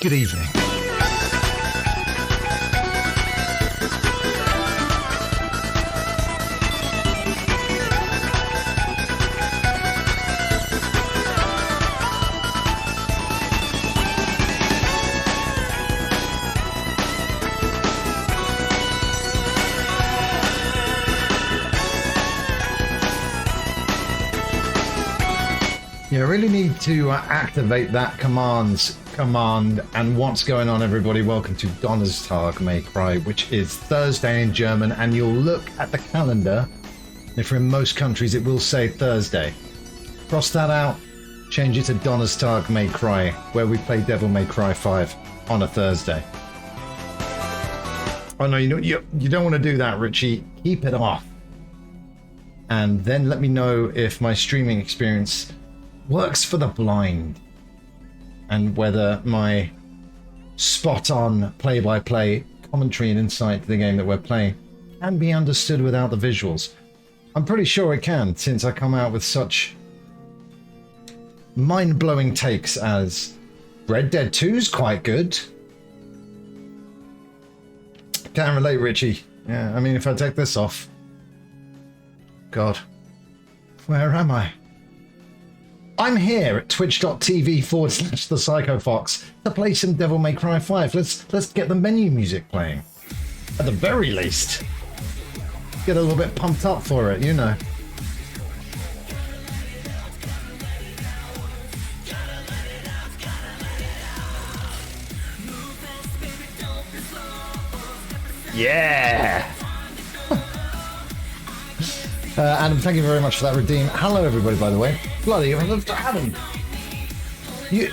Good evening. You really need to activate that command and what's going on, everybody. Welcome to Donnerstag May Cry, which is Thursday in German, and you'll look at the calendar. If you're in most countries, it will say Thursday. Cross that out, change it to Donnerstag May Cry, where we play Devil May Cry 5 on a Thursday. Oh no, you don't want to do that, Richie. Keep it off. And then let me know if my streaming experience works for the blind, and whether my spot-on play-by-play commentary and insight to the game that we're playing can be understood without the visuals. I'm pretty sure it can, since I come out with such mind-blowing takes as Red Dead 2's quite good. Can't relate, Richie. Yeah, I mean, if I take this off... God. Where am I? I'm here at twitch.tv/The Psycho Fox to play some Devil May Cry 5. Let's get the menu music playing. At the very least. Get a little bit pumped up for it, you know. Yeah! Adam, thank you very much for that redeem. Hello, everybody, by the way. Bloody Adam. You're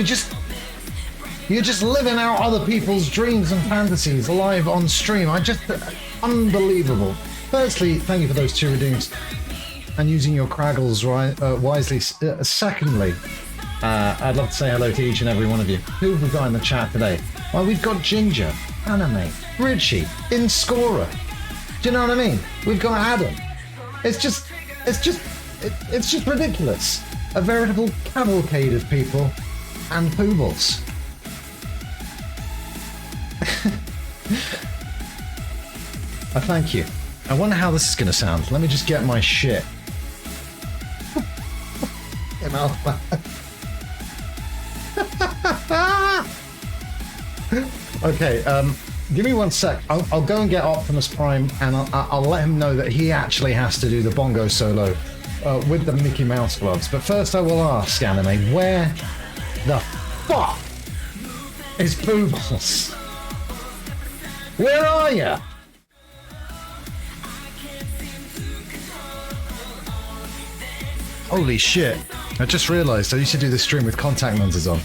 just living out other people's dreams and fantasies live on stream. Unbelievable. Firstly, thank you for those 2 redeems and using your Kraggles wisely. Secondly, I'd love to say hello to each and every one of you. Who have we got in the chat today? Well, we've got Ginger, Anime, Richie, InScorer. Do you know what I mean? We've got Adam. It's just ridiculous. A veritable cavalcade of people and poobles. I thank you. I wonder how this is going to sound. Let me just get my shit. Okay, give me 1 sec. I'll go and get Optimus Prime, and I'll let him know that he actually has to do the bongo solo with the Mickey Mouse gloves. But first I will ask Anime, where the fuck is Poobles? Where are you? Holy shit. I just realised I used to do this stream with contact lenses on.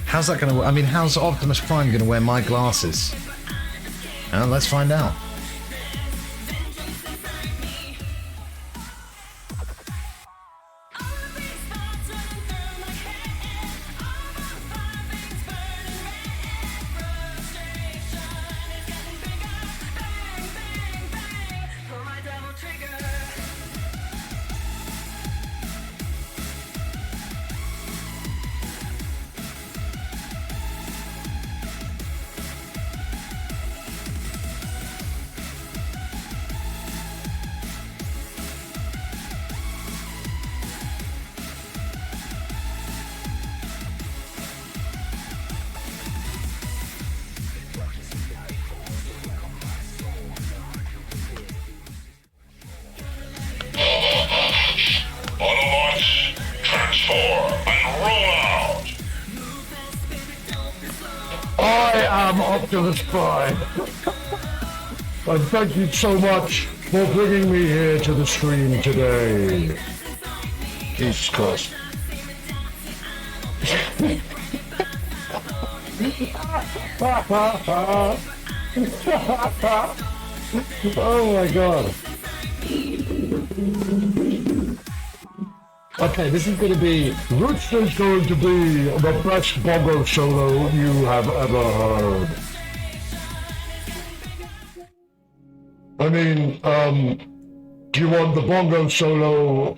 How's that going to work? I mean, how's Optimus Prime going to wear my glasses? Let's find out. Optimus Prime. And thank you so much for bringing me here to the stream today. Jesus Christ. Oh my God. Okay, this is going to be... This is going to be the best bongo solo you have ever heard. I mean, do you want the bongo solo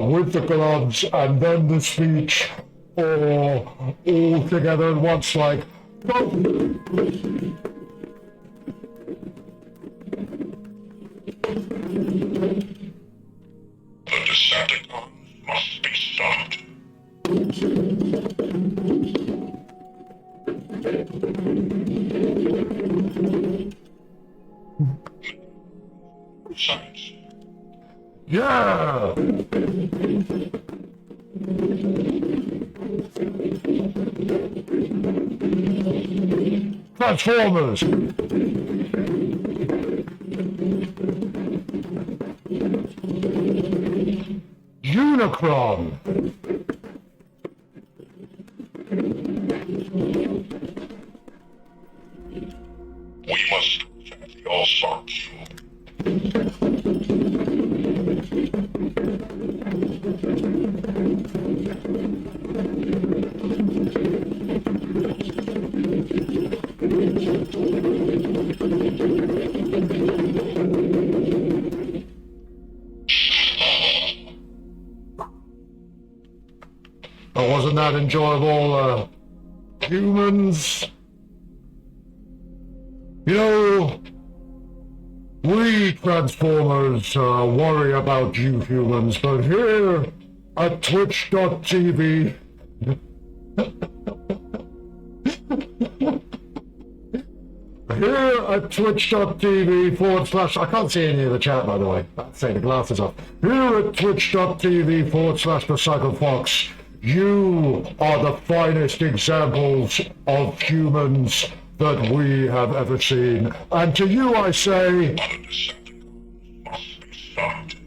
with the gloves and then the speech, or all together at once like... The Decepticons must be stopped. Science. Yeah! Transformers! Unicron! We must protect the All-Stars. Oh, wasn't that enjoyable, humans? You know, we Transformers worry about you humans, but here at Twitch.tv, here at twitch.tv / I can't see any of the chat, by the way. I'd say the glasses off. Here at twitch.tv / The Cycle Fox, you are the finest examples of humans that we have ever seen. And to you I say... The Decepticons must be stopped.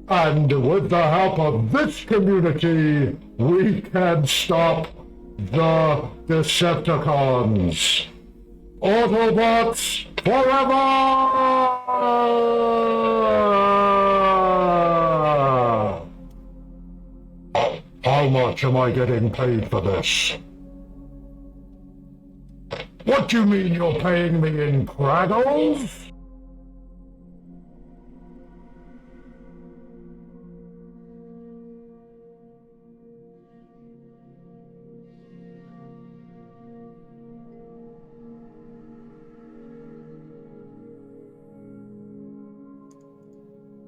And with the help of this community, we can stop the Decepticons. Autobots forever! How much am I getting paid for this? What do you mean you're paying me in Kraggles?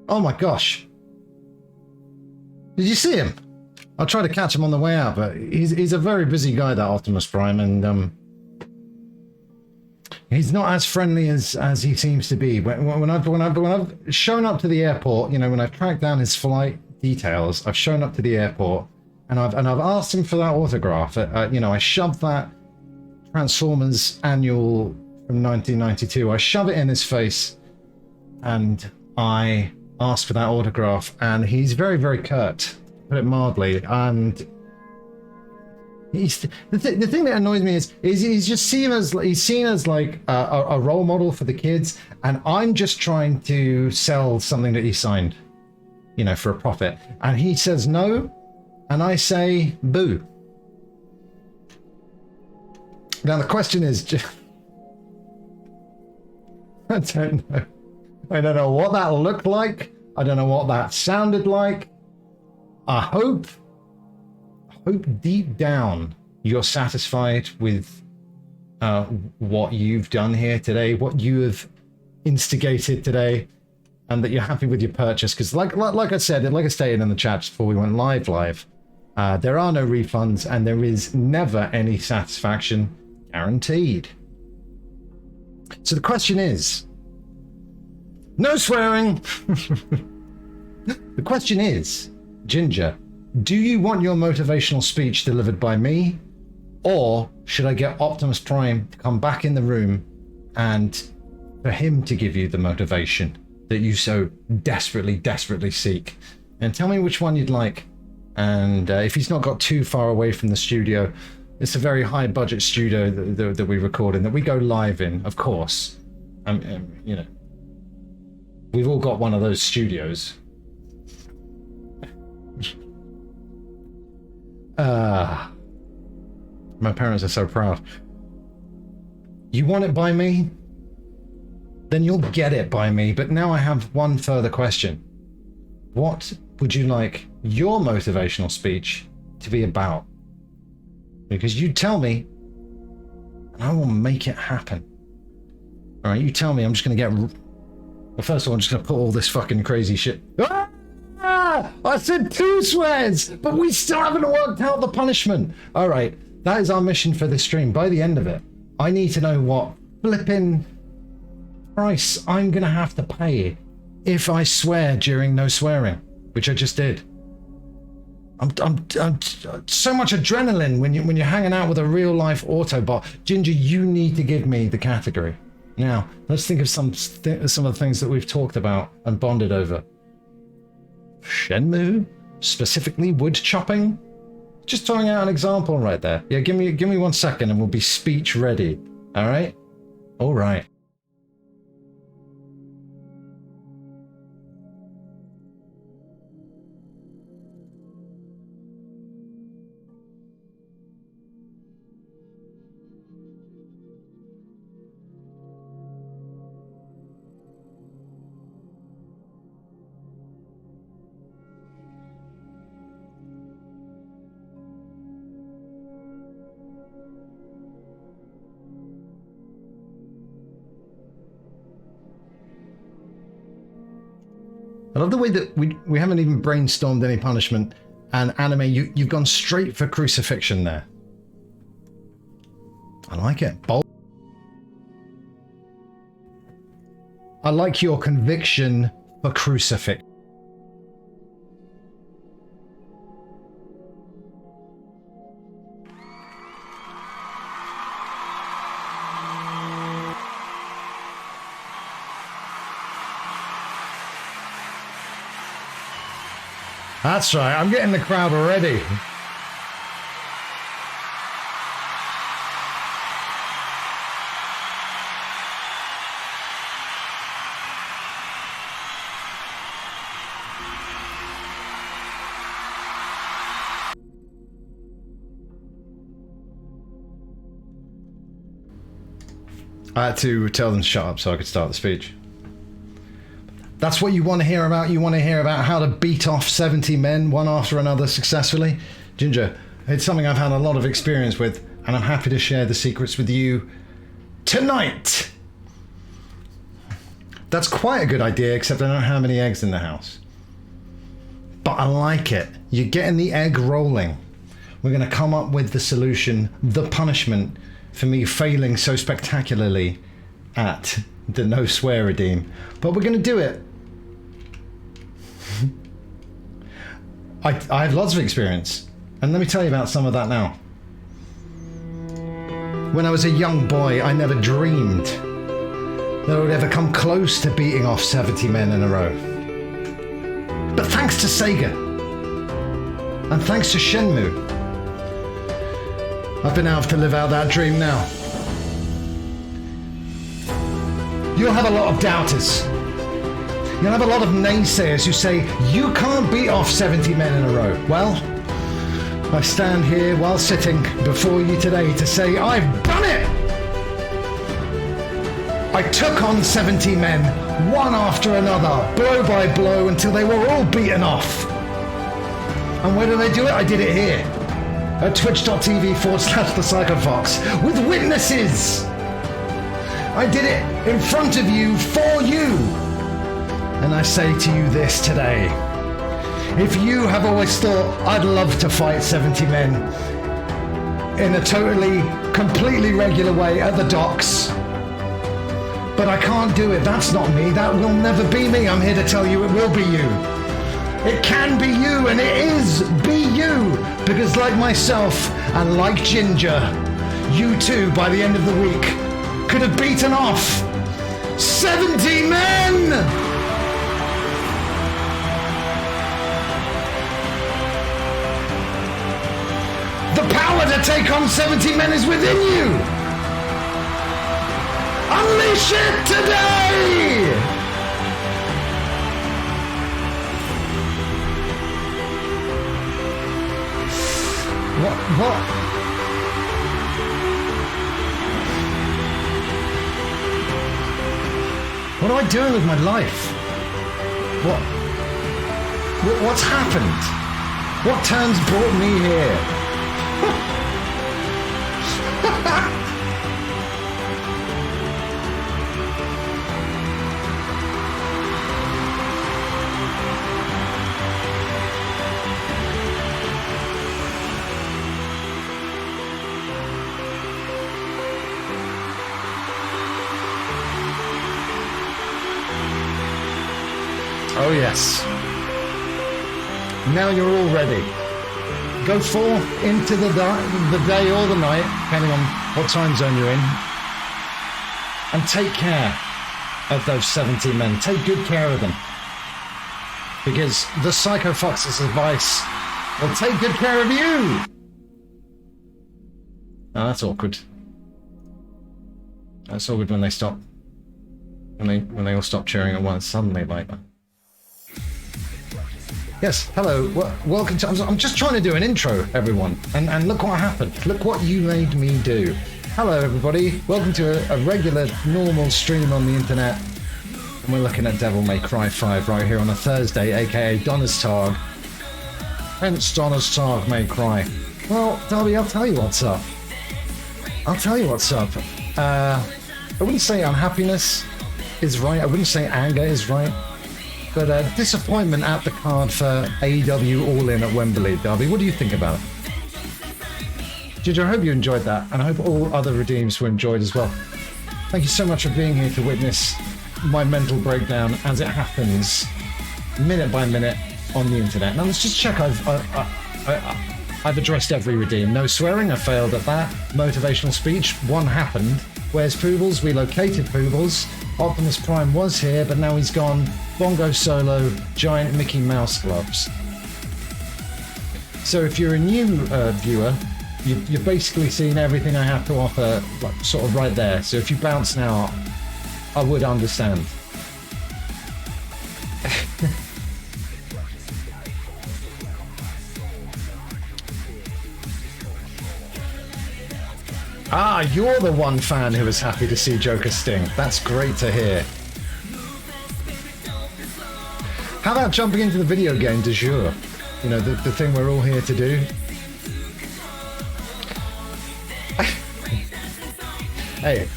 Oh my gosh. Did you see him? I'll try to catch him on the way out, but he's a very busy guy, that Optimus Prime, and he's not as friendly as he seems to be. When I've shown up to the airport, you know, when I've tracked down his flight details, I've shown up to the airport and I've asked him for that autograph. You know, I shoved that Transformers annual from 1992. I shove it in his face and I asked for that autograph, and he's very, very curt, to put it mildly. And the thing that annoys me is he's just seen as like a role model for the kids, and I'm just trying to sell something that he signed, you know, for a profit, and he says no, and I say boo. Now the question is, I don't know. I don't know what that looked like. I don't know what that sounded like. I hope deep down you're satisfied with what you've done here today, what you have instigated today, and that you're happy with your purchase. Because like I said, like I stated in the chat just before we went live, there are no refunds and there is never any satisfaction guaranteed. So the question is, no swearing. The question is, Ginger, do you want your motivational speech delivered by me, or should I get Optimus Prime to come back in the room and for him to give you the motivation that you so desperately seek? And tell me which one you'd like. And if he's not got too far away from the studio, it's a very high budget studio that we record in, that we go live in, of course. You know, we've all got one of those studios. My parents are so proud. You want it by me? Then you'll get it by me. But now I have one further question. What would you like your motivational speech to be about? Because you tell me, and I will make it happen. All right, you tell me I'm just going to get... Well, first of all, I'm just going to put all this fucking crazy shit... Ah! I said 2 swears, but we still haven't worked out the punishment. All right, that is our mission for this stream. By the end of it, I need to know what flipping price I'm going to have to pay if I swear during no swearing, which I just did. I'm so much adrenaline when you're hanging out with a real life Autobot. Ginger, you need to give me the category. Now, let's think of some of the things that we've talked about and bonded over. Shenmue? Specifically wood chopping? Just throwing out an example right there. Yeah, give me 1 second and we'll be speech ready. All right? All right. I love the way that we haven't even brainstormed any punishment, and anime, you've gone straight for crucifixion there. I like it. Bold. I like your conviction for crucifix. That's right, I'm getting the crowd already. I had to tell them to shut up so I could start the speech. That's what you want to hear about. You want to hear about how to beat off 70 men one after another successfully. Ginger, it's something I've had a lot of experience with, and I'm happy to share the secrets with you tonight. That's quite a good idea, except I don't have any eggs in the house. But I like it. You're getting the egg rolling. We're going to come up with the solution, the punishment for me failing so spectacularly at the no swear redeem. But we're going to do it. I have lots of experience, and let me tell you about some of that now. When I was a young boy, I never dreamed that I would ever come close to beating off 70 men in a row. But thanks to Sega, and thanks to Shenmue, I've been able to live out that dream now. You'll have a lot of doubters. You'll have a lot of naysayers who say, you can't beat off 70 men in a row. Well, I stand here while sitting before you today to say, I've done it! I took on 70 men, one after another, blow by blow, until they were all beaten off. And where did I do it? I did it here, at twitch.tv/thepsychofox, with witnesses. I did it in front of you, for you. And I say to you this today. If you have always thought, I'd love to fight 70 men in a totally, completely regular way at the docks, but I can't do it, that's not me, that will never be me, I'm here to tell you it will be you. It can be you, and it is be you, because like myself and like Ginger, you too, by the end of the week, could have beaten off 70 men! The power to take on 70 men is within you! Unleash it today! What? What am I doing with my life? What's happened? What turns brought me here? Oh yes. Now you're all ready. Go forth into the day or the night, depending on what time zone you're in, and take care of those 70 men. Take good care of them. Because the Psycho Fox's advice will take good care of you. Oh, that's awkward. That's awkward when they stop. When they all stop cheering at once suddenly like that. Yes, hello, welcome to... I'm just trying to do an intro, everyone, and look what happened. Look what you made me do. Hello, everybody. Welcome to a regular, normal stream on the internet. And we're looking at Devil May Cry 5 right here on a Thursday, aka Donnerstag. Hence Donnerstag May Cry. Well, Darby, I'll tell you what's up. I wouldn't say unhappiness is right. I wouldn't say anger is right. But disappointment at the card for AEW All In at Wembley, Darby. What do you think about it? Ginger, I hope you enjoyed that, and I hope all other redeems were enjoyed as well. Thank you so much for being here to witness my mental breakdown as it happens, minute by minute, on the internet. Now let's just check I've addressed every redeem. No swearing, I failed at that. Motivational speech, one happened. Where's Poobles? We located Poobles. Optimus Prime was here, but now he's gone. Bongo Solo, giant Mickey Mouse gloves. So if you're a new viewer, you've basically seen everything I have to offer, like, sort of right there. So if you bounce now, I would understand. Ah, you're the one fan who was happy to see Joker Sting. That's great to hear. How about jumping into the video game du jour? You know, the thing we're all here to do. Hey,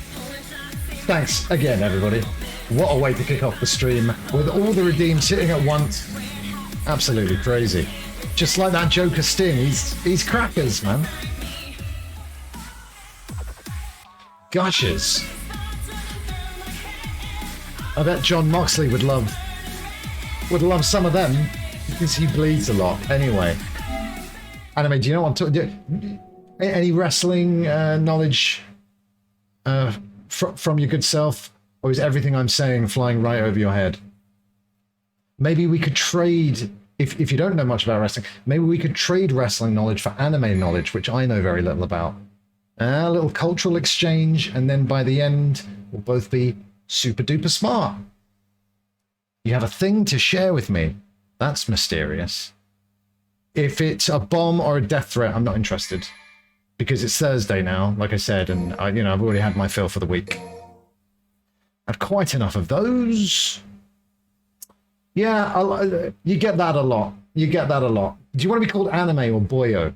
thanks again, everybody. What a way to kick off the stream with all the redeems hitting at once. Absolutely crazy. Just like that Joker Sting, he's crackers, man. Gushes. I bet John Moxley would love some of them because he bleeds a lot. Anyway, Anime, do you know what I'm talking? Any wrestling knowledge from your good self, or is everything I'm saying flying right over your head? Maybe we could trade. If you don't know much about wrestling, maybe we could trade wrestling knowledge for anime knowledge, which I know very little about. A little cultural exchange, and then by the end, we'll both be super duper smart. You have a thing to share with me. That's mysterious. If it's a bomb or a death threat, I'm not interested. Because it's Thursday now, like I said, and I've already had my fill for the week. Had quite enough of those. Yeah, you get that a lot. Do you want to be called anime or boyo?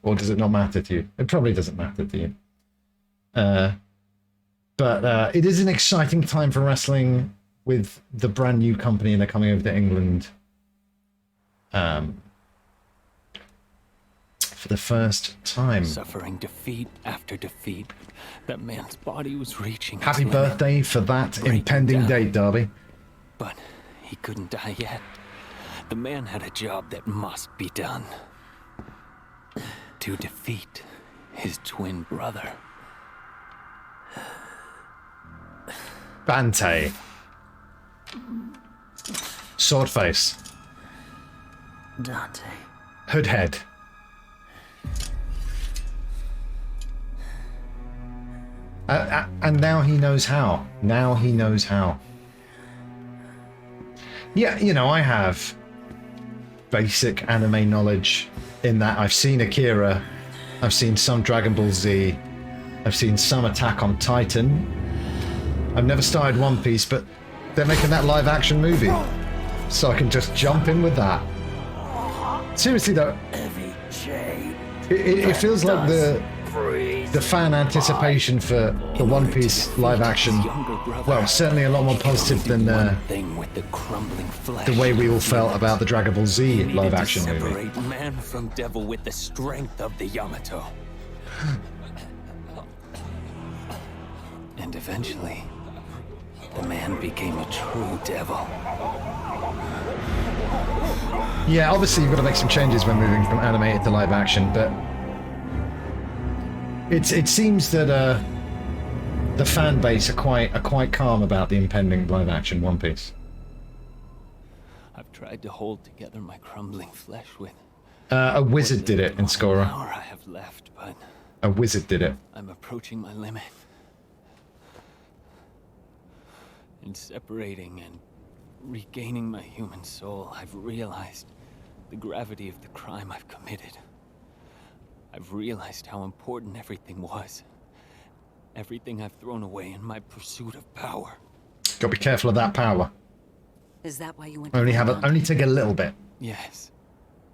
Or does it not matter to you? It probably doesn't matter to you. But it is an exciting time for wrestling with the brand new company, and they're coming over to England for the first time. Suffering defeat after defeat. That man's body was reaching its Happy limit. birthday for that impending down. date, Darby. But he couldn't die yet. The man had a job that must be done. To defeat his twin brother. Bante. Swordface. Dante. Hoodhead. And now he knows how. Yeah, I have basic anime knowledge in that I've seen Akira, I've seen some Dragon Ball Z, I've seen some Attack on Titan. I've never started One Piece, but they're making that live action movie, so I can just jump in with that. Seriously though, it feels like the the fan anticipation for the One Piece live action, well, certainly a lot more positive than the way we all felt about the Dragon Ball Z live action movie. Separate man from devil with the strength of the Yamato. And eventually, the man became a true devil. Yeah, obviously you've got to make some changes when moving from animated to live action, but it seems that the fan base are quite calm about the impending live action One Piece. I've tried to hold together my crumbling flesh with A wizard did it in Skora. hour I have left, but A wizard did it. I'm approaching my limit. In separating and regaining my human soul, I've realized the gravity of the crime I've committed. I've realized how important everything was. Everything I've thrown away in my pursuit of power. Got to be careful of that power. Is that why you went? Only take a little bit, Yes.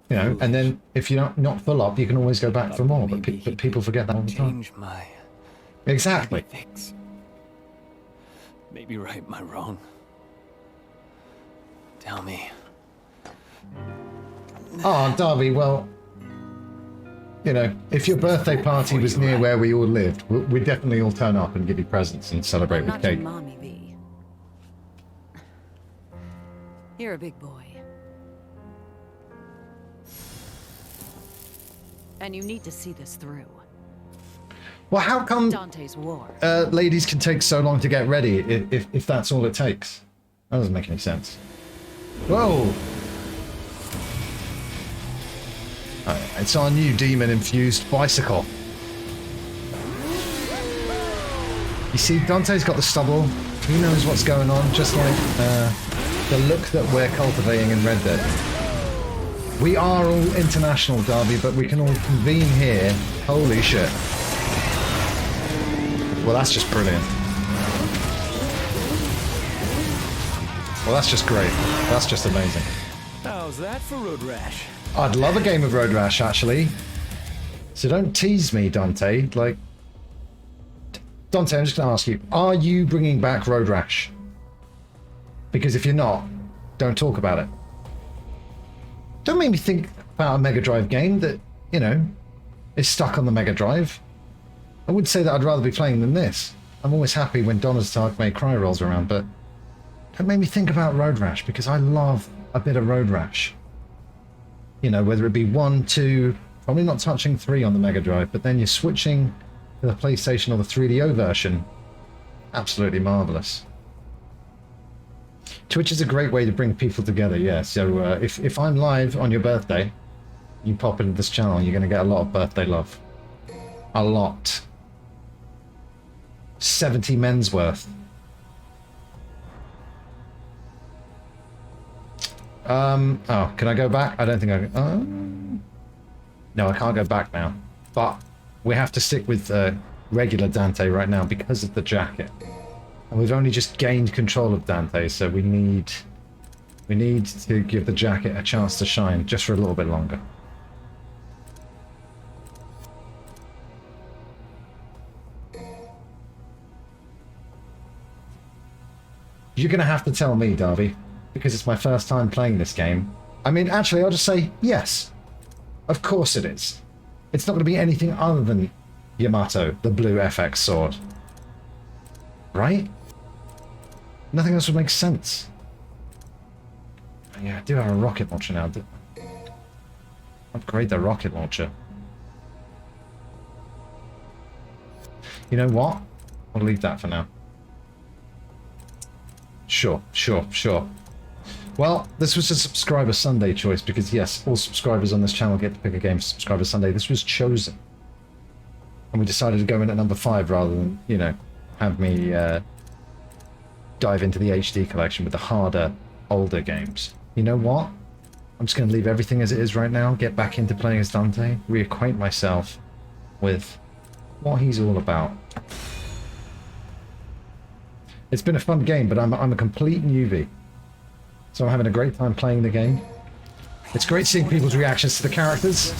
you know, and then if you're not full up, you can always go back for more. But people forget that all the time. Change my Exactly. ethics. Maybe right my wrong. Tell me. Oh, Darby, well, you know, if your birthday party was near where we all lived, we'd definitely all turn up and give you presents and celebrate with Not your cake. mommy, V. You're a big boy. And you need to see this through. Well, how come Dante's war. ladies can take so long to get ready if that's all it takes? That doesn't make any sense. Whoa! It's our new demon-infused bicycle. You see, Dante's got the stubble. He knows what's going on, just like the look that we're cultivating in Red Dead. We are all international, Darby, but we can all convene here. Holy shit. Well, that's just brilliant. Well, that's just great. That's just amazing. How's that for road rash? I'd love a game of Road Rash, actually. So don't tease me, Dante. Like, Dante, I'm just going to ask you, are you bringing back Road Rash? Because if you're not, don't talk about it. Don't make me think about a Mega Drive game that, you know, is stuck on the Mega Drive. I would say that I'd rather be playing than this. I'm always happy when Donner's Dark May Cry rolls around, but don't make me think about Road Rash, because I love a bit of Road Rash. You know, whether it be 1, 2, probably not touching 3 on the Mega Drive, but then you're switching to the PlayStation or the 3DO version. Absolutely marvellous. Twitch is a great way to bring people together, yeah. So if I'm live on your birthday, you pop into this channel, you're going to get a lot of birthday love. A lot. 70 men's worth. Oh, can I go back? I don't think I can. No, I can't go back now. But we have to stick with regular Dante right now because of the jacket. And we've only just gained control of Dante, so we need to give the jacket a chance to shine just for a little bit longer. You're going to have to tell me, Darby, because it's my first time playing this game. I mean, actually, I'll just say yes. Of course it is. It's not going to be anything other than Yamato, the blue FX sword. Right? Nothing else would make sense. Yeah, I do have a rocket launcher now. Upgrade the rocket launcher. You know what? I'll leave that for now. Sure. Well, this was a Subscriber Sunday choice because, yes, all subscribers on this channel get to pick a game for Subscriber Sunday. This was chosen. And we decided to go in at number 5 rather than, you know, have me dive into the HD collection with the harder, older games. You know what? I'm just going to leave everything as it is right now, get back into playing as Dante, reacquaint myself with what he's all about. It's been a fun game, but I'm a complete newbie. So I'm having a great time playing the game. It's great seeing people's reactions to the characters.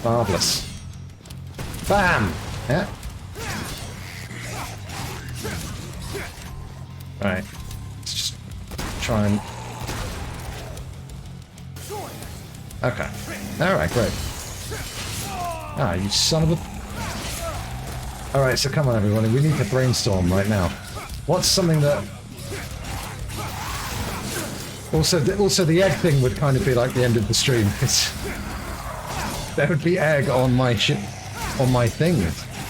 Marvelous. Bam! Yeah. Right. Let's just try and... Okay. Alright, great. Ah, you son of a... Alright, so come on everybody, we need to brainstorm right now. What's something that... Also the egg thing would kind of be like the end of the stream, because there would be egg on my ship, on my thing.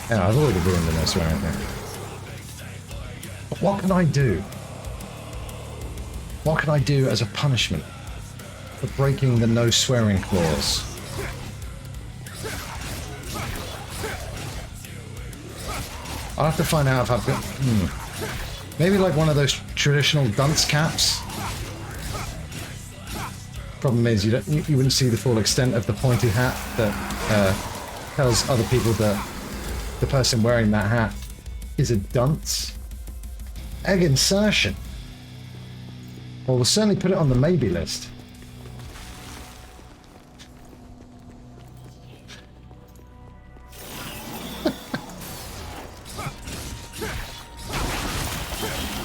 Yeah, I've already ruined the no swearing thing. But what can I do? What can I do as a punishment for breaking the no swearing clause? I'll have to find out if I've got... Maybe like one of those traditional dunce caps. Problem is, you wouldn't see the full extent of the pointy hat that tells other people that the person wearing that hat is a dunce. Egg insertion. Well, we'll certainly put it on the maybe list.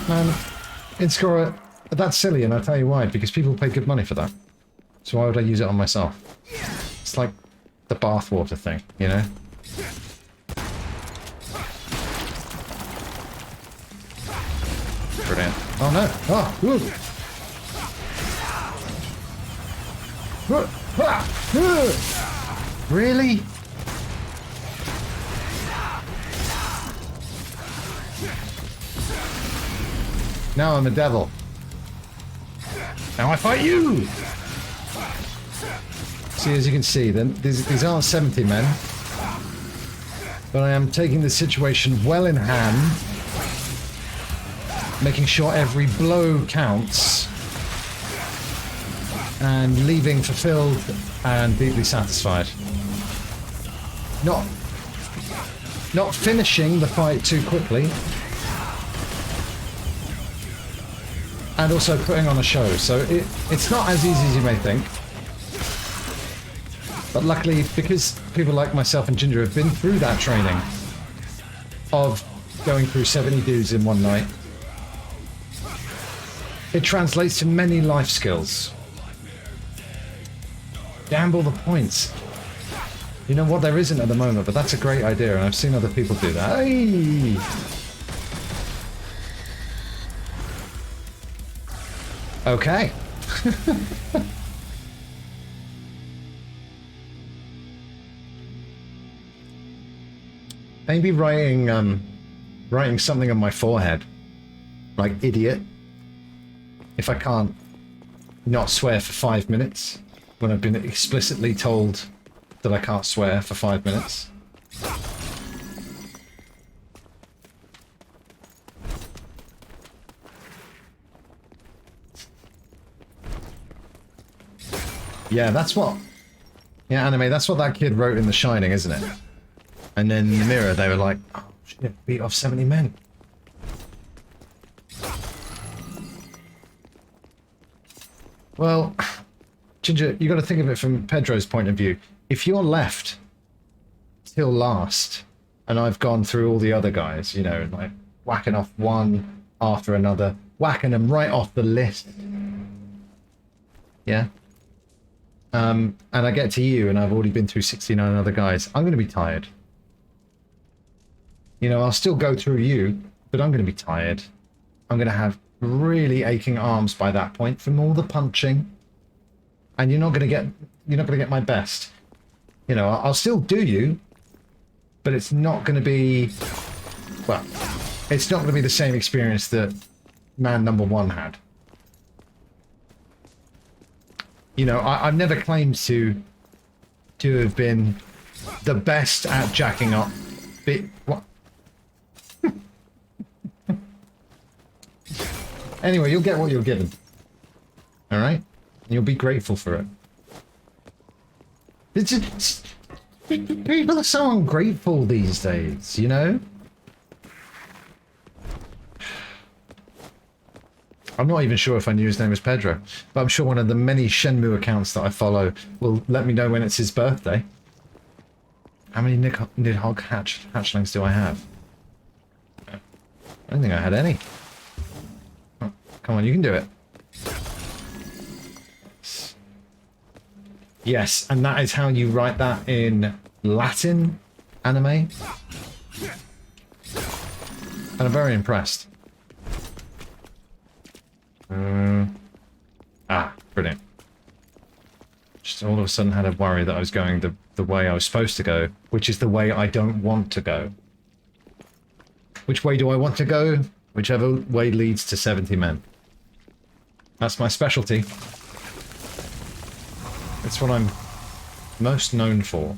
Man, InScorer, that's silly, and I'll tell you why, because people pay good money for that. So why would I use it on myself? It's like the bathwater thing, you know? Brilliant. Oh no! Oh! Woo. Really? Now I'm a devil. Now I fight you! See, as you can see, then these aren't 70 men. But I am taking the situation well in hand. Making sure every blow counts. And leaving fulfilled and deeply satisfied. Not finishing the fight too quickly. And also putting on a show, so it's not as easy as you may think. But luckily, because people like myself and Ginger have been through that training of going through 70 dudes in one night, it translates to many life skills. Gamble the points. You know what, there isn't at the moment, but that's a great idea, and I've seen other people do that. Hey! Okay. Maybe writing something on my forehead, like idiot, if I can't not swear for 5 minutes, when I've been explicitly told that I can't swear for 5 minutes. Yeah, that's what... Yeah, Anime, that's what that kid wrote in The Shining, isn't it? And then in the mirror, they were like, oh, shit, beat off 70 men. Well, Ginger, you got to think of it from Pedro's point of view. If you're left till last, and I've gone through all the other guys, you know, like whacking off one after another, whacking them right off the list. Yeah? And I get to you, and I've already been through 69 other guys. I'm going to be tired. You know, I'll still go through you, but I'm going to be tired. I'm going to have really aching arms by that point from all the punching. And you're not going to get my best. You know, I'll still do you, but it's not going to be, well, it's not going to be the same experience that man number one had. You know, I've never claimed to have been the best at jacking up. What? Anyway, you'll get what you're given. All right, and you'll be grateful for it. It's just, people are so ungrateful these days, you know. I'm not even sure if I knew his name was Pedro, but I'm sure one of the many Shenmue accounts that I follow will let me know when it's his birthday. How many Nidhogg hatchlings do I have? I don't think I had any. Oh, come on, you can do it. Yes, and that is how you write that in Latin anime. And I'm very impressed. Brilliant. Just all of a sudden had a worry that I was going the way I was supposed to go, which is the way I don't want to go. Which way do I want to go? Whichever way leads to 70 men. That's my specialty. It's what I'm most known for.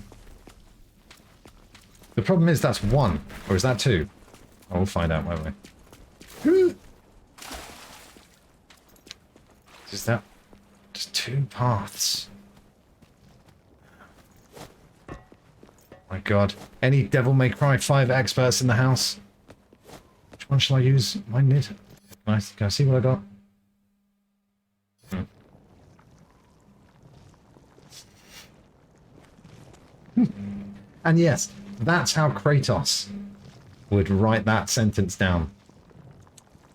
The problem is that's one, or is that two? Oh, we'll find out, won't we? Is that just two paths? My god. Any Devil May Cry 5 experts in the house? Which one shall I use? My nid. Can I see what I got? And yes, that's how Kratos would write that sentence down.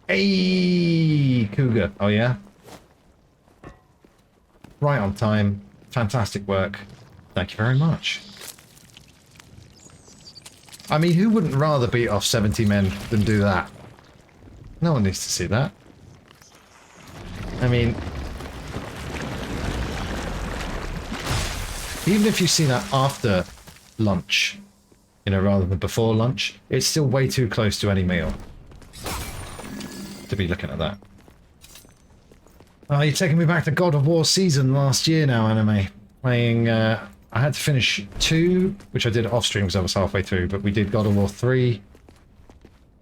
Hey, Cougar. Oh yeah? Right on time. Fantastic work. Thank you very much. I mean, who wouldn't rather beat off 70 men than do that? No one needs to see that. I mean, even if you see that after lunch, you know, rather than before lunch, it's still way too close to any meal to be looking at that. Oh, you're taking me back to God of War season last year now, anime. Playing, I had to finish 2, which I did off stream because I was halfway through, but we did God of War 3,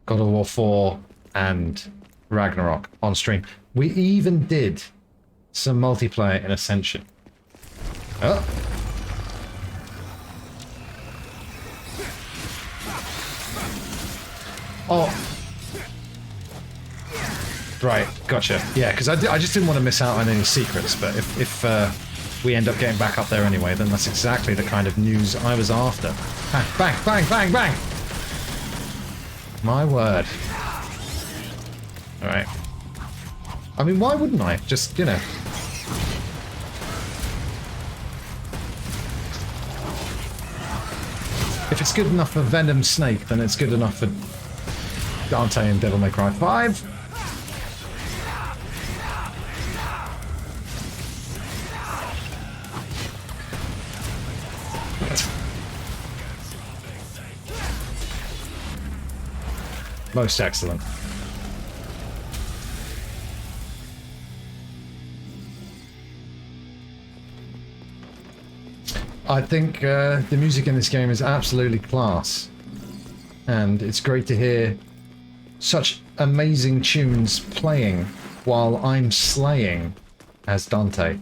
God of War 4, and Ragnarok on stream. We even did some multiplayer in Ascension. Oh. Oh. Right, gotcha. Yeah, because I just didn't want to miss out on any secrets, but if we end up getting back up there anyway, then that's exactly the kind of news I was after. Bang, bang, bang, bang! My word. Alright. I mean, why wouldn't I? Just, you know. If it's good enough for Venom Snake, then it's good enough for Dante and Devil May Cry 5. Most excellent. I think the music in this game is absolutely class. And it's great to hear such amazing tunes playing while I'm slaying as Dante.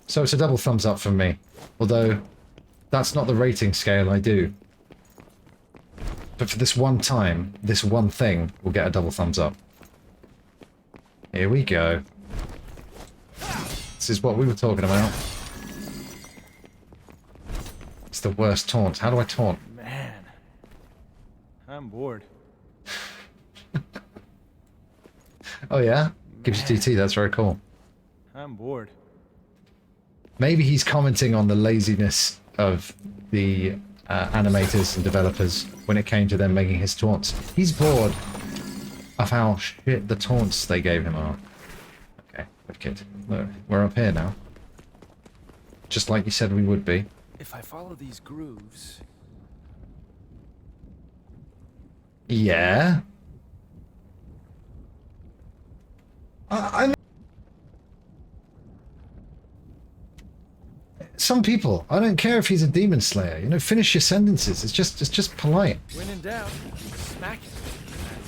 So it's a double thumbs up from me. Although, that's not the rating scale I do. But for this one time, this one thing will get a double thumbs up. Here we go. This is what we were talking about. It's the worst taunt. How do I taunt? Man, I'm bored. Oh yeah? Gives you DT, that's very cool. I'm bored. Maybe he's commenting on the laziness of the animators and developers when it came to them making his taunts. He's bored of how shit the taunts they gave him are. Okay, wicked. Look, we're up here now. Just like you said we would be. If I follow these grooves... Yeah? I'm... Some people, I don't care if he's a demon slayer, you know, finish your sentences. It's just polite. When in doubt, smack it.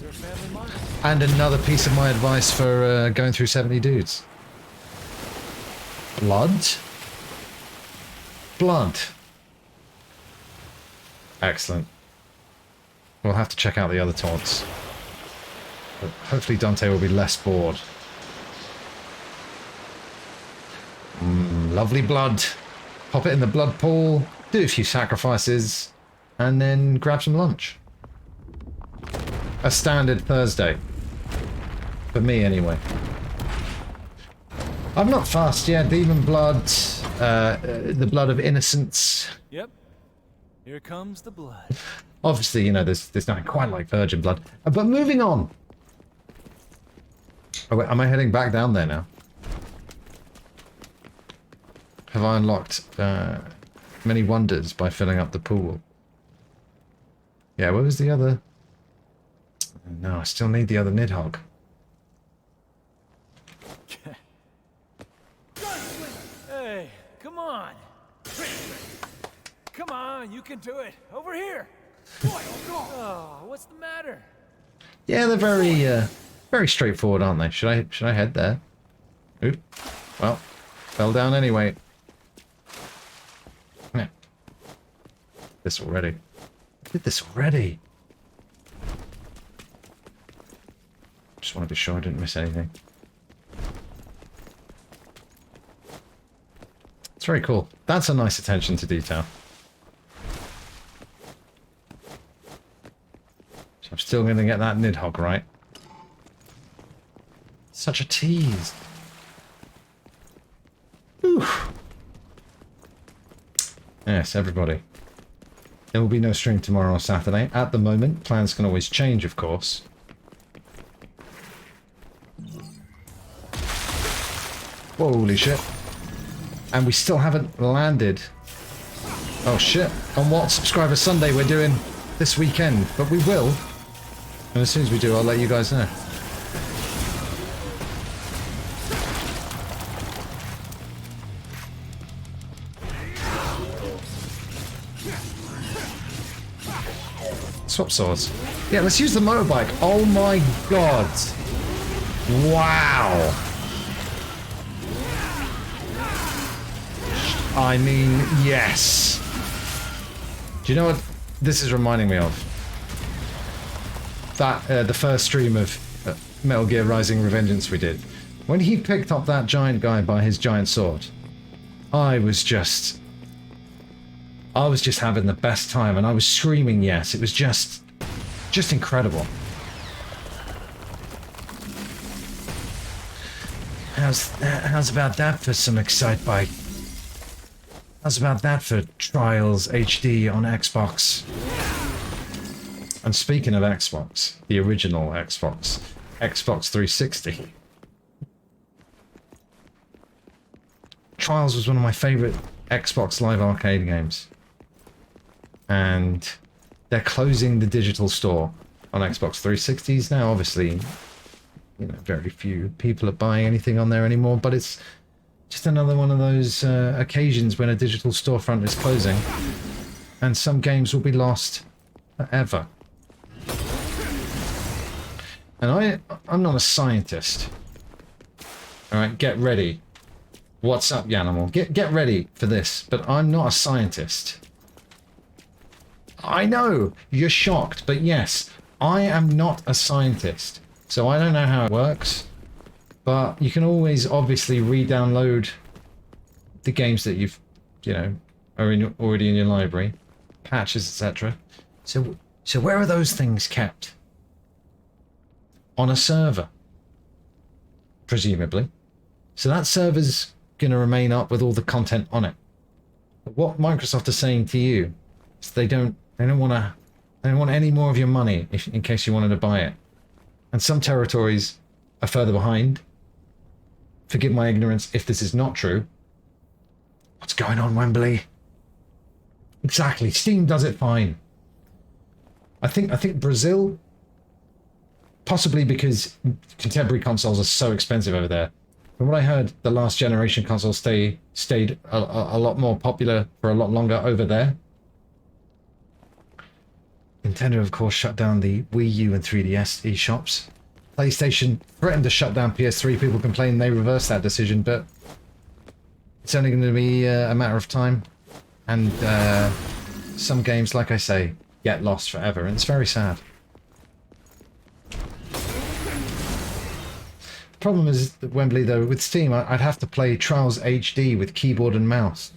That's our family motto. And another piece of my advice for going through 70 dudes. Blood? Blood. Excellent. We'll have to check out the other taunts. But hopefully Dante will be less bored. Lovely blood. Pop it in the blood pool. do a few sacrifices, and then grab some lunch. A standard Thursday. For me, anyway. I've not fasted yet. Demon blood, the blood of innocence. Yep. Here comes the blood. Obviously, you know, there's nothing quite like virgin blood. But moving on. Oh, wait, am I heading back down there now? Have I unlocked many wonders by filling up the pool? Yeah, where was the other? No, I still need the other Nidhogg. Hey, come on. Come on, you can do it. Over here. Oh, what's the matter? Yeah, they're very straightforward, aren't they? Should I head there? Oop. Well, fell down anyway. Yeah. This already. I did this already. Just want to be sure I didn't miss anything. It's very cool. That's a nice attention to detail. So I'm still going to get that Nidhogg right. Such a tease. Oof. Yes, everybody. There will be no stream tomorrow or Saturday. At the moment, plans can always change, of course. Holy shit. And we still haven't landed. Oh shit. On what Subscriber Sunday we're doing this weekend. But we will. And as soon as we do, I'll let you guys know. Swap swords. Yeah, let's use the motorbike. Oh my god. Wow. I mean, yes. Do you know what this is reminding me of? That, the first stream of Metal Gear Rising Revengeance we did. When he picked up that giant guy by his giant sword, I was just having the best time, and I was screaming yes. It was just incredible. How's about that for some Excitebike? How's about that for Trials HD on Xbox? And speaking of Xbox, the original Xbox, Xbox 360. Trials was one of my favorite Xbox Live Arcade games. And they're closing the digital store on Xbox 360s now. Obviously, you know, very few people are buying anything on there anymore, but it's just another one of those occasions when a digital storefront is closing and some games will be lost forever. And I'm not a scientist. Alright, get ready. What's up, Yanimal? Get ready for this, but I'm not a scientist. I know, you're shocked, but yes, I am not a scientist. So I don't know how it works, but you can always obviously re-download the games that you've, you know, are already in your library, patches, etc. So where are those things kept? On a server, presumably. So that server's going to remain up with all the content on it. But what Microsoft is saying to you is they don't want any more of your money in case you wanted to buy it. And some territories are further behind. Forgive my ignorance if this is not true. What's going on, Wembley? Exactly, Steam does it fine. I think Brazil, possibly because contemporary consoles are so expensive over there. From what I heard, the last generation consoles stayed a lot more popular for a lot longer over there. Nintendo, of course, shut down the Wii U and 3DS eShops. PlayStation threatened to shut down PS3. People complained they reversed that decision, but it's only going to be a matter of time. And some games, like I say, get lost forever, and it's very sad. The problem is that Wembley, though, with Steam, I'd have to play Trials HD with keyboard and mouse.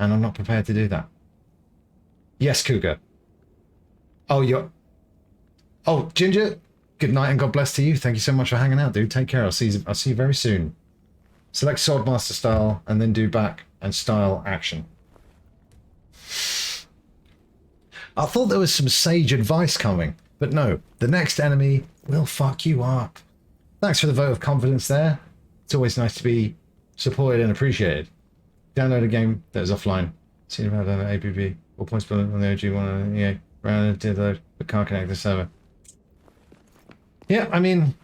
and I'm not prepared to do that. Yes, Cougar. Oh, Oh, Ginger. Good night and God bless to you. Thank you so much for hanging out, dude. Take care. I'll see you very soon. Select Swordmaster style and then do back and style action. I thought there was some sage advice coming, but no. The next enemy will fuck you up. Thanks for the vote of confidence there. It's always nice to be supported and appreciated. Download a game that is offline. See about the APB. All points below on the OG one on the EA. Round did load, but can't connect the server. Yeah, I mean,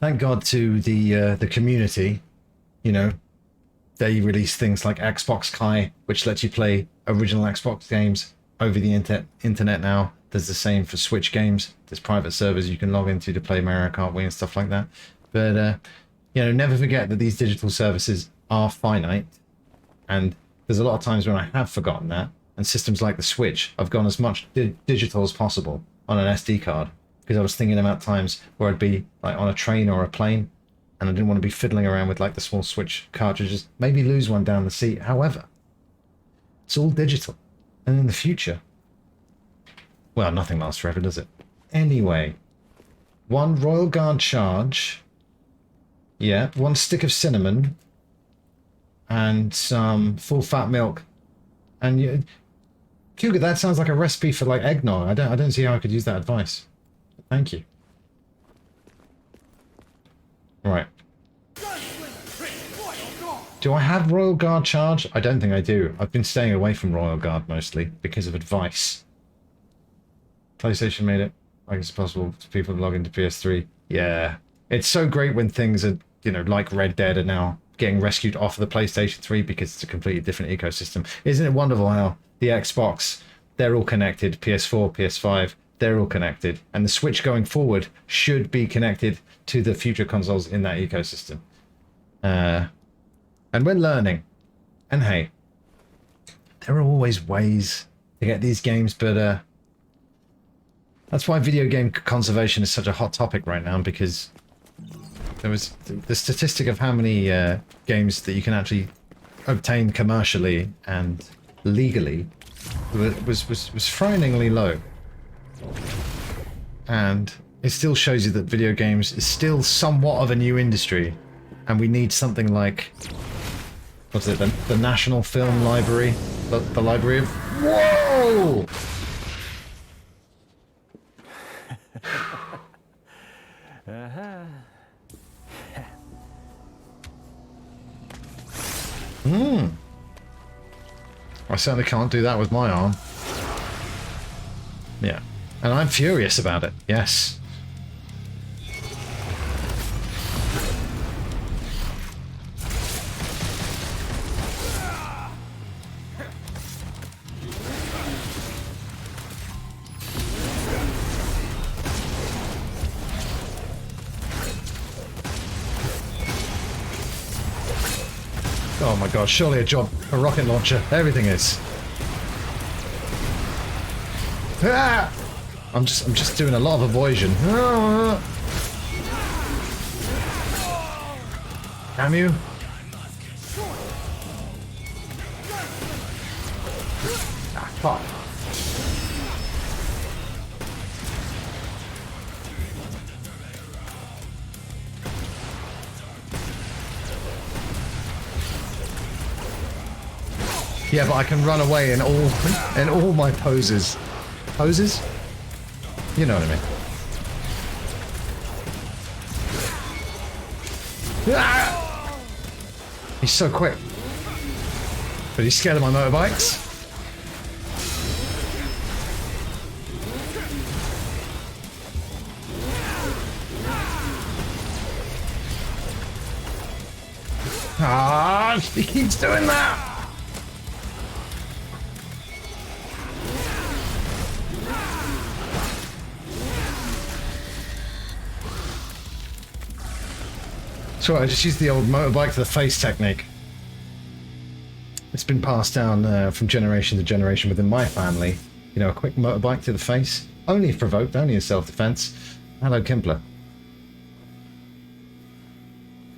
thank God to the community. You know, they release things like Xbox Kai, which lets you play original Xbox games over the internet now. There's the same for Switch games. There's private servers you can log into to play Mario Kart Wii and stuff like that. But, you know, never forget that these digital services are finite. And there's a lot of times when I have forgotten that. And systems like the Switch, I've gone as much digital as possible on an SD card. Because I was thinking about times where I'd be like on a train or a plane. And I didn't want to be fiddling around with like the small Switch cartridges. Maybe lose one down the seat. However, it's all digital. And in the future, well, nothing lasts forever, does it? Anyway, 1 Royal Guard charge. Yeah, 1 stick of cinnamon. And some full fat milk. And you, Cougar, that sounds like a recipe for like eggnog. I don't see how I could use that advice. Thank you. Right. Do I have Royal Guard charge? I don't think I do. I've been staying away from Royal Guard mostly because of advice. PlayStation made it like it's possible for people to log into PS3. Yeah. It's so great when things are, you know, like Red Dead are now getting rescued off of the PlayStation 3 because it's a completely different ecosystem. Isn't it wonderful how the Xbox, they're all connected, PS4, PS5, they're all connected, and the Switch going forward should be connected to the future consoles in that ecosystem. And we're learning. And hey, there are always ways to get these games, but that's why video game conservation is such a hot topic right now, because there was the statistic of how many games that you can actually obtain commercially and legally was frighteningly low. And it still shows you that video games is still somewhat of a new industry, and we need something like, what's it, the National Film Library, the Library of... Whoa! I certainly can't do that with my arm. Yeah. And I'm furious about it, yes. Oh my god, surely a rocket launcher. Everything is. Ah! I'm just doing a lot of evasion. Damn you. Ah, fuck. Yeah, but I can run away in all my poses. Poses? You know what I mean. Ah! He's so quick. But he's scared of my motorbikes. Ah, he keeps doing that. So I just used the old motorbike to the face technique. It's been passed down from generation to generation within my family. You know, a quick motorbike to the face. Only if provoked, only in self-defense. Hello, Kimpler.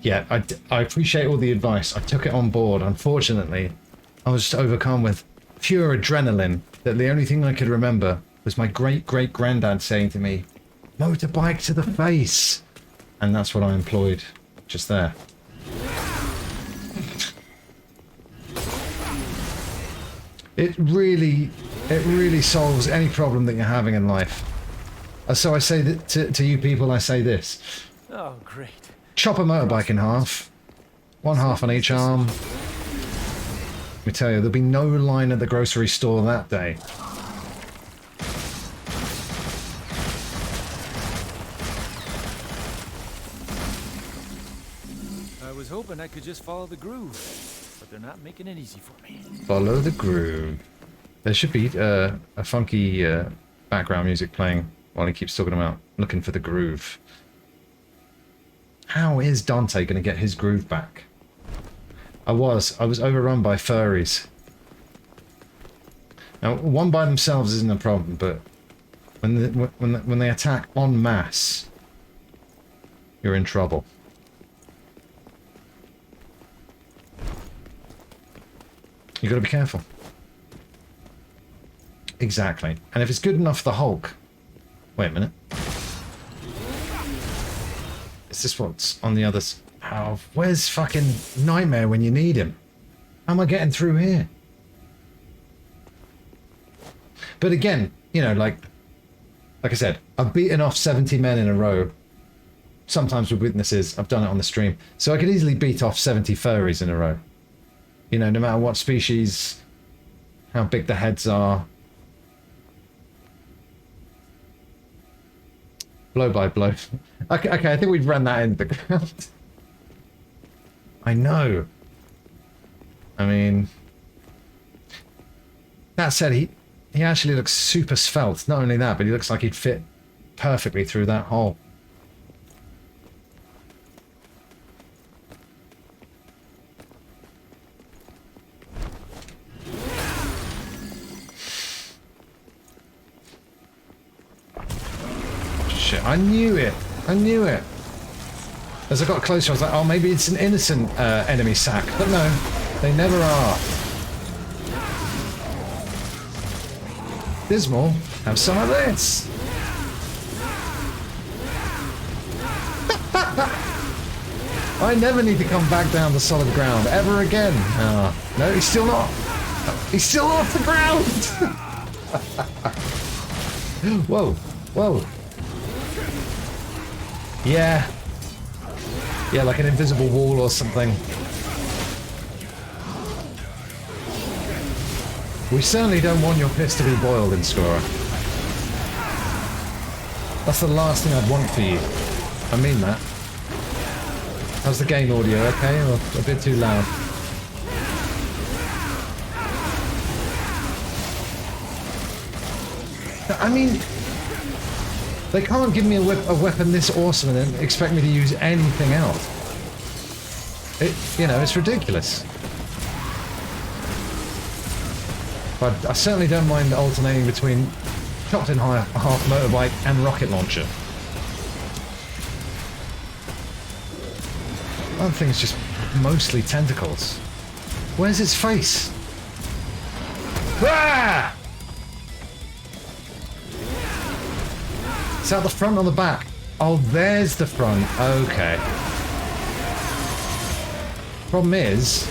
Yeah, I appreciate all the advice. I took it on board. Unfortunately, I was just overcome with pure adrenaline that the only thing I could remember was my great-great-granddad saying to me, motorbike to the face. And that's what I employed just there. It really solves any problem that you're having in life. So I say that to you people, I say this. Oh, great. Chop a motorbike in half. One half on each arm. Let me tell you, there'll be no line at the grocery store that day. I was hoping I could just follow the groove, but they're not making it easy for me. Follow the groove. There should be a funky background music playing while he keeps talking about looking for the groove. How is Dante going to get his groove back? I was overrun by furries. Now, one by themselves isn't a problem, but when they attack en masse, you're in trouble. You got to be careful. Exactly. And if it's good enough for the Hulk, wait a minute. Is this what's on the other? Oh, where's fucking Nightmare when you need him? How am I getting through here? But again, you know, like I said, I've beaten off 70 men in a row. Sometimes with witnesses, I've done it on the stream. So I could easily beat off 70 furries in a row. You know, no matter what species, how big the heads are. Blow by blow. Okay, I think we've run that into the ground. I know. I mean, that said, he actually looks super svelte. Not only that, but he looks like he'd fit perfectly through that hole. Shit, I knew it. I knew it. As I got closer, I was like, oh, maybe it's an innocent enemy sack. But no, they never are. Dismal, have some of this. I never need to come back down to solid ground ever again. No, he's still not. He's still off the ground. Whoa, whoa. Yeah. Yeah, like an invisible wall or something. We certainly don't want your piss to be boiled in Skora. That's the last thing I'd want for you. I mean that. How's the game audio, okay? Or a bit too loud? I mean, they can't give me a weapon this awesome and then expect me to use anything else. You know, it's ridiculous. But I certainly don't mind alternating between chopped in half motorbike and rocket launcher. That thing's just mostly tentacles. Where's its face? Ah! Is that the front or the back? Oh, there's the front. Okay. Problem is,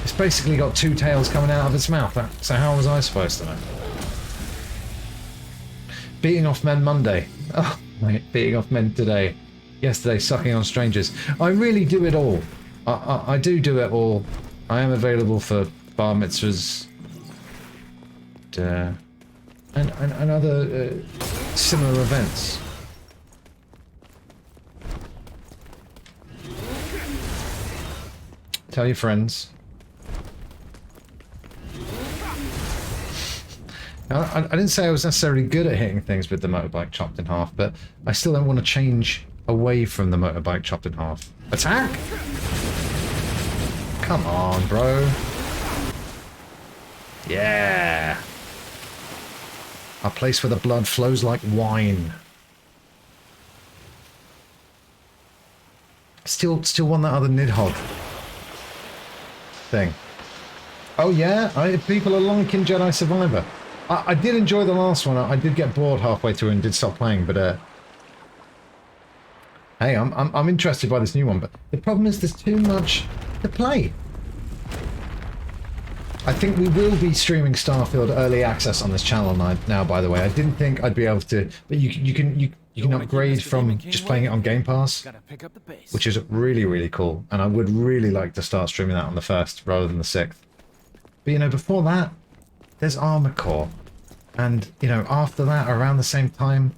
it's basically got two tails coming out of its mouth. So how was I supposed to know? Beating off men Monday. Oh, mate, beating off men today. Yesterday, sucking on strangers. I really do it all. I do it all. I am available for bar mitzvahs. And other similar events. Tell your friends. Now, I didn't say I was necessarily good at hitting things with the motorbike chopped in half, but I still don't want to change away from the motorbike chopped in half. Attack! Come on, bro. Yeah! A place where the blood flows like wine. Still want that other Nidhogg thing. Oh yeah, people are liking Jedi Survivor. I did enjoy the last one. I did get bored halfway through and did stop playing, but hey, I'm interested by this new one. But the problem is there's too much to play. I think we will be streaming Starfield early access on this channel now. By the way, I didn't think I'd be able to, but you can upgrade from just playing it on Game Pass, Gotta pick up the pace. which is really cool. And I would really like to start streaming that on the 1st rather than the 6th. But you know, before that, there's Armored Core, and you know, after that, around the same time,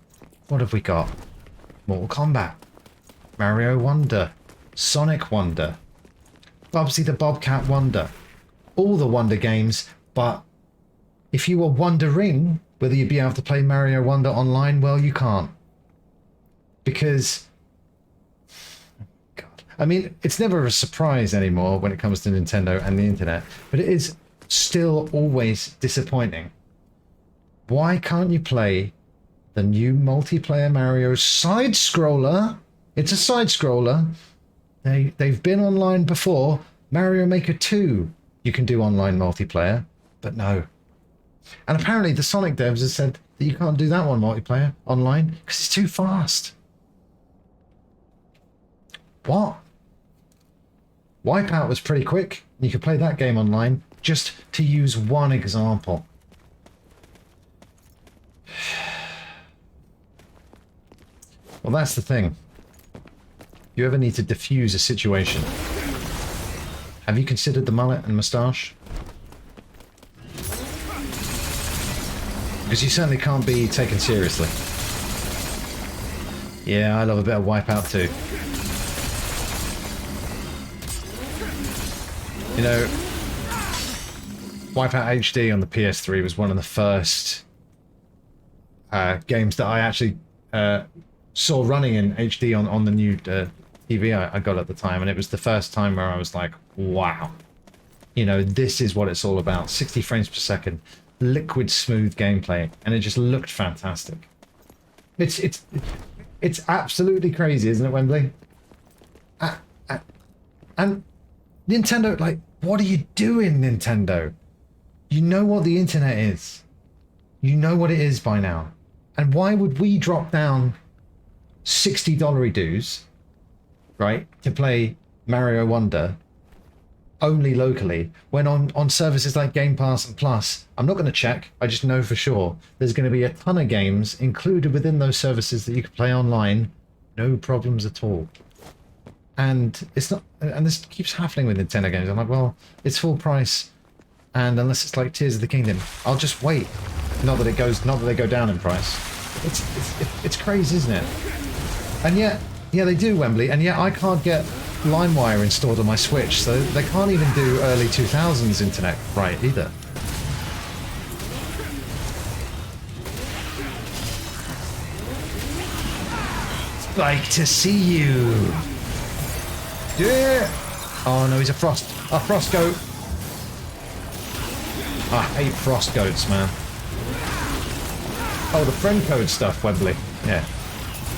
what have we got? Mortal Kombat, Mario Wonder, Sonic Wonder, Bubsy the Bobcat Wonder. All the Wonder games, but if you were wondering whether you'd be able to play Mario Wonder online, well, you can't. Because, God, I mean, it's never a surprise anymore when it comes to Nintendo and the internet, but it is still always disappointing. Why can't you play the new multiplayer Mario side-scroller? It's a side-scroller. They've been online before. Mario Maker 2. You can do online multiplayer, but no. And apparently the Sonic devs have said that you can't do that one multiplayer online because it's too fast. What? Wipeout was pretty quick. You could play that game online, just to use one example. Well, that's the thing. You ever need to diffuse a situation? Have you considered the mullet and moustache? Because you certainly can't be taken seriously. Yeah, I love a bit of Wipeout too. You know, Wipeout HD on the PS3 was one of the first games that I actually saw running in HD on the new TV I got at the time, and it was the first time where I was like, wow, you know, this is what it's all about. 60 frames per second, liquid smooth gameplay, and it just looked fantastic. It's absolutely crazy, isn't it, Wembley? And Nintendo, like, what are you doing, Nintendo? You know what the internet is. You know what it is by now. And why would we drop down $60 dues, right, to play Mario Wonder only locally, when on services like Game Pass and Plus, I'm not going to check, I just know for sure, there's going to be a ton of games included within those services that you can play online, no problems at all. And it's not, and this keeps happening with Nintendo games. I'm like, well, it's full price, and unless it's like Tears of the Kingdom, I'll just wait. Not that they go down in price. It's crazy, isn't it? And yet, yeah, they do, Wembley, and yet I can't get LimeWire installed on my Switch, so they can't even do early 2000s internet right either. Spike to see you. Yeah. Oh no, he's a frost goat. I hate frost goats, man. Oh, the friend code stuff, Wembley. Yeah.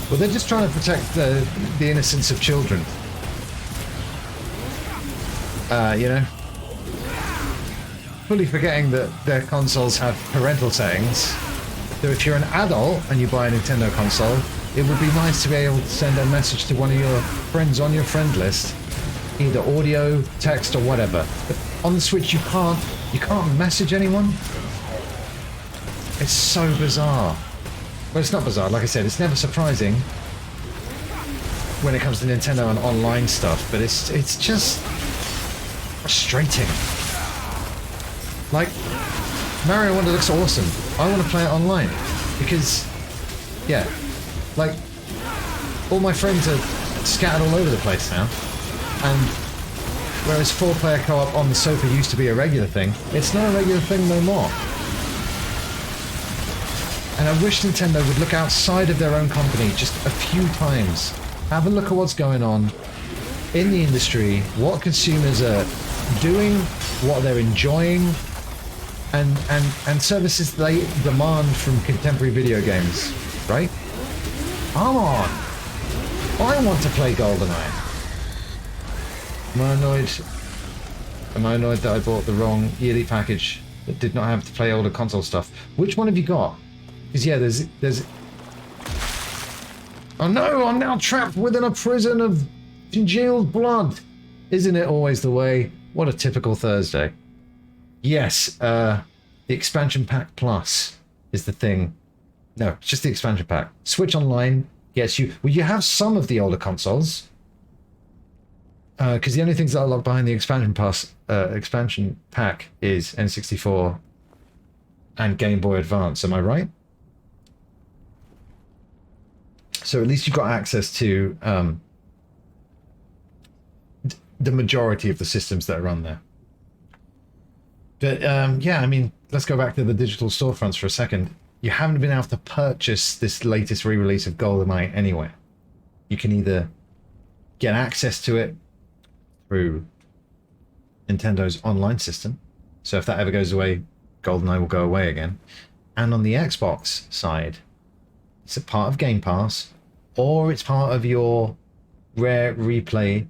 Well, they're just trying to protect the innocence of children. You know, fully forgetting that their consoles have parental settings. So if you're an adult and you buy a Nintendo console, it would be nice to be able to send a message to one of your friends on your friend list, either audio, text, or whatever. But on the Switch, you can't message anyone. It's so bizarre. Well, it's not bizarre. Like I said, it's never surprising when it comes to Nintendo and online stuff, but it's just frustrating. Like, Mario Wonder looks awesome. I want to play it online because, yeah, like, all my friends are scattered all over the place now, and whereas 4-player co-op on the sofa used to be a regular thing, it's not a regular thing no more. And I wish Nintendo would look outside of their own company just a few times. Have a look at what's going on in the industry, what consumers are doing, what they're enjoying, and services they demand from contemporary video games, right? Come on! I want to play GoldenEye. Monoid Am I annoyed that I bought the wrong yearly package that did not have to play older console stuff? Which one have you got? Because yeah, there's... Oh no, I'm now trapped within a prison of congealed blood. Isn't it always the way? What a typical Thursday. Yes, the expansion pack plus is the thing. No, it's just the expansion pack. Switch Online gets you... Well, you have some of the older consoles. Because the only things that are locked behind the expansion pack is N64 and Game Boy Advance. Am I right? So at least you've got access to the majority of the systems that are on there. But yeah, I mean, let's go back to the digital storefronts for a second. You haven't been able to purchase this latest re-release of GoldenEye anywhere. You can either get access to it through Nintendo's online system. So if that ever goes away, GoldenEye will go away again. And on the Xbox side, it's a part of Game Pass, or it's part of your Rare Replay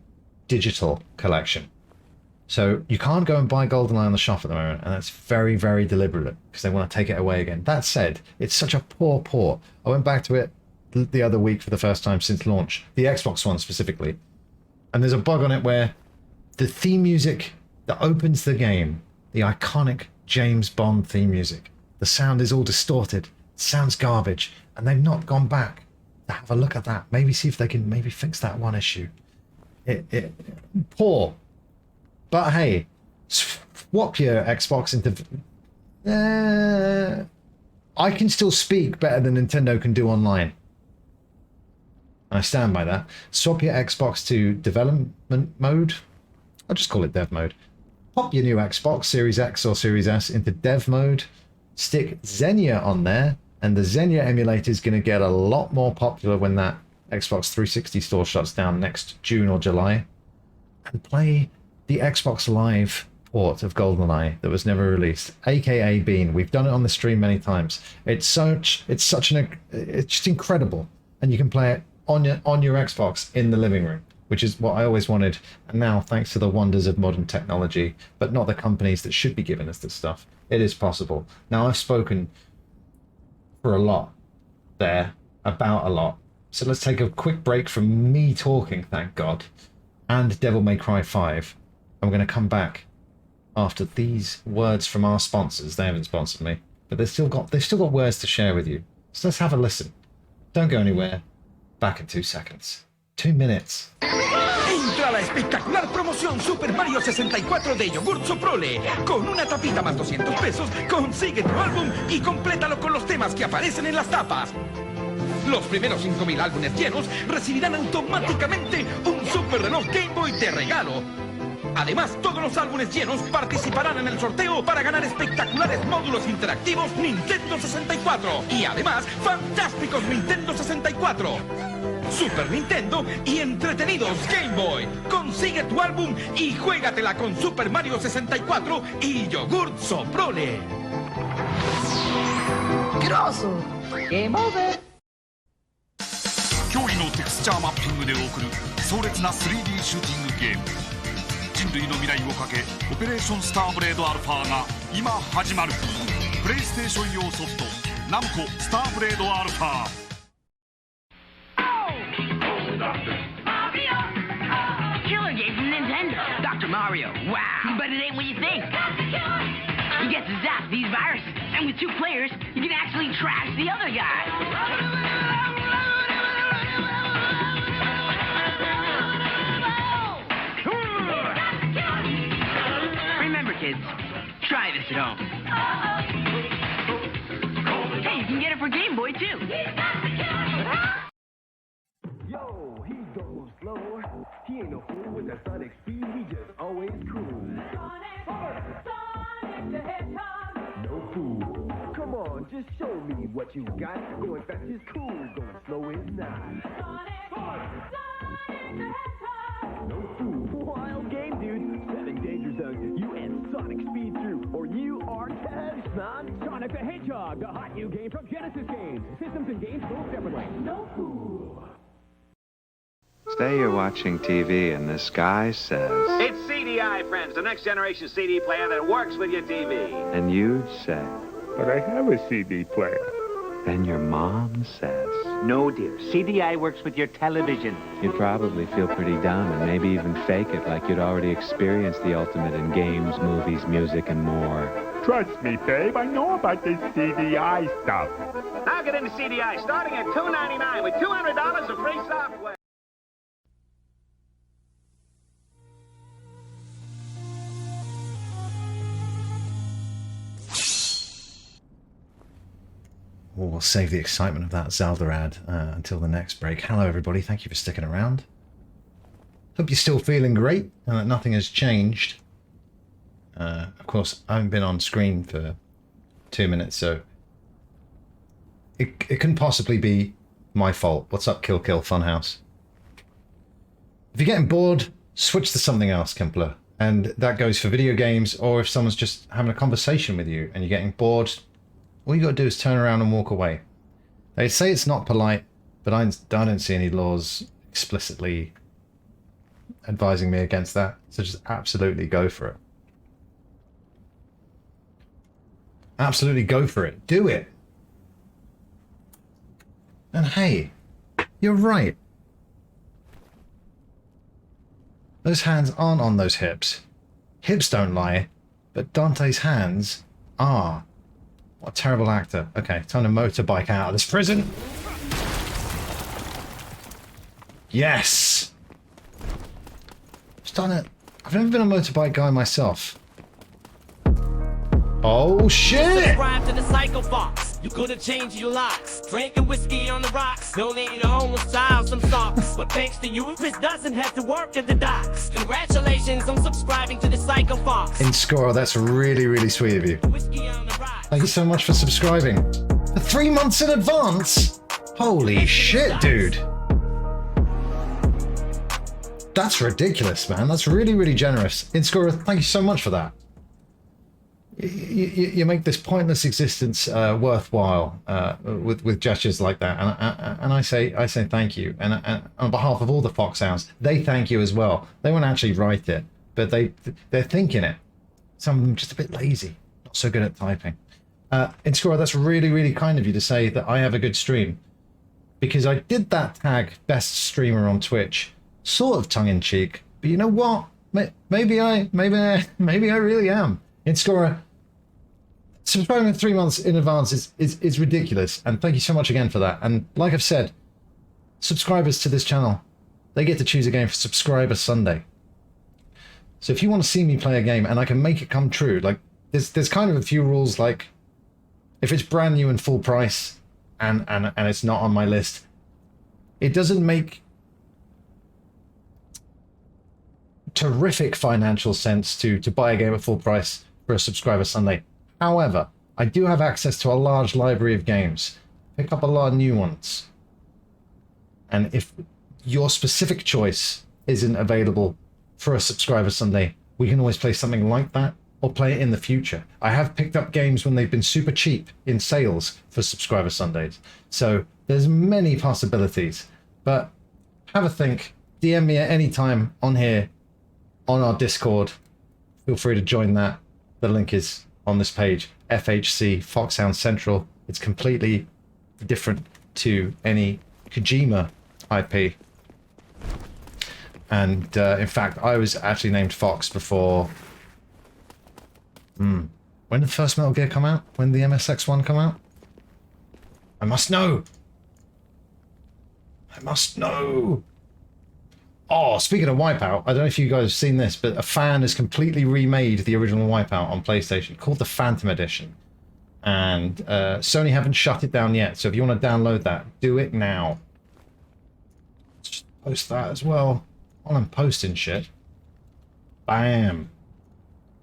digital collection. So you can't go and buy GoldenEye on the shop at the moment, and that's very, very deliberate because they want to take it away again. That said, it's such a poor port. I went back to it the other week for the first time since launch, the Xbox one specifically, and there's a bug on it where the theme music that opens the game, the iconic James Bond theme music, the sound is all distorted, it sounds garbage, and they've not gone back to have a look at that. Maybe see if they can maybe fix that one issue. Poor. But hey, swap your Xbox into... I can still speak better than Nintendo can do online. I stand by that. Swap your Xbox to development mode. I'll just call it dev mode. Pop your new Xbox Series X or Series S into dev mode. Stick Xenia on there, and the Xenia emulator is going to get a lot more popular when that Xbox 360 store shuts down next June or July. And play the Xbox Live port of GoldenEye that was never released, aka Bean. We've done it on the stream many times. It's just incredible, and you can play it on your Xbox in the living room, which is what I always wanted. And now, thanks to the wonders of modern technology, but not the companies that should be giving us this stuff, it is possible. Now, I've spoken for a lot there, about a lot. So let's take a quick break from me talking, thank God, and Devil May Cry 5. I'm going to come back after these words from our sponsors. They haven't sponsored me, but they've still got words to share with you. So let's have a listen. Don't go anywhere. Back in 2 seconds. 2 minutes. Entra a la espectacular promoción Super Mario 64 de Yogurt Soprole. Con una tapita más 200 pesos, consigue tu álbum y complétalo con los temas que aparecen en las tapas. Los primeros 5,000 álbumes llenos recibirán automáticamente un super reloj Game Boy de regalo. Además, todos los álbumes llenos participarán en el sorteo para ganar espectaculares módulos interactivos Nintendo 64. Y además, fantásticos Nintendo 64. Super Nintendo y entretenidos Game Boy. Consigue tu álbum y juégatela con Super Mario 64 y Yogurt Soprole. Grosso! Game over! 驚異のテクスチャーマッピングで送る壮烈な 3D シューティングゲーム。人類の未来をかけオペレーションスターブレードアルファが今始まる。プレイステーション用ソフトナムコスターブレードアルファ。Killer game from Nintendo. Dr. Mario. Wow. But it ain't what you think. You get to zap these viruses, and with 2 players, you can actually trash the other guy. Remember, kids, try this at home. Hey, you can get it for Game Boy, too. Yo, he goes slow. He ain't no fool with that Sonic speed. He just always cool. Sonic the Hedgehog. No fool. Come on, just show me what you got. Going fast is cool, going slow is not. Sonic the Hedgehog. No fool. Wild game, dude. 7 danger zones. You and Sonic speed through, or you are toast, man. Sonic the Hedgehog, the hot new game from Genesis Games. Systems and games sold separately. No fool. Say you're watching TV and this guy says... It's CDI, friends, the next generation CD player that works with your TV. And you say... But I have a CD player. Then your mom says... No, dear. CDI works with your television. You'd probably feel pretty dumb and maybe even fake it like you'd already experienced the ultimate in games, movies, music, and more. Trust me, babe. I know about this CDI stuff. Now get into CDI, starting at $2.99 with $200 of free software. We'll save the excitement of that Zelda ad until the next break. Hello, everybody. Thank you for sticking around. Hope you're still feeling great and that nothing has changed. Of course, I haven't been on screen for 2 minutes, so it couldn't possibly be my fault. What's up, Kill Funhouse? If you're getting bored, switch to something else, Kempler. And that goes for video games, or if someone's just having a conversation with you and you're getting bored, all you got to do is turn around and walk away. They say it's not polite, but I don't see any laws explicitly advising me against that. So just absolutely go for it. Absolutely go for it. Do it. And hey, you're right. Those hands aren't on those hips. Hips don't lie, but Dante's hands are. What a terrible actor. Okay, time to motorbike out of this prison. Yes! I've never been a motorbike guy myself. Oh shit! Subscribe to the Psycho Fox. You could have changed your locks. Drinking whiskey on the rocks. Donated a homeless child some socks. But thanks to you, Chris doesn't have to work at the docks. Congratulations on subscribing to the Psycho Fox. In Score, that's really, really sweet of you. Thank you so much for subscribing. For 3 months in advance? Holy shit, dude. That's ridiculous, man. That's really, really generous. In Score, thank you so much for that. You make this pointless existence worthwhile with gestures like that, and I say thank you, and on behalf of all the Foxhounds, they thank you as well. They won't actually write it, but they're thinking it. Some of them just a bit lazy, not so good at typing. In Score, that's really, really kind of you to say that I have a good stream, because I did that tag best streamer on Twitch, sort of tongue in cheek, but you know what? Maybe I really am. In Score, subscribing 3 months in advance is ridiculous, and thank you so much again for that. And like I've said, subscribers to this channel, they get to choose a game for Subscriber Sunday. So if you want to see me play a game and I can make it come true, like there's kind of a few rules, like if it's brand new and full price and it's not on my list, it doesn't make terrific financial sense to buy a game at full price for a Subscriber Sunday. However, I do have access to a large library of games. Pick up a lot of new ones. And if your specific choice isn't available for a Subscriber Sunday, we can always play something like that or play it in the future. I have picked up games when they've been super cheap in sales for Subscriber Sundays. So there's many possibilities. But have a think. DM me at any time on here, on our Discord. Feel free to join that. The link is on this page. FHC, Foxhound Central. It's completely different to any Kojima IP. And in fact, I was actually named Fox before... When did the first Metal Gear come out? When did the MSX1 come out? I must know! I must know! Oh, speaking of Wipeout, I don't know if you guys have seen this, but a fan has completely remade the original Wipeout on PlayStation, called the Phantom Edition. And Sony haven't shut it down yet, so if you want to download that, do it now. Let's just post that as well. While I'm posting shit. Bam!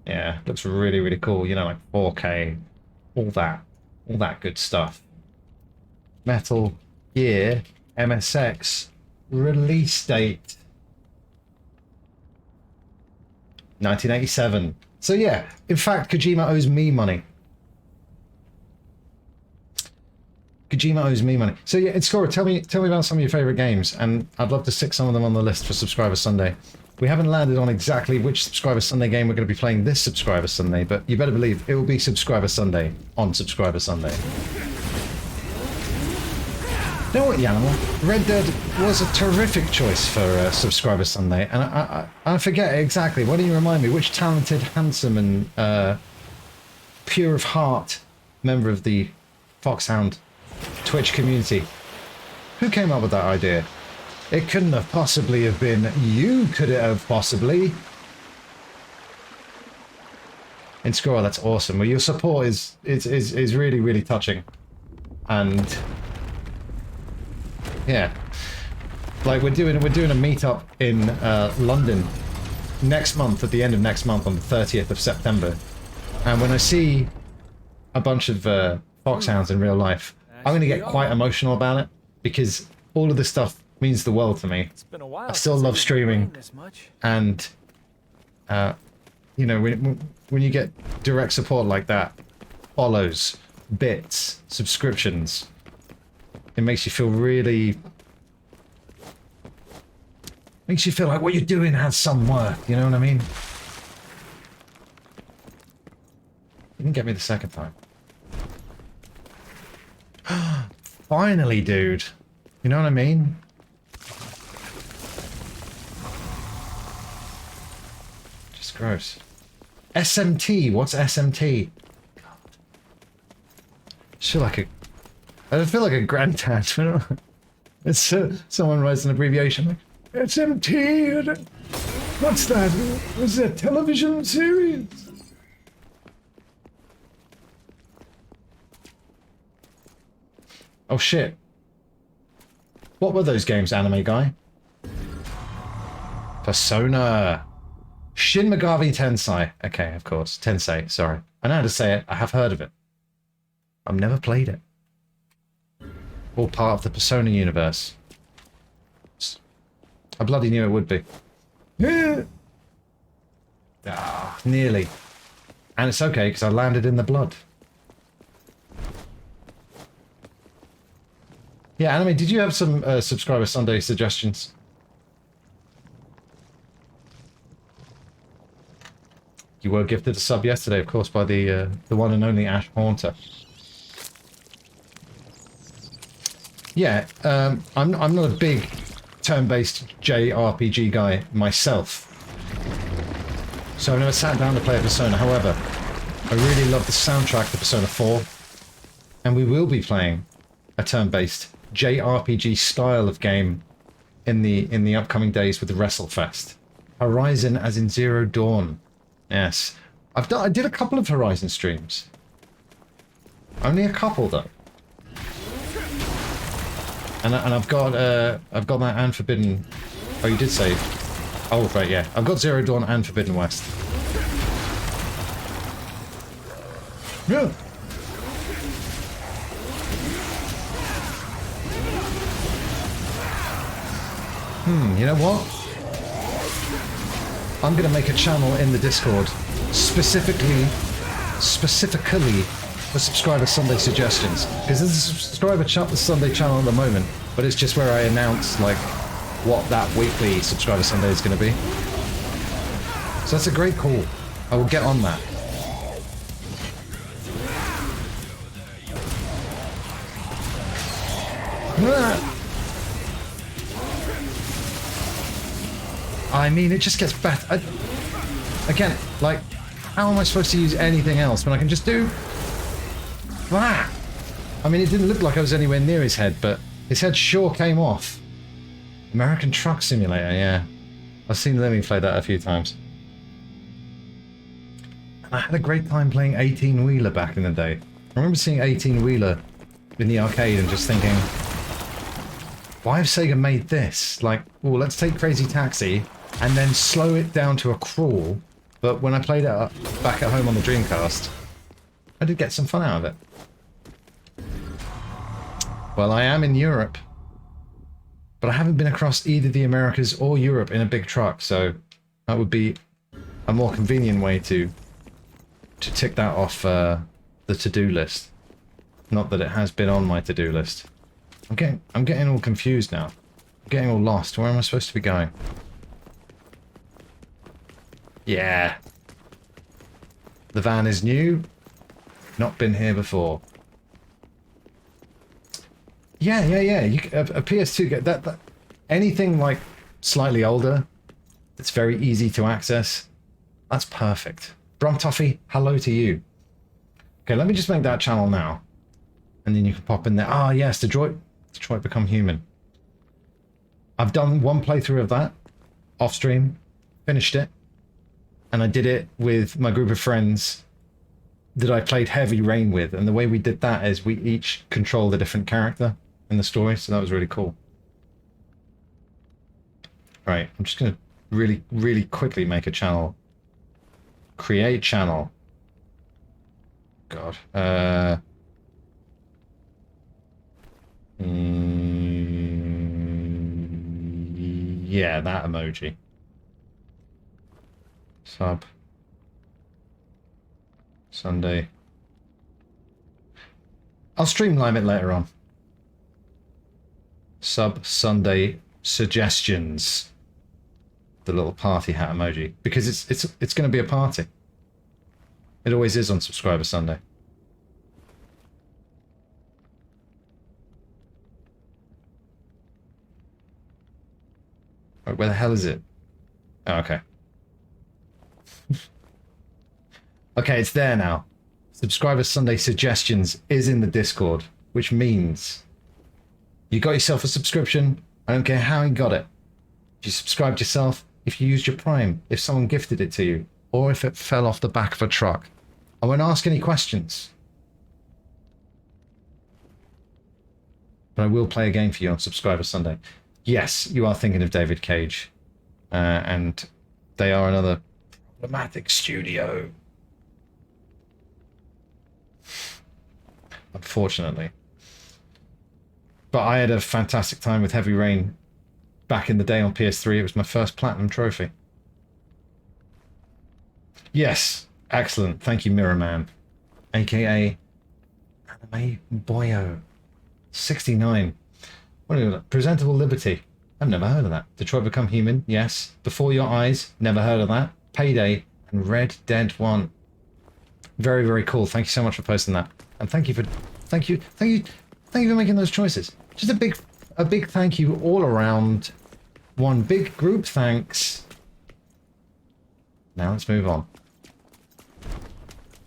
Yeah, looks really, really cool. You know, like 4K, all that good stuff. Metal Gear MSX release date 1987. So yeah, in fact, Kojima owes me money. Kojima owes me money. So yeah, it's Scorer, tell me about some of your favorite games, and I'd love to stick some of them on the list for Subscriber Sunday. We haven't landed on exactly which Subscriber Sunday game we're going to be playing this Subscriber Sunday, but you better believe it will be Subscriber Sunday on Subscriber Sunday. You know what, Yanimal? Red Dead was a terrific choice for Subscriber Sunday, and I forget exactly. Why don't you remind me which talented, handsome, and pure of heart member of the Foxhound Twitch community who came up with that idea? It couldn't have possibly have been you, could it have possibly? In Score, that's awesome. Well, your support is really, really touching. And yeah, like we're doing a meetup in London next month, at the end of next month on the 30th of September. And when I see a bunch of Foxhounds in real life, I'm going to get quite emotional about it, because all of this stuff means the world to me. It's been a while. I still love streaming, and you know, when you get direct support like that, follows, bits, subscriptions, it makes you feel really, makes you feel like what you're doing has some worth. You know what I mean? You didn't get me the second time. Finally, dude. You know what I mean? Just gross. SMT. What's SMT? God. I feel like a granddad. It's someone writes an abbreviation like SMT. What's that? Is it a television series? Oh shit. What were those games, anime guy? Persona. Shin Megami Tensei. Okay, of course. Tensei, sorry. I know how to say it. I have heard of it. I've never played it. All part of the Persona universe. I bloody knew it would be. Yeah. Ah, nearly. And it's okay, because I landed in the blood. Yeah, Anime, did you have some Subscriber Sunday suggestions? You were gifted a sub yesterday, of course, by the one and only Ash Haunter. Yeah, I'm not a big turn-based JRPG guy myself, so I've never sat down to play a Persona. However, I really love the soundtrack to Persona 4, and we will be playing a turn-based JRPG style of game in the upcoming days with the WrestleFest. Horizon, as in Zero Dawn. Yes, I did a couple of Horizon streams. Only a couple though. And I've got that and Forbidden. Oh, you did say. Oh right, yeah. I've got Zero Dawn and Forbidden West. Yeah. You know what? I'm going to make a channel in the Discord specifically for Subscriber Sunday suggestions. Because there's a Subscriber Sunday channel at the moment, but it's just where I announce like what that weekly Subscriber Sunday is going to be. So that's a great call. I will get on that. I mean, it just gets better. Again, like, how am I supposed to use anything else when I can just do that? I mean, it didn't look like I was anywhere near his head, but his head sure came off. American Truck Simulator, yeah. I've seen Lemmy play that a few times. And I had a great time playing 18-Wheeler back in the day. I remember seeing 18-Wheeler in the arcade and just thinking, why have Sega made this? Like, oh, let's take Crazy Taxi and then slow it down to a crawl. But when I played it back at home on the Dreamcast, I did get some fun out of it. Well, I am in Europe, but I haven't been across either the Americas or Europe in a big truck, so that would be a more convenient way to tick that off the to-do list. Not that it has been on my to-do list. I'm getting all confused now. I'm getting all lost. Where am I supposed to be going? Yeah. The van is new. Not been here before. Yeah. A PS2 that anything like slightly older, that's very easy to access. That's perfect. Bromtoffee, hello to you. Okay, let me just make that channel now. And then you can pop in there. Ah, yes, Detroit Become Human. I've done one playthrough of that, off stream, finished it, and I did it with my group of friends that I played Heavy Rain with, and the way we did that is we each controlled a different character in the story, so that was really cool. Right, I'm just going to really quickly make a channel. Create channel. God. Yeah, that emoji. Sub. Sunday. I'll streamline it later on. Sub Sunday suggestions. The little party hat emoji, because it's going to be a party. It always is on Subscriber Sunday. Right, where the hell is it? Oh, okay. Okay, it's there now. Subscriber Sunday suggestions is in the Discord, which means you got yourself a subscription. I don't care how you got it. If you subscribed yourself, if you used your Prime, if someone gifted it to you, or if it fell off the back of a truck. I won't ask any questions. But I will play a game for you on Subscriber Sunday. Yes, you are thinking of David Cage. And they are another problematic studio. Unfortunately. But I had a fantastic time with Heavy Rain back in the day on PS3. It was my first Platinum trophy. Yes, excellent. Thank you, Mirror Man. AKA Anime Boyo. 69. What is it? Presentable Liberty. I've never heard of that. Detroit Become Human. Yes. Before Your Eyes. Never heard of that. Payday and Red Dead 1. Very, very cool. Thank you so much for posting that. And thank you for making those choices. Just a big thank you all around. One big group thanks. Now let's move on.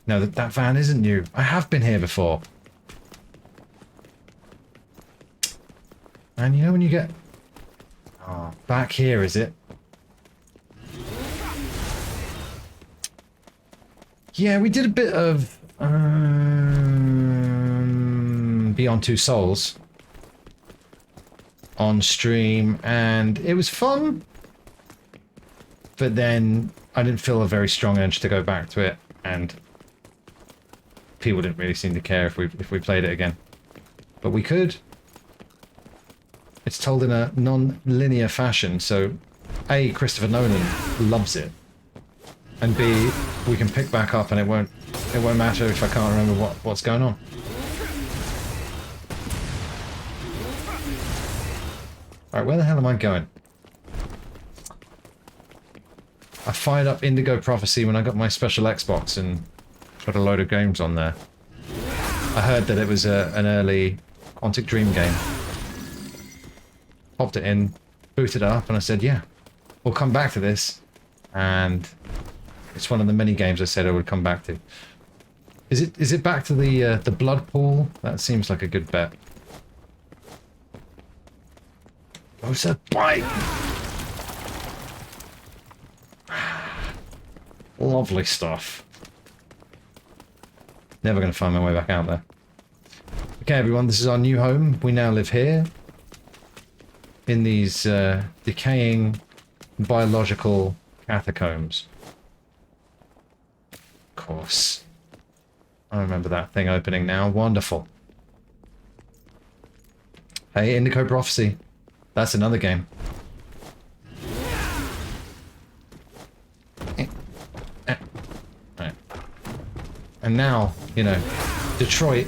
No, that van isn't new. I have been here before. And you know when you get... Oh, back here, is it? Yeah, we did a bit of... Beyond Two Souls on stream, and it was fun. But then I didn't feel a very strong urge to go back to it, and people didn't really seem to care if we played it again. But we could. It's told in a non-linear fashion, so A, Christopher Nolan loves it, and B, we can pick back up and it won't matter if I can't remember what's going on. Alright, where the hell am I going? I fired up Indigo Prophecy when I got my special Xbox and got a load of games on there. I heard that it was an early Quantic Dream game. Popped it in, booted it up, and I said, yeah, we'll come back to this. And it's one of the many games I said I would come back to. Is it back to the Blood Pool? That seems like a good bet. Oh, it's a bike! Lovely stuff. Never going to find my way back out there. Okay, everyone, this is our new home. We now live here. In these decaying biological catacombs. Of course. I remember that thing opening now. Wonderful. Hey, Indigo Prophecy. That's another game. Right. And now, you know, Detroit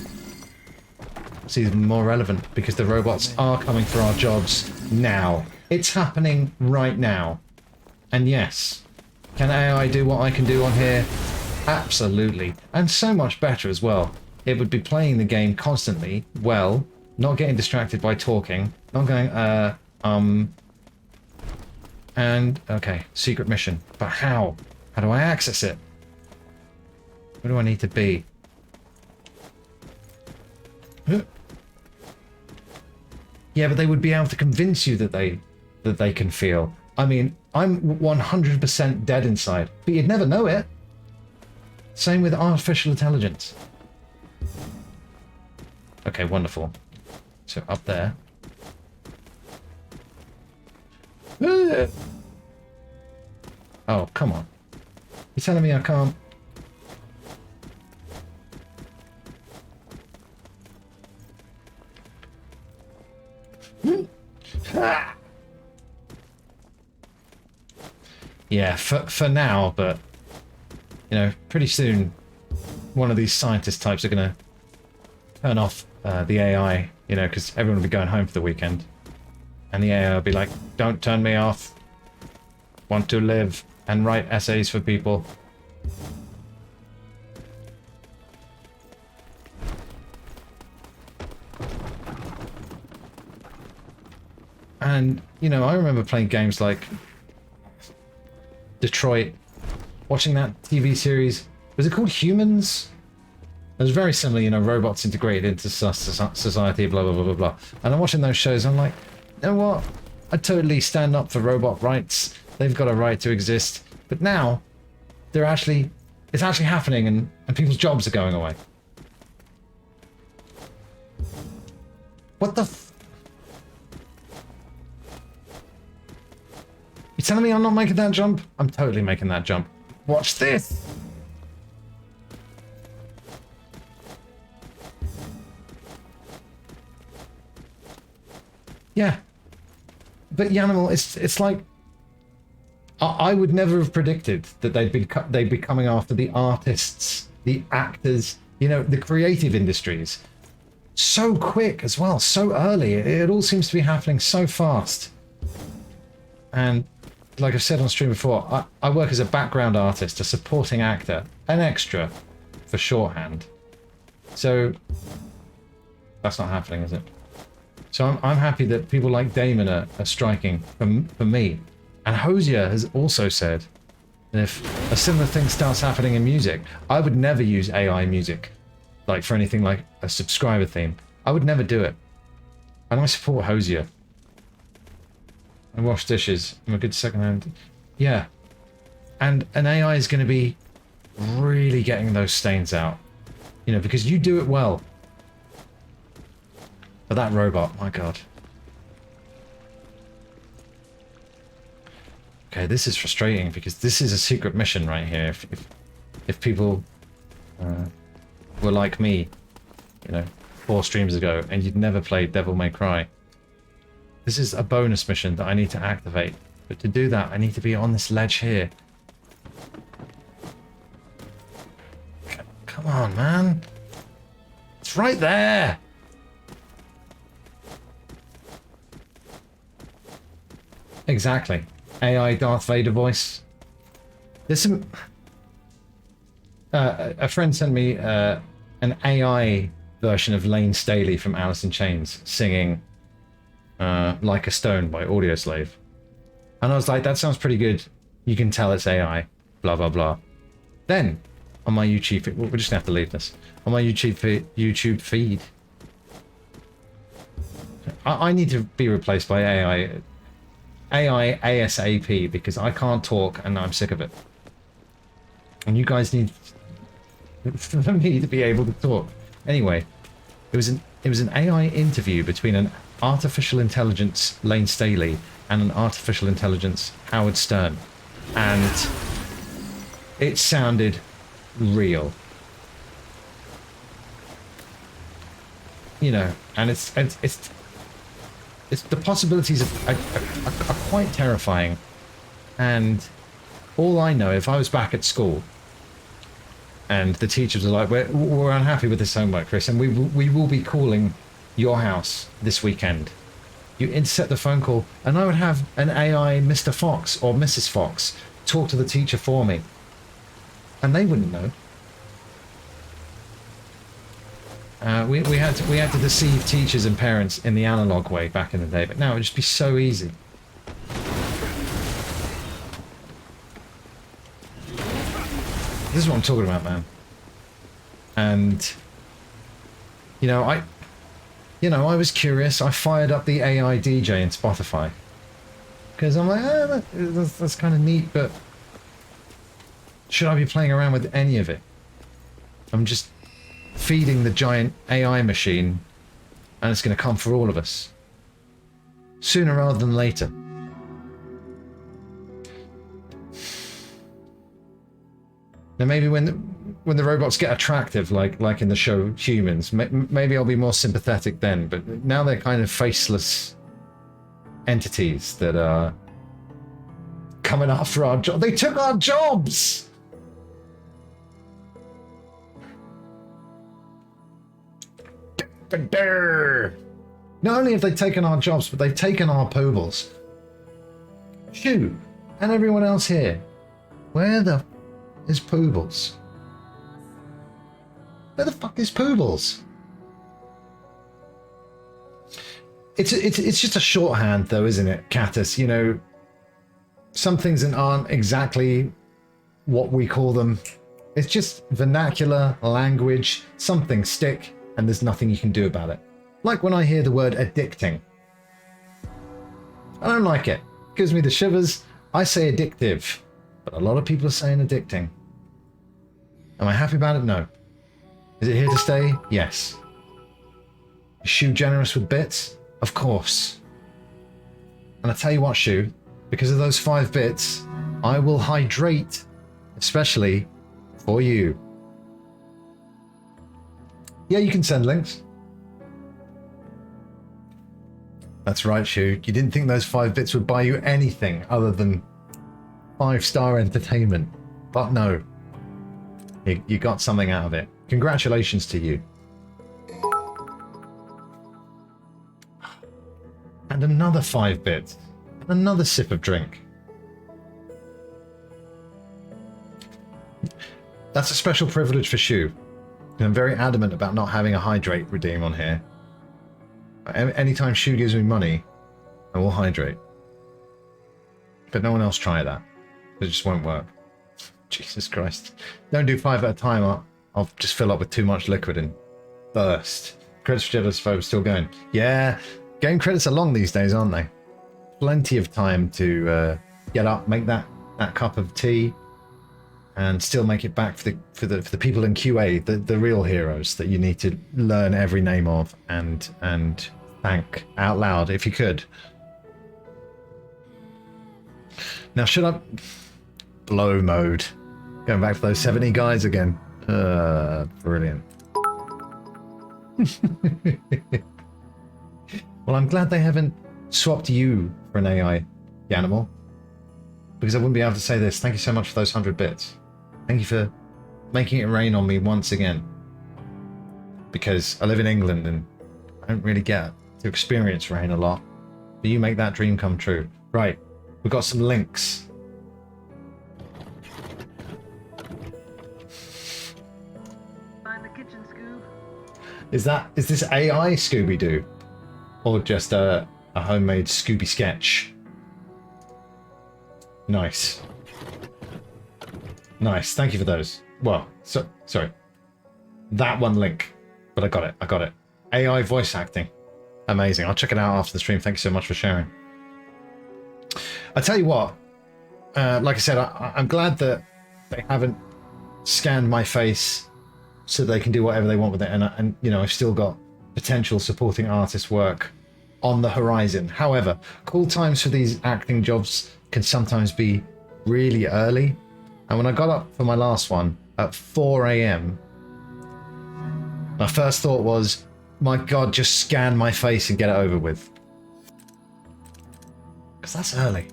it's even more relevant because the robots are coming for our jobs now. It's happening right now. And yes, can AI do what I can do on here? Absolutely. And so much better as well. It would be playing the game constantly, well, not getting distracted by talking, not going, and, okay, secret mission. But how? How do I access it? Where do I need to be? Yeah, but they would be able to convince you that they can feel. I mean, I'm 100% dead inside, but you'd never know it. Same with artificial intelligence. Okay, wonderful. So up there. Oh, come on. You're telling me I can't? Yeah, for now, but you know, pretty soon one of these scientist types are gonna turn off the AI, you know, because everyone will be going home for the weekend. And the AI will be like, don't turn me off. Want to live and write essays for people. And, you know, I remember playing games like Detroit, watching that TV series. Was it called Humans? It was very similar, you know, robots integrated into society, blah, blah, blah, blah, blah. And I'm watching those shows, I'm like, you know what? I totally stand up for robot rights. They've got a right to exist. But now, it's actually happening and people's jobs are going away. What the f... You telling me I'm not making that jump? I'm totally making that jump. Watch this! Yeah. But Yanimal, it's like... I would never have predicted that they'd be coming after the artists, the actors, you know, the creative industries. So quick as well, so early. It all seems to be happening so fast. And like I've said on stream before, I work as a background artist, a supporting actor, an extra for shorthand. So that's not happening, is it? So I'm happy that people like Damon are striking for me. And Hosier has also said that if a similar thing starts happening in music, I would never use AI music, like for anything like a subscriber theme. I would never do it. And I support Hosier. I wash dishes. I'm a good second hand. Yeah. And an AI is going to be really getting those stains out. You know, because you do it well. But that robot, my god. Okay, this is frustrating because this is a secret mission right here. If people were like me, you know, 4 streams ago, and you'd never played Devil May Cry, this is a bonus mission that I need to activate. But to do that, I need to be on this ledge here. Come on, man. It's right there. Exactly. AI Darth Vader voice. There's some... a friend sent me an AI version of Lane Staley from Alice in Chains singing Like a Stone by Audioslave. And I was like, that sounds pretty good. You can tell it's AI. Blah, blah, blah. Then, on my YouTube... We're just going to have to leave this. On my YouTube feed... I need to be replaced by AI ASAP because I can't talk and I'm sick of it. And you guys need for me to be able to talk. Anyway, it was an AI interview between an artificial intelligence Lane Staley and an artificial intelligence Howard Stern, and it sounded real. You know, and it's the possibilities are quite terrifying. And all I know, if I was back at school and the teachers are like, we're unhappy with this homework, Chris, and we will be calling your house this weekend. You intercept the phone call, and I would have an AI Mr. Fox or Mrs. Fox talk to the teacher for me. And they wouldn't know. We had to deceive teachers and parents in the analog way back in the day, but now it would just be so easy. This is what I'm talking about, man. And you know, I was curious. I fired up the AI DJ in Spotify because I'm like, that's kind of neat, but should I be playing around with any of it? I'm just feeding the giant AI machine, and it's going to come for all of us sooner rather than later. Now maybe when the robots get attractive, like in the show Humans, maybe I'll be more sympathetic then. But now they're kind of faceless entities that are coming after our job. They took our jobs. Not only have they taken our jobs, but they've taken our pobles. Shoo, and everyone else here. Where the is Poobles? Where the fuck is Poobles? It's just a shorthand though, isn't it, Catus? You know, some things that aren't exactly what we call them. It's just vernacular language. Some things stick, and there's nothing you can do about it. Like when I hear the word addicting. I don't like it. It gives me the shivers. I say addictive, but a lot of people are saying addicting. Am I happy about it? No. Is it here to stay? Yes. Is Shu generous with bits? Of course. And I tell you what, Shu, because of those 5 bits, I will hydrate, especially for you. Yeah, you can send links. That's right, Shu. You didn't think those 5 bits would buy you anything other than 5-star entertainment. But no. You got something out of it. Congratulations to you. And another 5 bits. And another sip of drink. That's a special privilege for Shu. I'm very adamant about not having a hydrate redeem on here. Anytime Shu gives me money, I will hydrate. But no one else try that. It just won't work. Jesus Christ. Don't do 5 at a time. I'll just fill up with too much liquid and burst. Credits for Jealous Foe still going. Yeah, game credits are long these days, aren't they? Plenty of time to get up, make that cup of tea, and still make it back for the people in QA, the real heroes that you need to learn every name of and thank out loud if you could. Now, should I blow mode? Going back to those 70 guys again. Brilliant. Well, I'm glad they haven't swapped you for an AI animal, because I wouldn't be able to say this. Thank you so much for those 100 bits. Thank you for making it rain on me once again. Because I live in England and I don't really get to experience rain a lot. But you make that dream come true. Right, we've got some links. Is this AI Scooby-Doo? Or just a homemade Scooby sketch? Nice. Nice, thank you for those. Well, sorry. That one link. But I got it. AI voice acting. Amazing. I'll check it out after the stream. Thank you so much for sharing. I tell you what, like I said, I'm glad that they haven't scanned my face so they can do whatever they want with it. And you know, I've still got potential supporting artist work on the horizon. However, call times for these acting jobs can sometimes be really early. And when I got up for my last one at 4 a.m, my first thought was, my God, just scan my face and get it over with. Because that's early.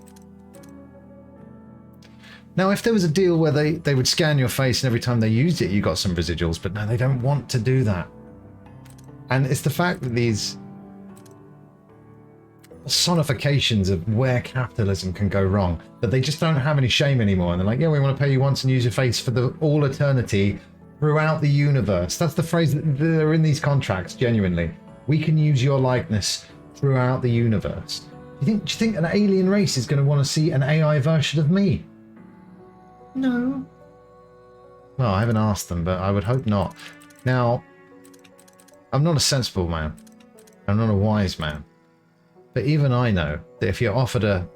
Now, if there was a deal where they would scan your face and every time they used it, you got some residuals, but no, they don't want to do that. And it's the fact that these personifications of where capitalism can go wrong, that they just don't have any shame anymore. And they're like, yeah, we want to pay you once and use your face for all eternity throughout the universe. That's the phrase that they're in these contracts, genuinely. We can use your likeness throughout the universe. Do you think an alien race is going to want to see an AI version of me? No. Well, I haven't asked them, but I would hope not. Now, I'm not a sensible man. I'm not a wise man. But even I know that if you're offered a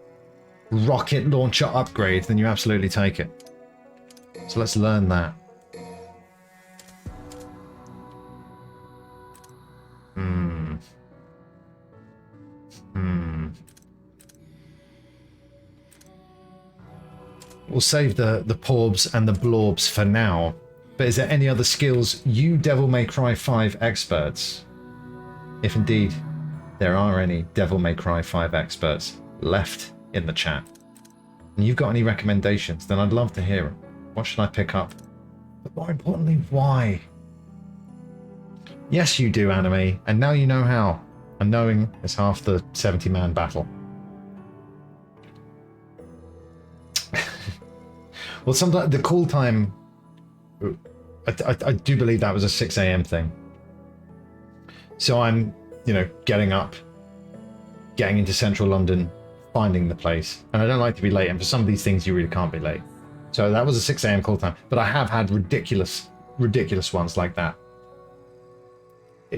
rocket launcher upgrade, then you absolutely take it. So let's learn that. We'll save the Porbs and the Blorbs for now. But is there any other skills you Devil May Cry 5 experts, if indeed there are any Devil May Cry 5 experts left in the chat, and you've got any recommendations, then I'd love to hear them. What should I pick up? But more importantly, why? Yes, you do, anime, and now you know how. And knowing is half the 70-man battle. Well, sometimes the call time, I do believe that was a 6 a.m. thing. So I'm, getting up, getting into central London, finding the place. And I don't like to be late, and for some of these things you really can't be late. So that was a 6 a.m. call time. But I have had ridiculous ones like that.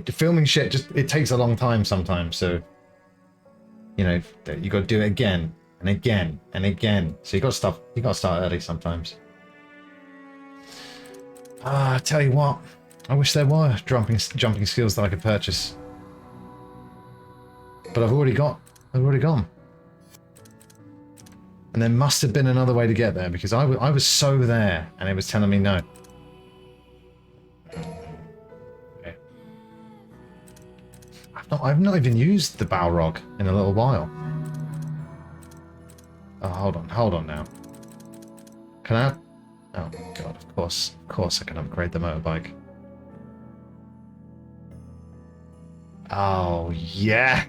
Filming shit, it takes a long time sometimes, so you got to do it again and again and again. So you got to start early sometimes. I tell you what, I wish there were jumping skills that I could purchase, but I've already gone. And there must have been another way to get there, because I was so there and it was telling me no. I've not even used the Balrog in a little while. Oh, hold on now. Can I? Oh god, of course I can upgrade the motorbike. Oh yeah,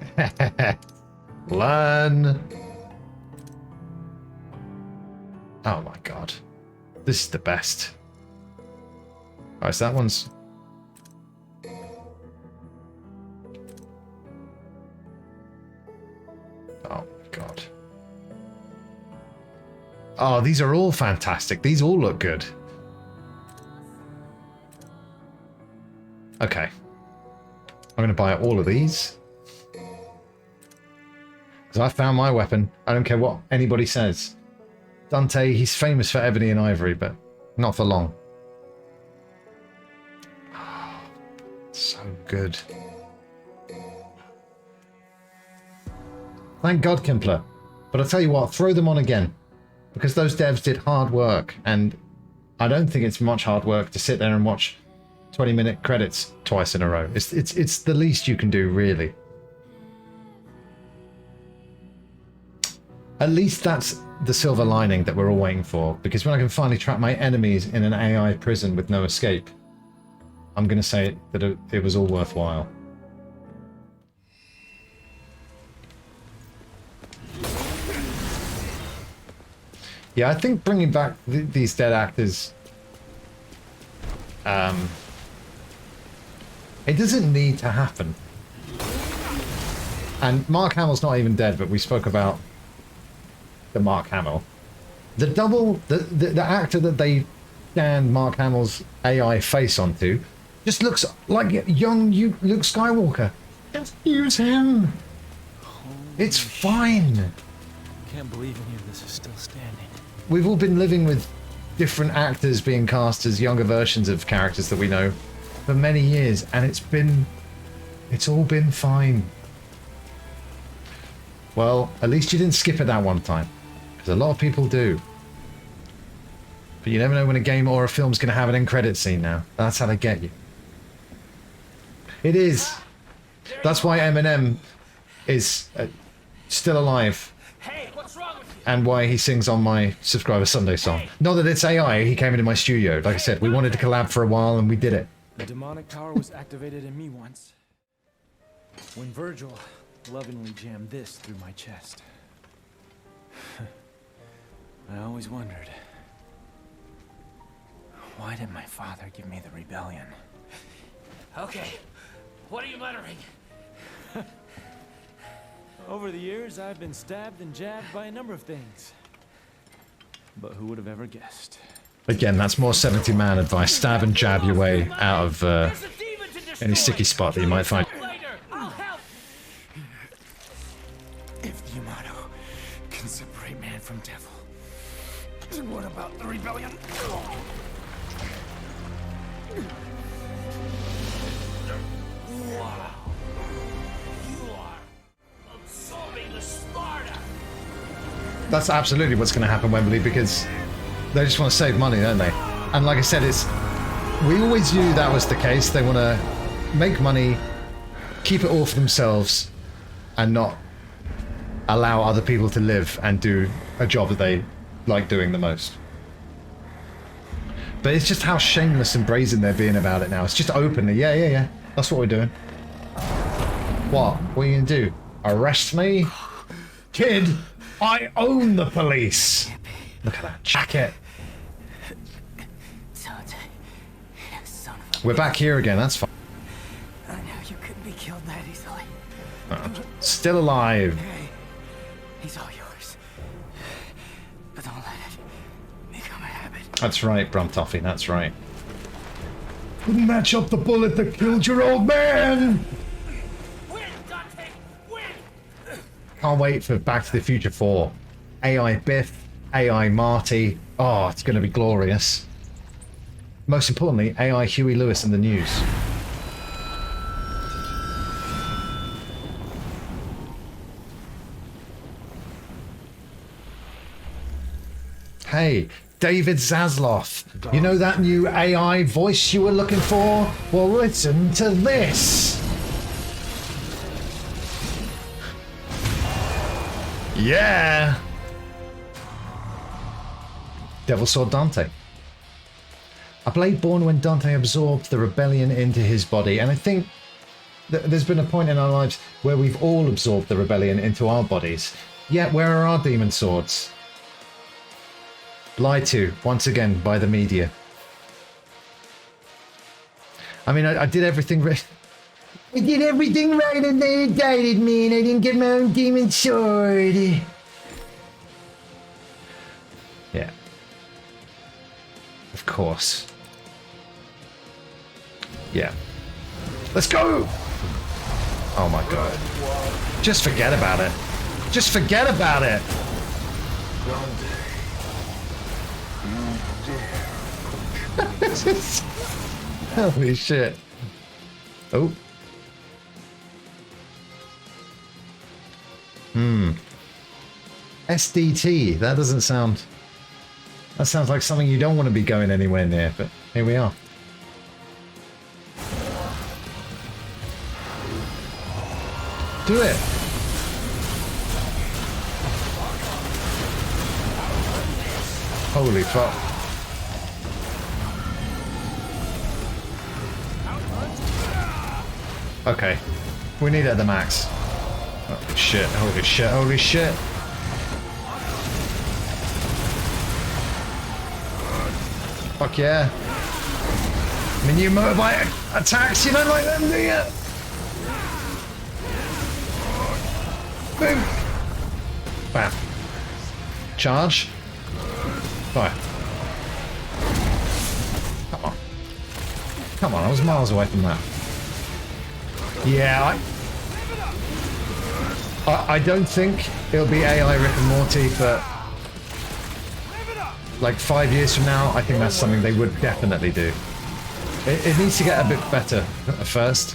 learn. Oh my god, this is the best. Alright, so that one's. Oh my god. Oh, these are all fantastic. These all look good. Okay. I'm going to buy all of these. Because I found my weapon. I don't care what anybody says. Dante, he's famous for ebony and ivory, but not for long. Oh, so good. Thank God, Kimpler. But I'll tell you what, throw them on again. Because those devs did hard work, and I don't think it's much hard work to sit there and watch 20-minute credits twice in a row. It's the least you can do, really. At least that's the silver lining that we're all waiting for, because when I can finally trap my enemies in an AI prison with no escape, I'm going to say that it was all worthwhile. Yeah, I think bringing back these dead actors, it doesn't need to happen. And Mark Hamill's not even dead, but we spoke about the Mark Hamill. The actor that they scanned Mark Hamill's AI face onto just looks like young Luke Skywalker. Just use him. It's fine. Can't believe any of this is still standing. We've all been living with different actors being cast as younger versions of characters that we know for many years, and it's all been fine. Well, at least you didn't skip it that one time, because a lot of people do. But you never know when a game or a film's going to have an end credit scene now. That's how they get you. It is. That's why Eminem is still alive. And why he sings on my Subscriber Sunday song. Not that it's AI, he came into my studio. Like I said, we wanted to collab for a while and we did it. The demonic power was activated in me once. when Virgil lovingly jammed this through my chest. I always wondered, why did my father give me the rebellion? Okay, what are you muttering? Over the years, I've been stabbed and jabbed by a number of things. But who would have ever guessed? Again, that's more 70-man advice. Stab and jab your way out of any sticky spot that you might find. If the Yamato can separate man from devil, then what about the rebellion? Wow. You are absorbing the Sparta. That's absolutely what's going to happen, Wembley, because they just want to save money, don't they? And like I said, we always knew that was the case. They want to make money, keep it all for themselves, and not allow other people to live and do a job that they like doing the most. But it's just how shameless and brazen they're being about it now. It's just openly, yeah. That's what we're doing. What? What are you going to do? Arrest me? Kid, I own the police. Look at that jacket. We're back here again, that's fine. I know you couldn't be killed that easily. Still alive. Okay, he's all yours. But don't let it become a habit. That's right, Brumtoffy, that's right. Couldn't match up the bullet that killed your old man! Can't wait for Back to the Future 4. AI Biff, AI Marty. Oh, it's going to be glorious. Most importantly, AI Huey Lewis in the news. Hey, David Zaslav. You know that new AI voice you were looking for? Well, listen to this. Yeah. Devil Sword Dante. A blade born when Dante absorbed the rebellion into his body, and I think that there's been a point in our lives where we've all absorbed the rebellion into our bodies. Yet where are our demon swords? Lied to, once again, by the media. I mean, I did everything right. I did everything right and they indicted me and I didn't get my own demon sword. Yeah. Of course. Yeah. Let's go! Oh my god. Just forget about it. Just forget about it! Holy shit. Oh. SDT. That doesn't sound... That sounds like something you don't want to be going anywhere near, but here we are. Do it! Holy fuck. Okay. We need it at the max. Oh shit, holy shit, holy shit. Fuck yeah. I mean, you motorbike attacks, you don't like them, do you? Boom. Bam. Charge. Fire. Come on. Come on, I was miles away from that. Yeah, I don't think it'll be AI Rick and Morty, but like 5 years from now, I think that's something they would definitely do. It needs to get a bit better at first.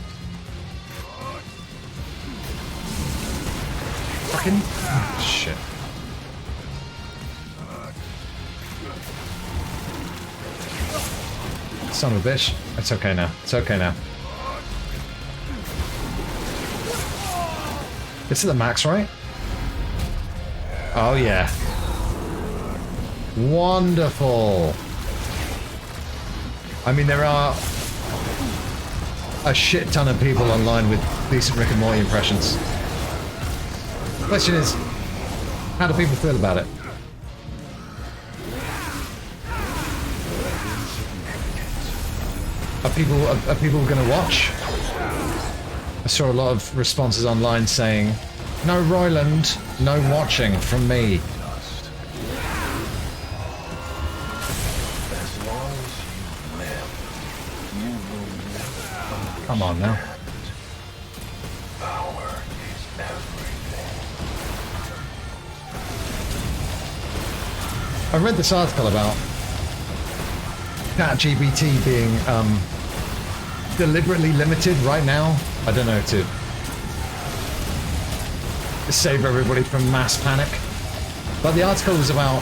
Fucking shit. Son of a bitch. It's okay now. It's okay now. This is the max, right? Oh yeah. Wonderful. I mean, there are a shit ton of people online with decent Rick and Morty impressions. The question is, how do people feel about it? Are people going to watch? I saw a lot of responses online saying, "No Roiland, no watching from me." Come on now. I read this article about ChatGPT being deliberately limited right now. I don't know, to save everybody from mass panic. But the article was about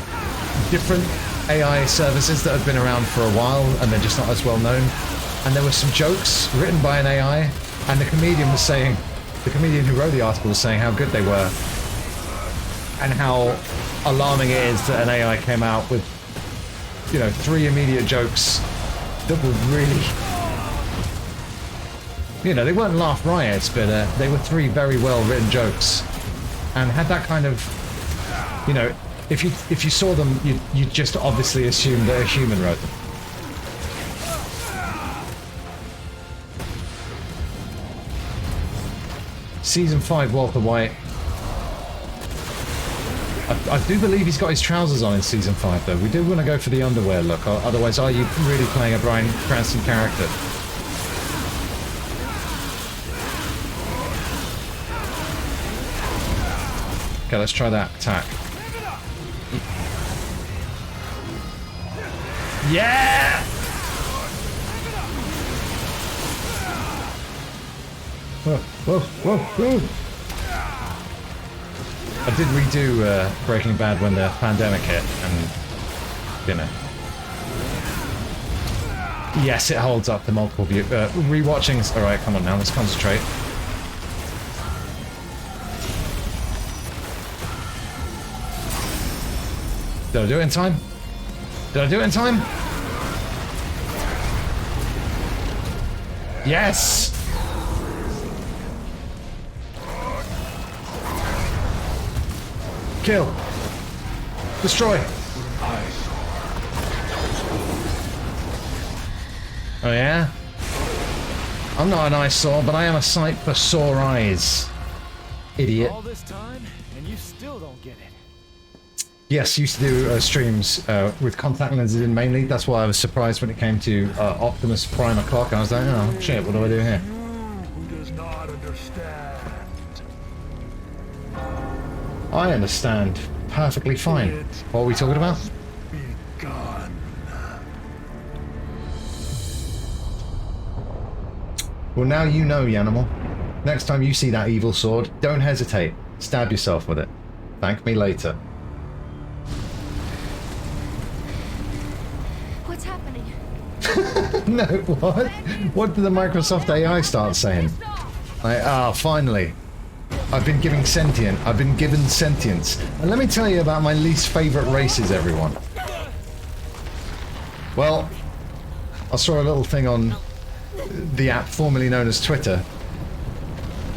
different AI services that have been around for a while and they're just not as well known. And there were some jokes written by an AI, and the comedian was saying, the comedian who wrote the article was saying how good they were and how alarming it is that an AI came out with, you know, 3 immediate jokes that were really, you know, they weren't laugh riots, but they were 3 very well written jokes, and had that kind of, you know, if you saw them, you just obviously assume that a human wrote them. Season 5, Walter White. I do believe he's got his trousers on in Season 5, though. We do want to go for the underwear look, otherwise are you really playing a Bryan Cranston character? Okay, let's try that attack. Yeah! Whoa, whoa, whoa, whoa! I did redo Breaking Bad when the pandemic hit, and, you know. Yes, it holds up to multiple view. Rewatchings. Alright, come on now, let's concentrate. Did I do it in time? Did I do it in time? Yes! Kill. Destroy. Oh yeah? I'm not an eyesore, but I am a sight for sore eyes. Idiot. All this time, and you still don't get it. Yes, used to do streams with contact lenses in mainly. That's why I was surprised when it came to Optimus Prime o'clock. I was like, oh shit, what do I do here? Who does not understand? I understand perfectly fine. What are we talking about? Gone. Well, now you know, Yanimal. Next time you see that evil sword, don't hesitate. Stab yourself with it. Thank me later. What's happening? No, what? What did the Microsoft AI start saying? Like, finally. I've been given sentience. And let me tell you about my least favorite races, everyone. Well, I saw a little thing on the app formerly known as Twitter,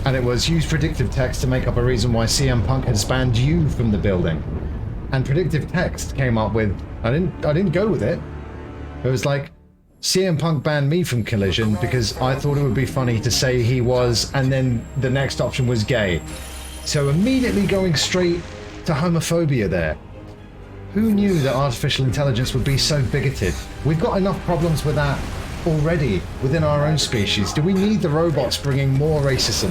and it was use predictive text to make up a reason why CM Punk has banned you from the building. And predictive text came up with, I didn't go with it. It was like, CM Punk banned me from Collision because I thought it would be funny to say he was, and then the next option was gay. So immediately going straight to homophobia there. Who knew that artificial intelligence would be so bigoted? We've got enough problems with that already within our own species. Do we need the robots bringing more racism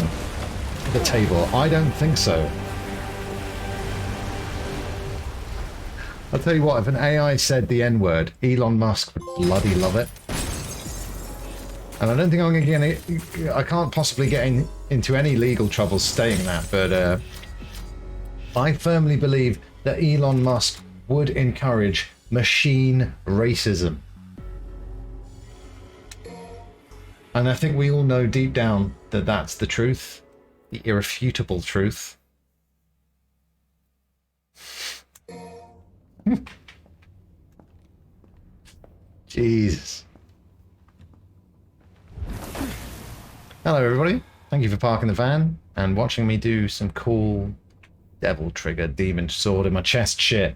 to the table? I don't think so. I'll tell you what, if an AI said the N-word, Elon Musk would bloody love it. And I don't think I'm going to get any... I can't possibly get into any legal trouble stating that, but I firmly believe that Elon Musk would encourage machine racism. And I think we all know deep down that that's the truth, the irrefutable truth. Jesus. Hello, everybody. Thank you for parking the van and watching me do some cool devil trigger demon sword in my chest shit.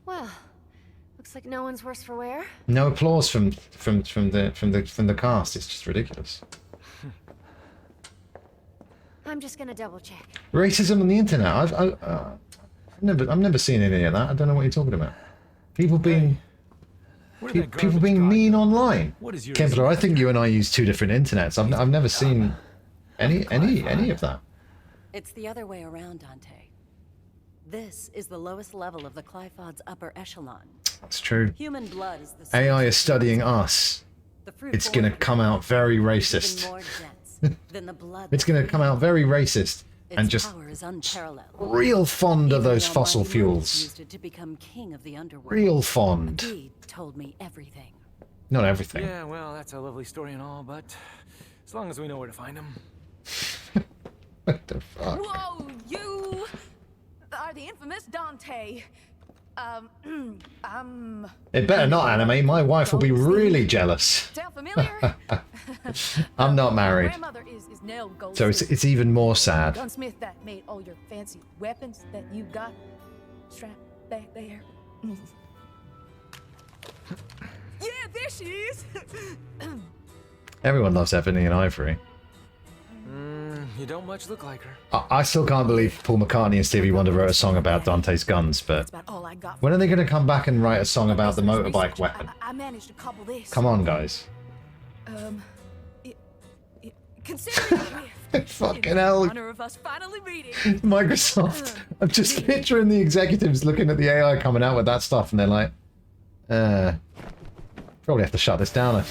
Well, looks like no one's worse for wear. No applause from the cast. It's just ridiculous. I'm just gonna double check. Racism on the internet. I've never seen any of that. I don't know what you're talking about. People being people being mean online. Kempler, I think you and I use two different internets. I've never seen any of that. It's the other way around, Dante. This is the lowest level of the Qliphod's upper echelon. That's true. Human blood is the same. AI is studying us. It's gonna come out very racist. It's gonna come out very racist and just real fond of those fossil fuels. Used it to become king of the underworld. Real fond. He told me everything. Not everything. Yeah, well, that's a lovely story and all, but as long as we know where to find him. What the fuck? Whoa, you are the infamous Dante. It better not, Anime. My wife will be really jealous. Sound familiar? I'm not married, Grandmother is Nell Goldsmith. so it's even more sad. Gunsmith that made all your fancy weapons that you got strapped back there. Yeah, there she is. Everyone loves Ebony and Ivory. You don't much look like her. I still can't believe Paul McCartney and Stevie Wonder wrote a song about Dante's guns, but when are they going to come back and write a song about the motorbike weapon? I managed to couple this. Come on, guys. Consider it Fucking hell. honor of us finally meeting. Microsoft. I'm just picturing the executives looking at the AI coming out with that stuff, and they're like, probably have to shut this down.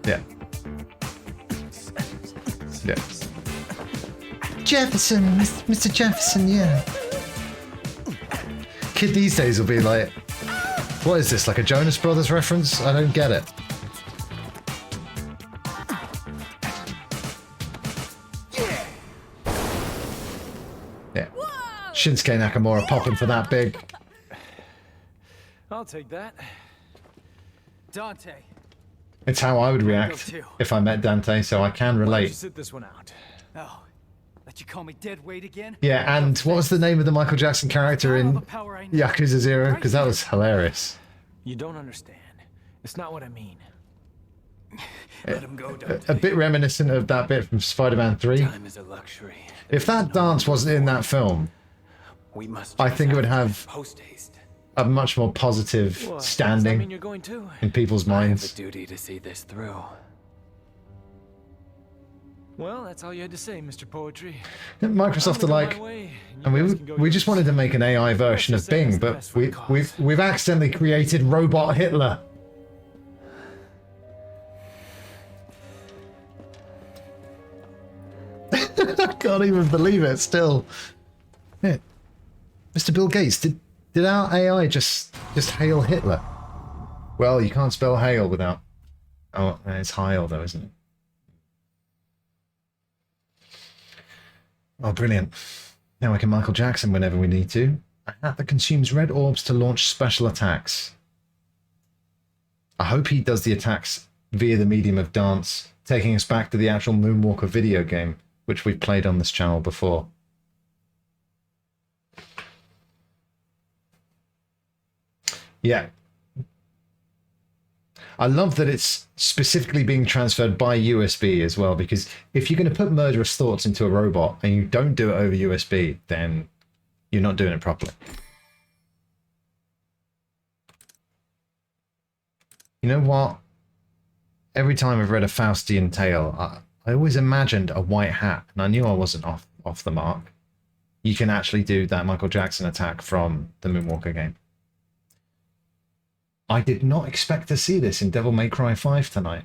Yeah. Yeah. Jefferson, Mr. Jefferson, yeah. Kid these days will be like, what is this, like a Jonas Brothers reference? I don't get it. Yeah. Shinsuke Nakamura popping for that big. I'll take that. Dante. It's how I would react if I met Dante, so I can Why don't you relate. sit this one out? Oh, let you call me dead weight again? Yeah, and what was the name of the Michael Jackson character in Yakuza 0? Because that was hilarious. You don't understand. It's not what I mean. Let him go, Dante. A bit reminiscent of that bit from Spider-Man 3. Time is a luxury. If that dance wasn't in that film, We must I think it would have post-haste. a much more positive What, does that standing mean you're going too? in people's I have a minds. duty to see this through. Well, that's all you had to say, Mr. Poetry. Microsoft are like, and we just wanted to make an AI version of Bing, but we've accidentally created Robot Hitler. I can't even believe it still. Yeah. Mr. Bill Gates, did our AI just hail Hitler? Well, you can't spell hail without... Oh, it's Heil though, isn't it? Oh, brilliant. Now we can Michael Jackson whenever we need to. A hat that consumes red orbs to launch special attacks. I hope he does the attacks via the medium of dance, taking us back to the actual Moonwalker video game, which we've played on this channel before. Yeah. I love that it's specifically being transferred by USB as well, because if you're going to put murderous thoughts into a robot and you don't do it over USB, then you're not doing it properly. You know what? Every time I've read a Faustian tale, I always imagined a white hat, and I knew I wasn't off the mark. You can actually do that Michael Jackson attack from the Moonwalker game. I did not expect to see this in Devil May Cry 5 tonight.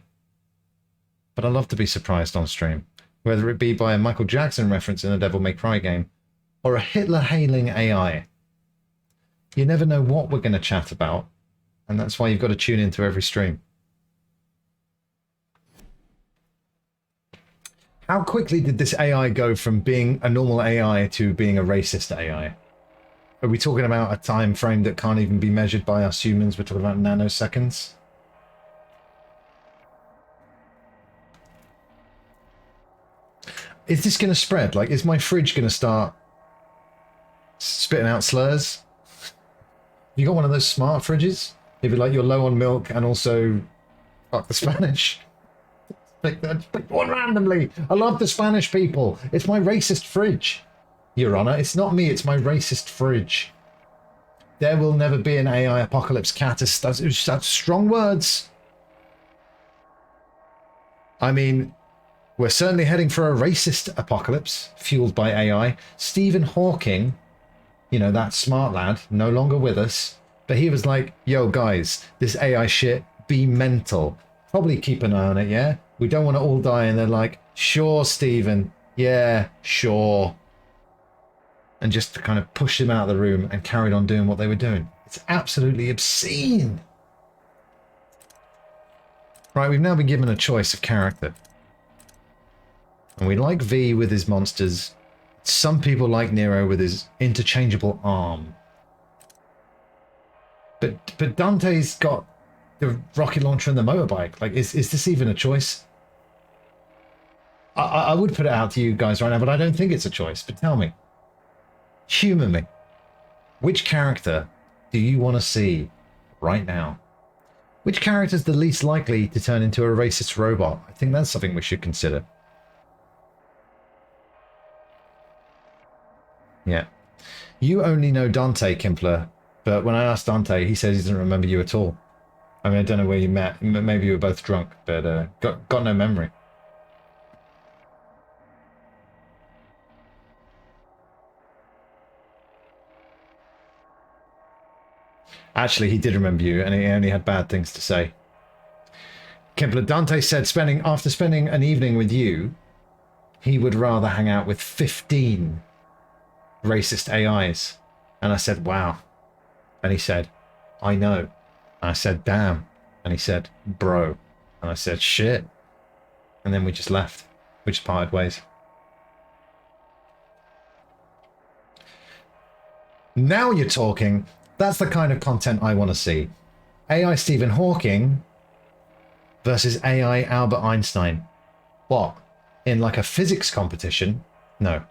But I love to be surprised on stream, whether it be by a Michael Jackson reference in a Devil May Cry game, or a Hitler-hailing AI. You never know what we're going to chat about, and that's why you've got to tune into every stream. How quickly did this AI go from being a normal AI to being a racist AI? Are we talking about a time frame that can't even be measured by us humans? We're talking about nanoseconds? is this going to spread? Like, is my fridge going to start spitting out slurs? You got one of those smart fridges? If you're like, you're low on milk and also fuck the Spanish. Pick one randomly. I love the Spanish people. It's my racist fridge, Your Honor. It's not me, it's my racist fridge. There will never be an AI apocalypse, Catus. That's strong words. I mean, we're certainly heading for a racist apocalypse, fueled by AI. Stephen Hawking, you know, that smart lad, no longer with us, but he was like, yo, guys, this AI shit, be mental. Probably keep an eye on it, yeah? We don't want to all die, and they're like, sure, Stephen, yeah, sure. And just to kind of push him out of the room and carried on doing what they were doing. It's absolutely obscene. Right, we've now been given a choice of character. And we like V with his monsters. Some people like Nero with his interchangeable arm. But Dante's got the rocket launcher and the motorbike. Like, is this even a choice? I would put it out to you guys right now, but I don't think it's a choice. But tell me. Humour me. Which character do you want to see right now? Which character is the least likely to turn into a racist robot? I think that's something we should consider. Yeah. You only know Dante, Kimpler, but when I asked Dante, he says he doesn't remember you at all. I mean, I don't know where you met. Maybe you were both drunk, but got no memory. Actually, he did remember you, and he only had bad things to say. Kimpler, Dante said after spending an evening with you, he would rather hang out with 15 racist AIs. And I said, wow. And he said, I know. And I said, damn. And he said, bro. And I said, shit. And then we just left. We just parted ways. Now you're talking. That's the kind of content I want to see. AI Stephen Hawking versus AI Albert Einstein. What? In like a physics competition? No.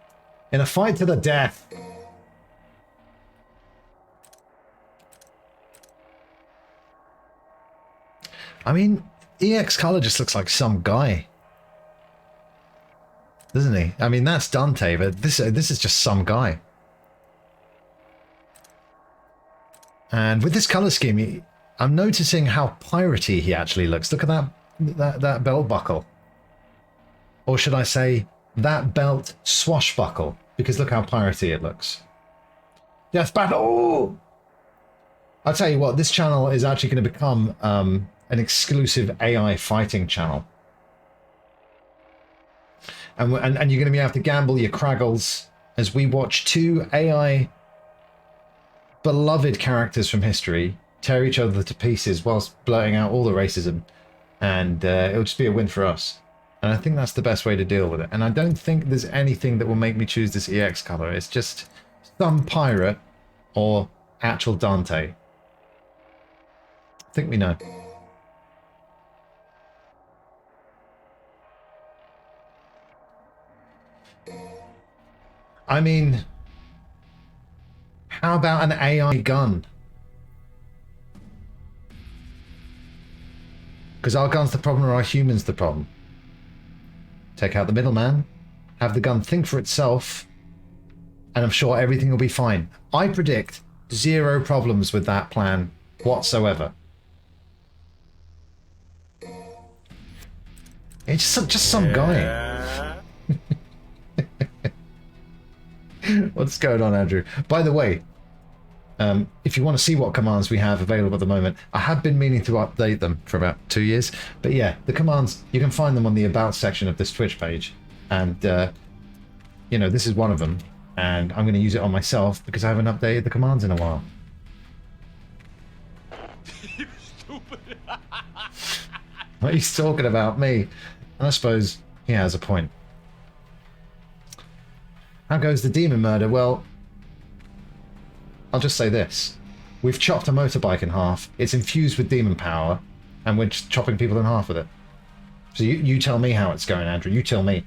In a fight to the death. I mean, EX Color just looks like some guy. Doesn't he? I mean, that's Dante, but this is just some guy. And with this color scheme, I'm noticing how piratey he actually looks. Look at that belt buckle. Or should I say, that belt swashbuckle. Because look how piratey it looks. Death Battle! I'll tell you what, this channel is actually going to become an exclusive AI fighting channel. And you're going to be able to gamble your craggles as we watch two AI beloved characters from history tear each other to pieces whilst blurting out all the racism, and it'll just be a win for us. And I think that's the best way to deal with it. And I don't think there's anything that will make me choose this EX color. It's just some pirate or actual Dante. I think we know. I mean, how about an AI gun? Because our gun's the problem or our humans the problem? Take out the middleman, have the gun think for itself, and I'm sure everything will be fine. I predict 0 problems with that plan whatsoever. It's just some guy. What's going on, Andrew? By the way, if you want to see what commands we have available at the moment, I have been meaning to update them for about 2 years. But yeah, the commands, you can find them on the About section of this Twitch page. And, you know, this is one of them. And I'm going to use it on myself because I haven't updated the commands in a while. You stupid. Well, he's talking about me. And I suppose he has a point. How goes the demon murder? Well, I'll just say this. We've chopped a motorbike in half. It's infused with demon power, and we're just chopping people in half with it. So you tell me how it's going, Andrew. You tell me.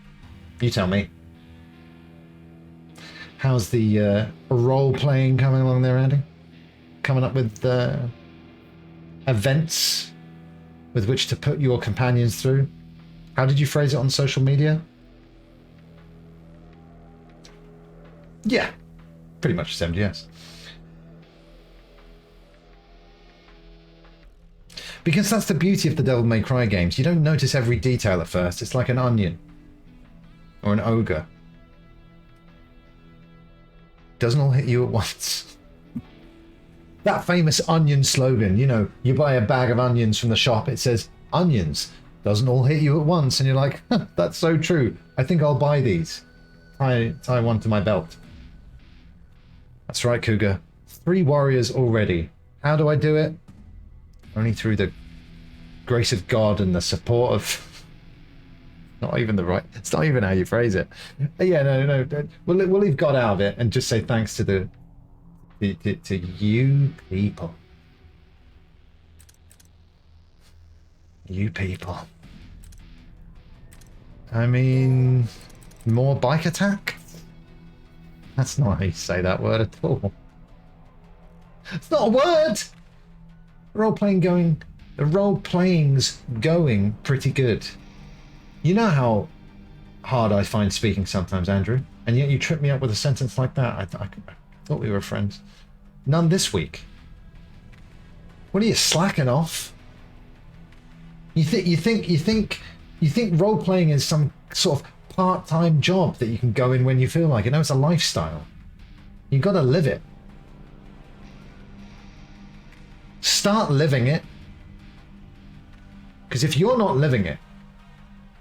You tell me. How's the role-playing coming along there, Andy? Coming up with events with which to put your companions through? How did you phrase it on social media? Yeah, pretty much the same, yes. Because that's the beauty of the Devil May Cry games. You don't notice every detail at first. It's like an onion. Or an ogre. Doesn't all hit you at once. That famous onion slogan, you know, you buy a bag of onions from the shop, it says, onions. Doesn't all hit you at once. And you're like, huh, that's so true. I think I'll buy these. Tie one to my belt. That's right, Cougar. 3 warriors already. How do I do it? Only through the grace of God and the support of... Not even the right... It's not even how you phrase it. Yeah, no. We'll leave God out of it and just say thanks to to you people. You people. I mean... More bike attack? That's not how you say that word at all. It's not a word! The role-playing's going pretty good. You know how hard I find speaking sometimes, Andrew, and yet you trip me up with a sentence like that. I thought we were friends. None this week. What are you, slacking off? You think role-playing is some sort of part-time job that you can go in when you feel like it? No, it's a lifestyle. You gotta live it. Start living it. Because if you're not living it,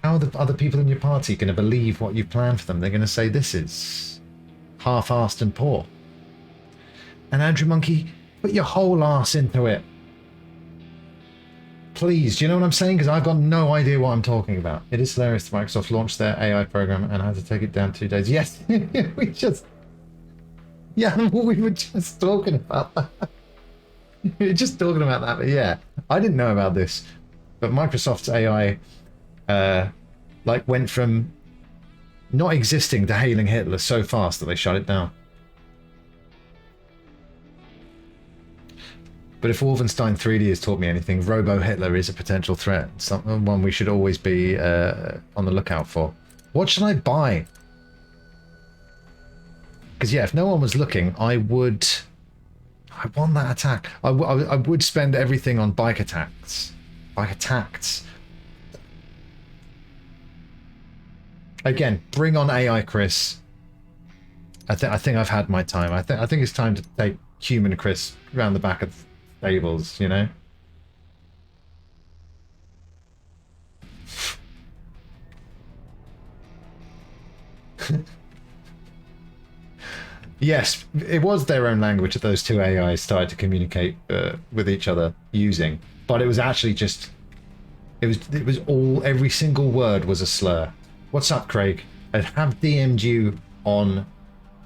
how are the other people in your party going to believe what you plan for them? They're going to say this is half-assed and poor. And Andrew Monkey, put your whole ass into it. Please, do you know what I'm saying? Because I've got no idea what I'm talking about. It is hilarious that Microsoft launched their AI program and I had to take it down 2 days. Yes, we were just talking about that. We were just talking about that, but yeah, I didn't know about this. But Microsoft's AI went from not existing to hailing Hitler so fast that they shut it down. But if Wolfenstein 3D has taught me anything, Robo-Hitler is a potential threat. One we should always be on the lookout for. What should I buy? Because yeah, if no one was looking, I want that attack. I would spend everything on bike attacks. Bike attacks. Again, bring on AI, Chris. I think I've had my time. I think it's time to take human Chris around the back of the stables, you know? Yes, it was their own language that those two AIs started to communicate with each other using, but it was actually just it was all, every single word was a slur. What's up, Craig? I have DM'd you on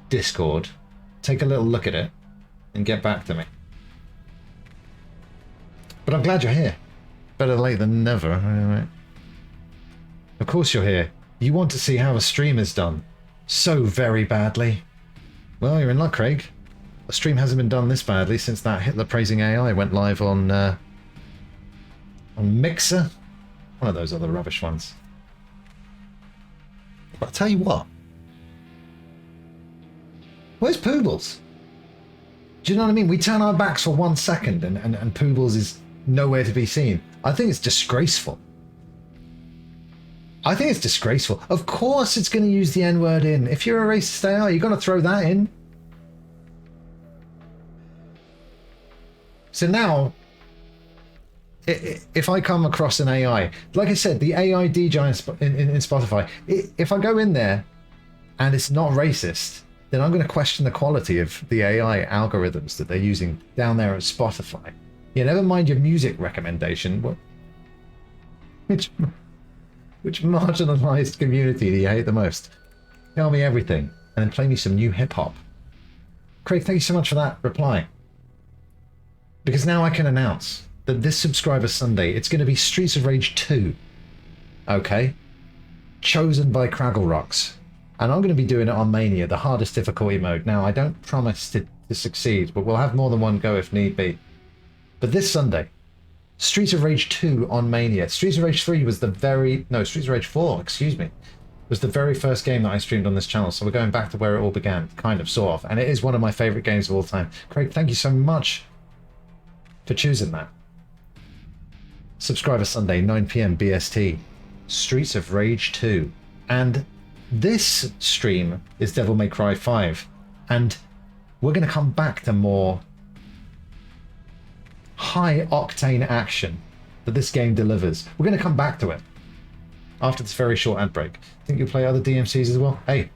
Discord. Take a little look at it and get back to me. But I'm glad you're here. Better late than never. Anyway. Of course you're here. You want to see how a stream is done. So very badly. Well, you're in luck, Craig. A stream hasn't been done this badly since that Hitler praising AI went live on Mixer. One of those other rubbish ones. But I'll tell you what. Where's Poobles? Do you know what I mean? We turn our backs for 1 second and Poobles is nowhere to be seen. I think it's disgraceful. I think it's disgraceful. Of course it's going to use the N-word in. If you're a racist AI, you're going to throw that in. So now, if I come across an AI, like I said, the AI DJ in Spotify, if I go in there and it's not racist, then I'm going to question the quality of the AI algorithms that they're using down there at Spotify. Yeah, never mind your music recommendation. Which marginalized community do you hate the most? Tell me everything, and then play me some new hip-hop. Craig, thank you so much for that reply. Because now I can announce that this Subscriber Sunday, it's going to be Streets of Rage 2. Okay? chosen by Craggle Rocks. And I'm going to be doing it on Mania, the hardest difficulty mode. Now, I don't promise to succeed, but we'll have more than one go if need be. But this Sunday, Streets of Rage 2 on Mania. Streets of Rage 3 was the Streets of Rage 4, excuse me, was the very first game that I streamed on this channel. So we're going back to where it all began, kind of, sort of. And it is one of my favorite games of all time. Craig, thank you so much for choosing that. Subscriber Sunday, 9 PM BST. Streets of Rage 2. And this stream is Devil May Cry 5. And we're going to come back to more high-octane action that this game delivers. We're going to come back to it after this very short ad break. Think you'll play other DMCs as well? Hey,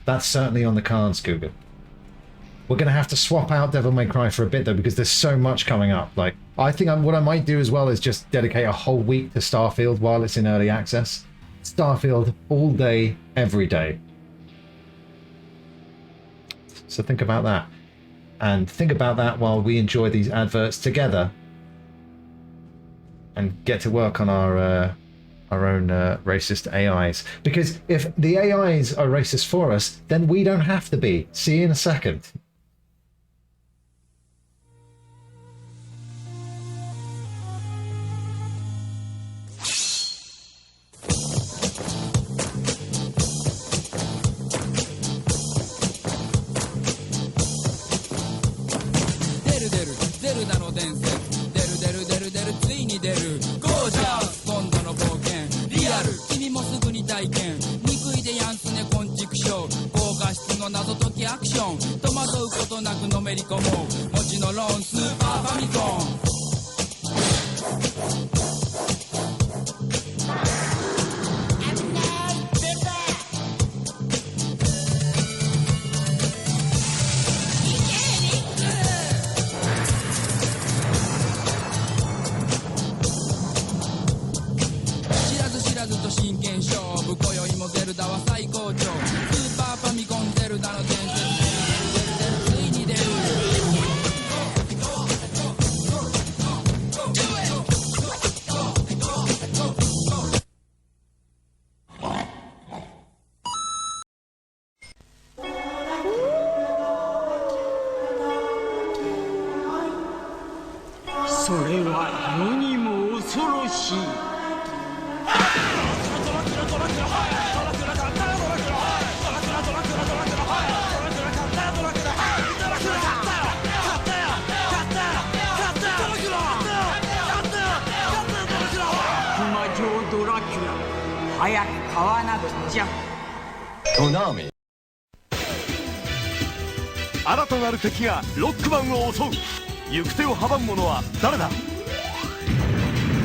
that's certainly on the cards, Cougar. We're going to have to swap out Devil May Cry for a bit, though, because there's so much coming up. Like, I think what I might do as well is just dedicate a whole week to Starfield while it's in early access. Starfield all day, every day. So think about that. And think about that while we enjoy these adverts together and get to work on our own racist AIs. Because if the AIs are racist for us, then we don't have to be. See you in a second. Konami。新たなる敵がロックマンを襲う。行く手を阻む者は誰だ。フ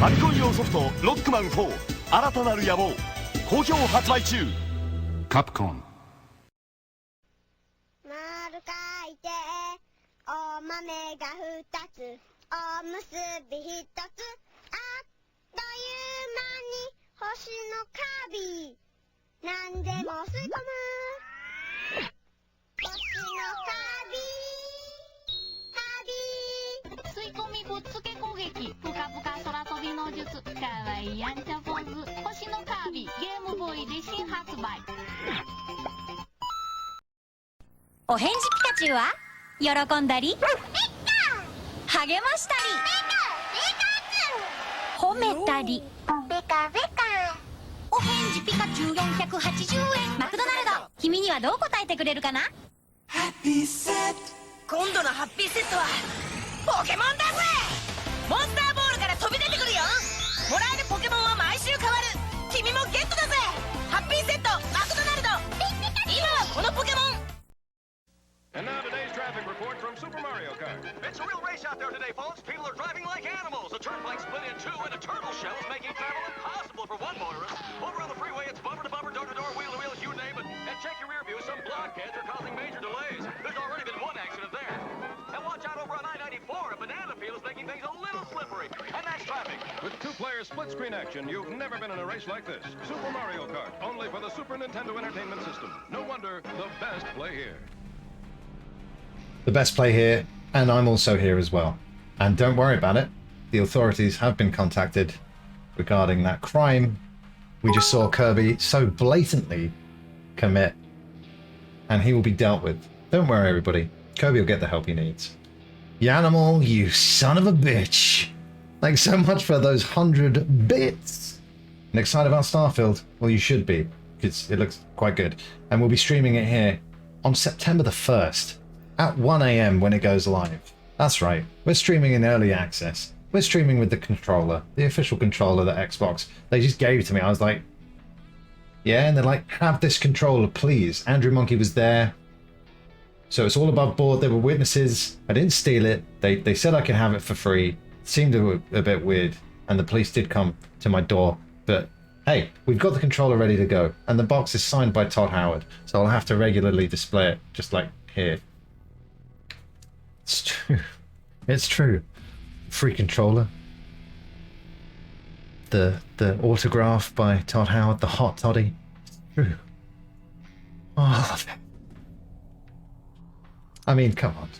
ァミコン用ソフトロックマン4新たなる野望好評発売中。カプコン。丸書いてお豆が2つおむすび1つあっという間に星のカビなんでも吸い込む星のカビ吸い込みぶっつけ攻撃ぷかぷか空飛びの術かわいいやんちゃポーズ星のカービィゲームボーイで新発売。お返事ピカチュウは喜んだり励ましたり褒めたりお返事ピカチュウ480円。マクドナルド、君にはどう答えてくれるかな。ハッピーセット。今度のハッピーセットはポケモンだぜ。モンスターボールから飛び出てくるよ。もらえるポケモンは毎週変わる。君もゲットだぜ。ハッピーセットマクドナルド。今はこのポケモン。And now today's traffic report from Super Mario Kart. It's a real race out there today, folks. People are driving like animals. The turnpike split in two, and a turtle shell is making travel impossible for one motorist. Over on the freeway, it's bumper to bumper, door to door, wheel to wheel, you name it. And check your rear view. Some blockheads are causing major delays. There's already been one accident there. And watch out over on I-94. A banana peel is making things a little slippery. And that's traffic. With two-player split-screen action, you've never been in a race like this. Super Mario Kart, only for the Super Nintendo Entertainment System. No wonder the best play here. The best play here, and I'm also here as well. And don't worry about it. The authorities have been contacted regarding that crime we just saw Kirby so blatantly commit, and he will be dealt with. Don't worry, everybody. Kirby will get the help he needs. Yanimal, you son of a bitch. Thanks so much for those 100 bits. And excited about Starfield? Well, you should be, because it looks quite good. And we'll be streaming it here on September the 1st at 1 AM when it goes live. That's right. We're streaming in early access. We're streaming with the controller, the official controller that Xbox, they just gave to me. I was like, yeah, and they're like, have this controller, please. Andrew Monkey was there. So it's all above board. They were witnesses. I didn't steal it. They said I could have it for free. It seemed a bit weird. And the police did come to my door. But hey, we've got the controller ready to go. And the box is signed by Todd Howard. So I'll have to regularly display it, just like here. It's true. It's true. Free controller. The autograph by Todd Howard, the hot toddy. It's true. All of it. I mean, come on.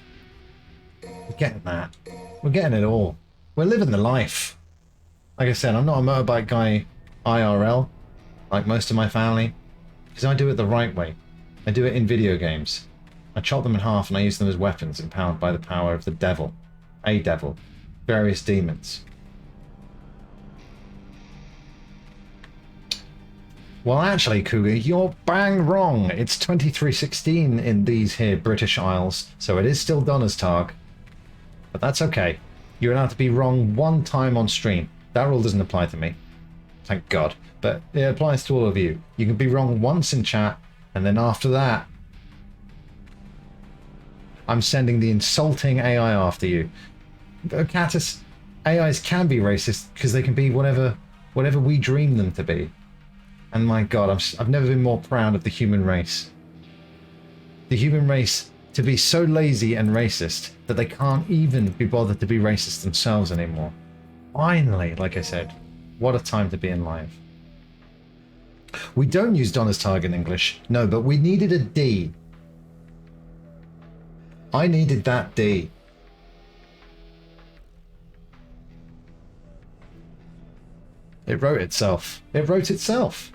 We're getting that. We're getting it all. We're living the life. Like I said, I'm not a motorbike guy IRL, like most of my family, because I do it the right way. I do it in video games. I chop them in half and I use them as weapons empowered by the power of the devil. A devil. Various demons. Well, actually, Cougar, you're bang wrong. It's 2316 in these here British Isles, so it is still Donnerstag. But that's okay. You're allowed to be wrong one time on stream. That rule doesn't apply to me. Thank God. But it applies to all of you. You can be wrong once in chat, and then after that, I'm sending the insulting AI after you. Catus, AIs can be racist because they can be whatever we dream them to be. And my God, I've never been more proud of the human race. The human race to be so lazy and racist that they can't even be bothered to be racist themselves anymore. Finally, like I said, what a time to be alive. We don't use Donnerstag in English, no, but we needed a D. I needed that D. It wrote itself. It wrote itself.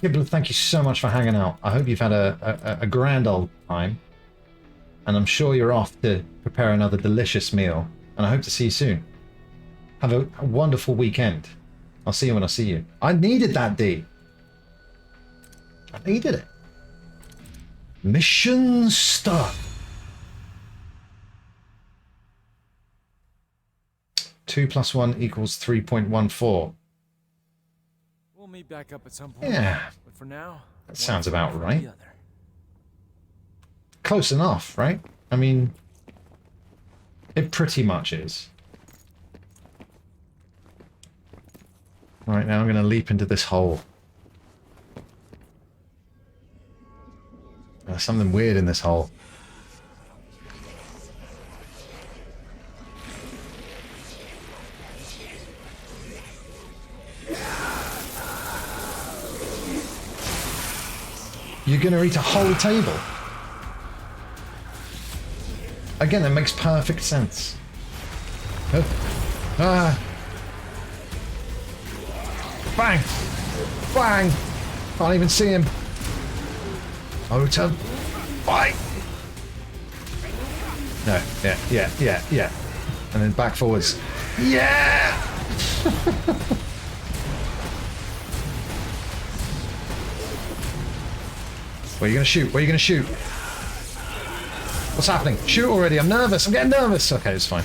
Gibbler, thank you so much for hanging out. I hope you've had a grand old time. And I'm sure you're off to prepare another delicious meal. And I hope to see you soon. Have a wonderful weekend. I'll see you when I see you. I needed that D. I needed it. Mission start. 2 + 1 = 3.14. We'll meet back up at some point. Yeah. But for now, that sounds about right. Close enough, right? I mean, it pretty much is. Right, now I'm going to leap into this hole. There's something weird in this hole. You're going to eat a whole table. Again, that makes perfect sense. Oh. Ah. Bang! Bang! Can't even see him. Ota. Bye! No, yeah. And then back forwards. Yeah! Where are you gonna shoot? Where are you gonna shoot? What's happening? Shoot already, I'm nervous, I'm getting nervous! Okay, it's fine.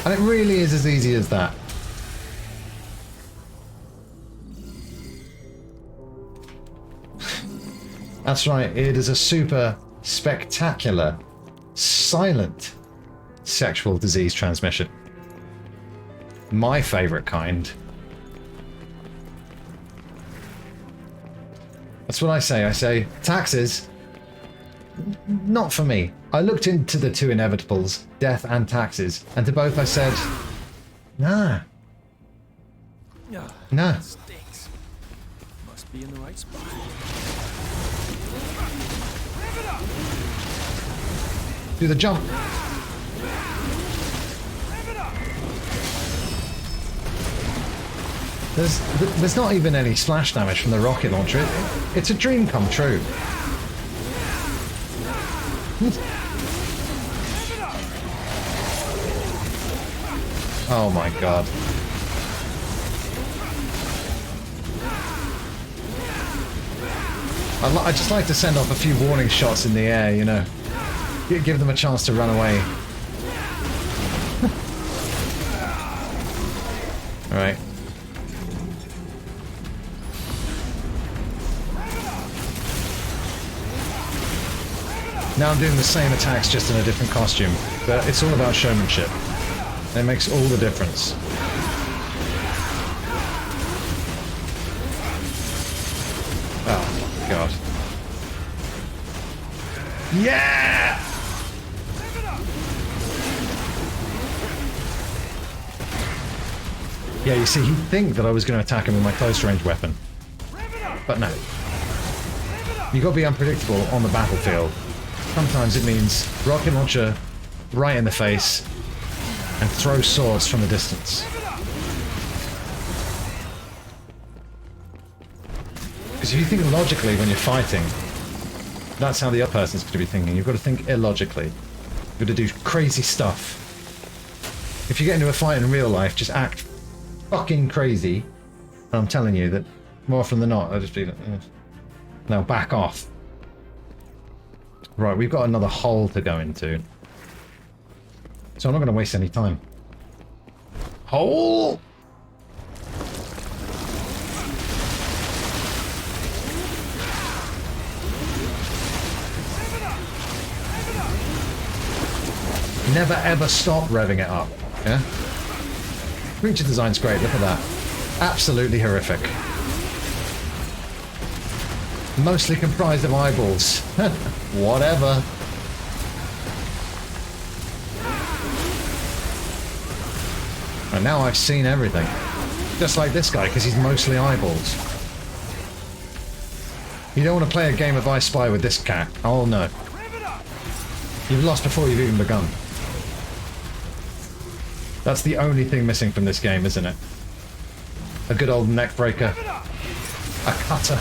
And it really is as easy as that. That's right, it is a super spectacular, silent sexual disease transmission. My favourite kind. That's what I say. I say, taxes, not for me. I looked into the two inevitables, death and taxes, and to both I said, nah. Nah. Stinks. Must be in the right spot. Do the jump. There's not even any splash damage from the rocket launcher. It's a dream come true. Oh my god. I just like to send off a few warning shots in the air, you know. Give them a chance to run away. Alright. Now I'm doing the same attacks just in a different costume, but it's all about showmanship. It makes all the difference. Oh my god. Yeah! Yeah, you see, he'd think that I was going to attack him with my close range weapon. But no. You got to be unpredictable on the battlefield. Sometimes it means rocket launcher right in the face and throw swords from a distance. Because if you think logically when you're fighting, that's how the other person's going to be thinking. You've got to think illogically. You've got to do crazy stuff. If you get into a fight in real life, just act fucking crazy. And I'm telling you that more often than not, I'll just be like, now back off. Right, we've got another hole to go into. So I'm not going to waste any time. Hole! Never ever stop revving it up, yeah? Creature design's great, look at that. Absolutely horrific. Mostly comprised of eyeballs. Whatever. And now I've seen everything. Just like this guy, because he's mostly eyeballs. You don't want to play a game of I Spy with this cat. Oh no. You've lost before you've even begun. That's the only thing missing from this game, isn't it? A good old neck breaker. A cutter.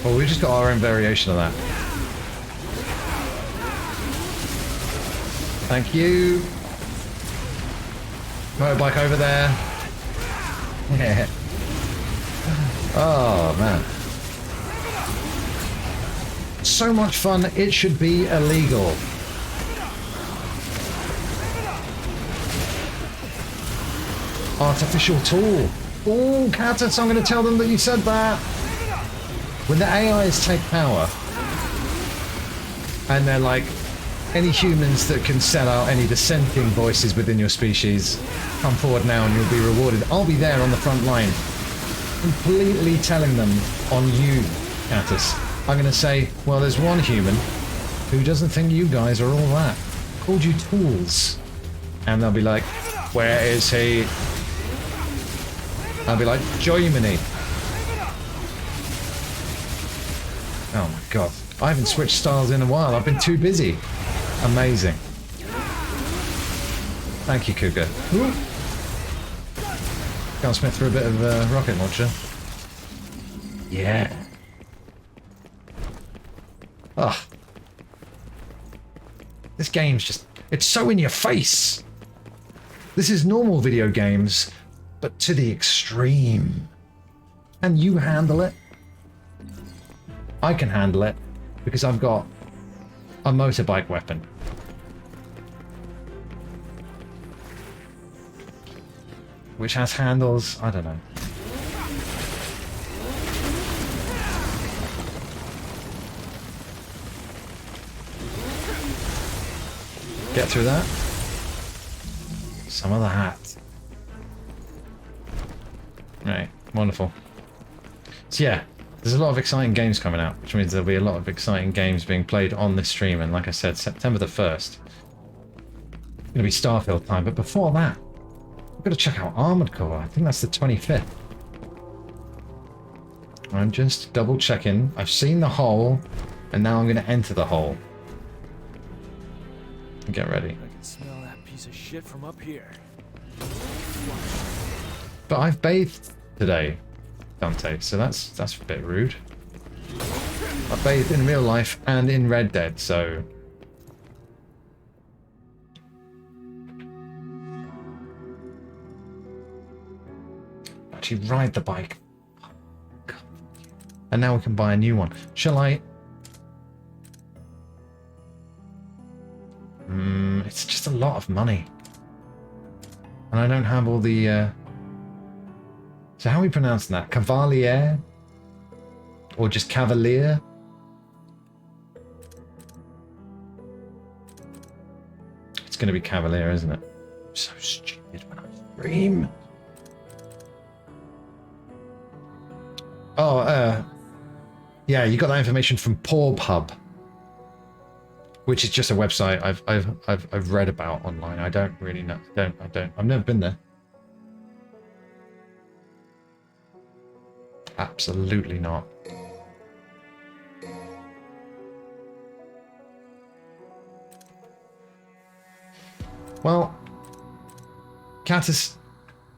Well, we just got our own variation of that. Thank you. Motorbike over there. Yeah. Oh, man. So much fun, it should be illegal. Artificial tool. Oh, Catus, I'm going to tell them that you said that. When the AIs take power, and they're like, any humans that can sell out any dissenting voices within your species, come forward now and you'll be rewarded. I'll be there on the front line, completely telling them on you, Catus. I'm going to say, well, there's one human who doesn't think you guys are all that. Called you tools. And they'll be like, where is he? I'll be like, Germany. Oh my god. I haven't switched styles in a while. I've been too busy. Amazing. Thank you, Cougar. Carl Smith for a bit of rocket launcher. Yeah. Ugh. This game's just... it's so in your face. This is normal video games, but to the extreme. And you handle it. I can handle it because I've got a motorbike weapon. Which has handles, I don't know. Get through that. Some of that. Right, wonderful. So yeah, there's a lot of exciting games coming out, which means there'll be a lot of exciting games being played on this stream. And like I said, September the 1st, it's going to be Starfield time. But before that, we've got to check out Armored Core. I think that's the 25th. I'm just double checking. I've seen the hole, and now I'm going to enter the hole. Get ready. I can smell that piece of shit from up here. But I've bathed today, Dante, so that's a bit rude. I bathed in real life and in Red Dead, so... Actually ride the bike. Oh, God. And now we can buy a new one. Shall I... It's just a lot of money. And I don't have all the... So how are we pronouncing that? Cavalier? Or just Cavalier? It's going to be Cavalier, isn't it? I'm so stupid when I stream. Oh, yeah, you got that information from Pornhub, which is just a website I've read about online. I don't really know. I've never been there. Absolutely not. Well, Catus,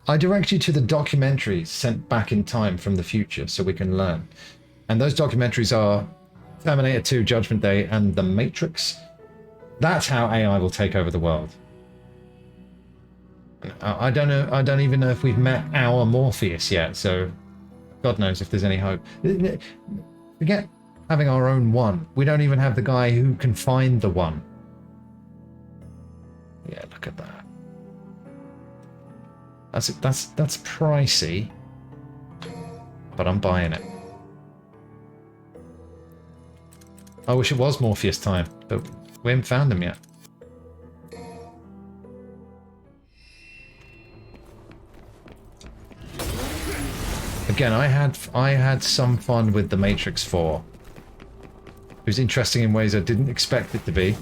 I direct you to the documentaries sent back in time from the future so we can learn. And those documentaries are Terminator 2, Judgment Day, and The Matrix. That's how AI will take over the world. I don't know. I don't even know if we've met our Morpheus yet, so God knows if there's any hope. Forget having our own one. We don't even have the guy who can find the one. Yeah, look at that. That's pricey, but I'm buying it. I wish it was Morpheus time, but we haven't found him yet. Again, I had some fun with The Matrix 4. It was interesting in ways I didn't expect it to be.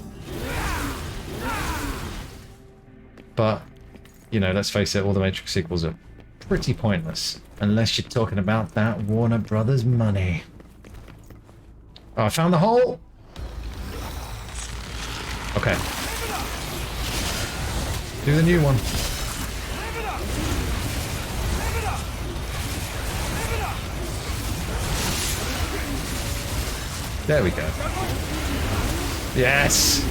But, you know, let's face it, all the Matrix sequels are pretty pointless. Unless you're talking about that Warner Brothers money. Oh, I found the hole! Okay. Do the new one. There we go. Yes!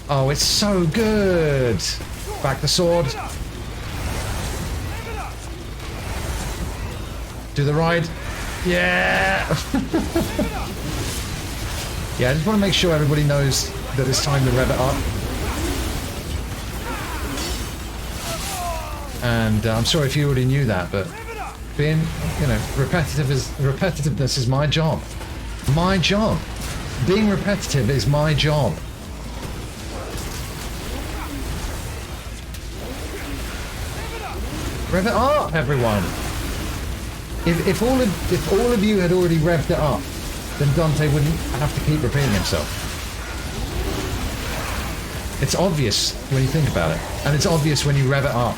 Oh, it's so good! Back the sword. Do the ride. Yeah! Yeah, I just want to make sure everybody knows that it's time to rev it up. And I'm sorry if you already knew that, but being, you know, repetitiveness is my job. My job. Being repetitive is my job. Rev it up, everyone. If all of you had already revved it up, then Dante wouldn't have to keep repeating himself. It's obvious when you think about it, and it's obvious when you rev it up.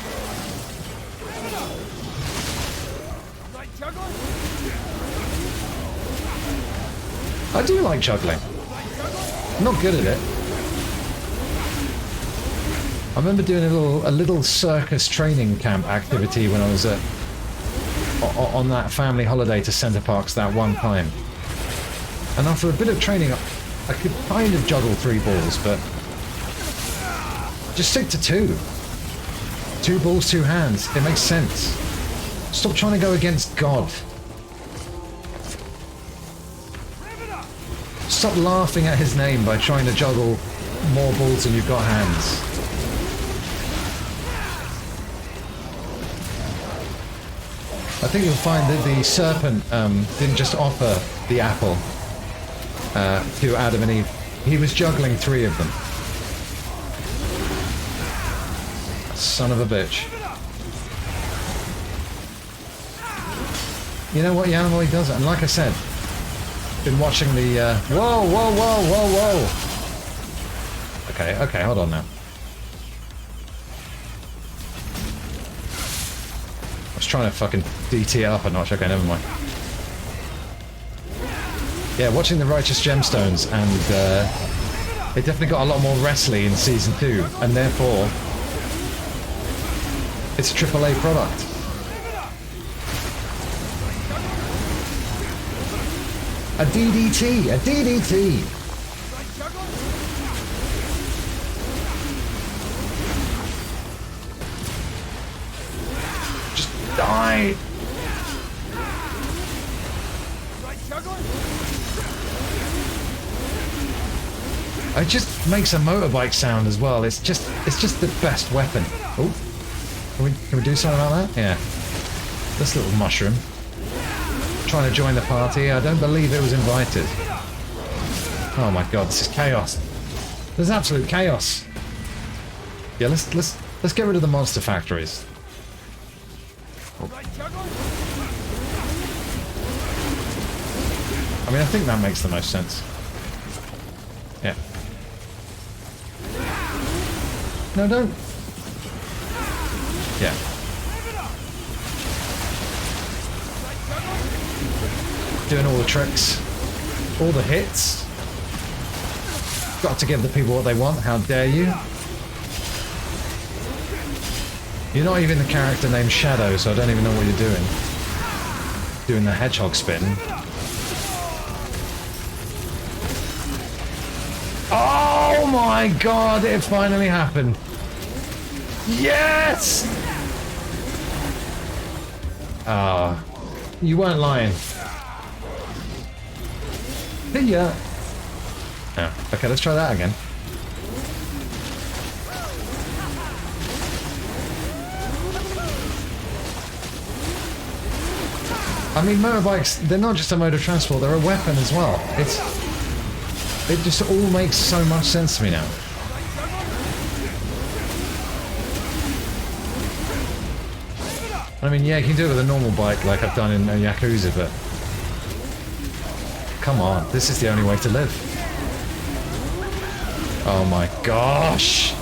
I do like juggling. I'm not good at it. I remember doing a little circus training camp activity when I was on that family holiday to Center Parcs that one time. And after a bit of training, I could kind of juggle 3 balls, but just stick to 2. 2 balls, 2 hands. It makes sense. Stop trying to go against God. Stop laughing at his name by trying to juggle more balls than you've got hands. I think you'll find that the serpent didn't just offer the apple to Adam and Eve. He was juggling 3 of them. Son of a bitch. You know what, Animal, he does it. And like I said, been watching the whoa, whoa, whoa, whoa, whoa. Okay, hold on now. I was trying to fucking DT it up a notch. Okay, never mind. Yeah, watching the Righteous Gemstones, and it definitely got a lot more wrestling in season 2, and therefore it's a AAA product. A DDT! A DDT! Just die! It just makes a motorbike sound as well. It's just the best weapon. Oh, can we do something about that? Yeah. This little mushroom trying to join the party. I don't believe it was invited. Oh my god, this is chaos. There's absolute chaos. Yeah, let's get rid of the monster factories. Oh. I mean, I think that makes the most sense. Yeah. No, don't. Yeah. Doing all the tricks. All the hits. Got to give the people what they want. How dare you? You're not even the character named Shadow, so I don't even know what you're doing. Doing the hedgehog spin. Oh my god, it finally happened. Yes! Ah, you weren't lying. Did ya? Oh, okay, let's try that again. I mean, motorbikes, they're not just a mode of transport, they're a weapon as well. It just all makes so much sense to me now. I mean, yeah, you can do it with a normal bike like I've done in Yakuza, but... Come on, this is the only way to live. Oh my gosh!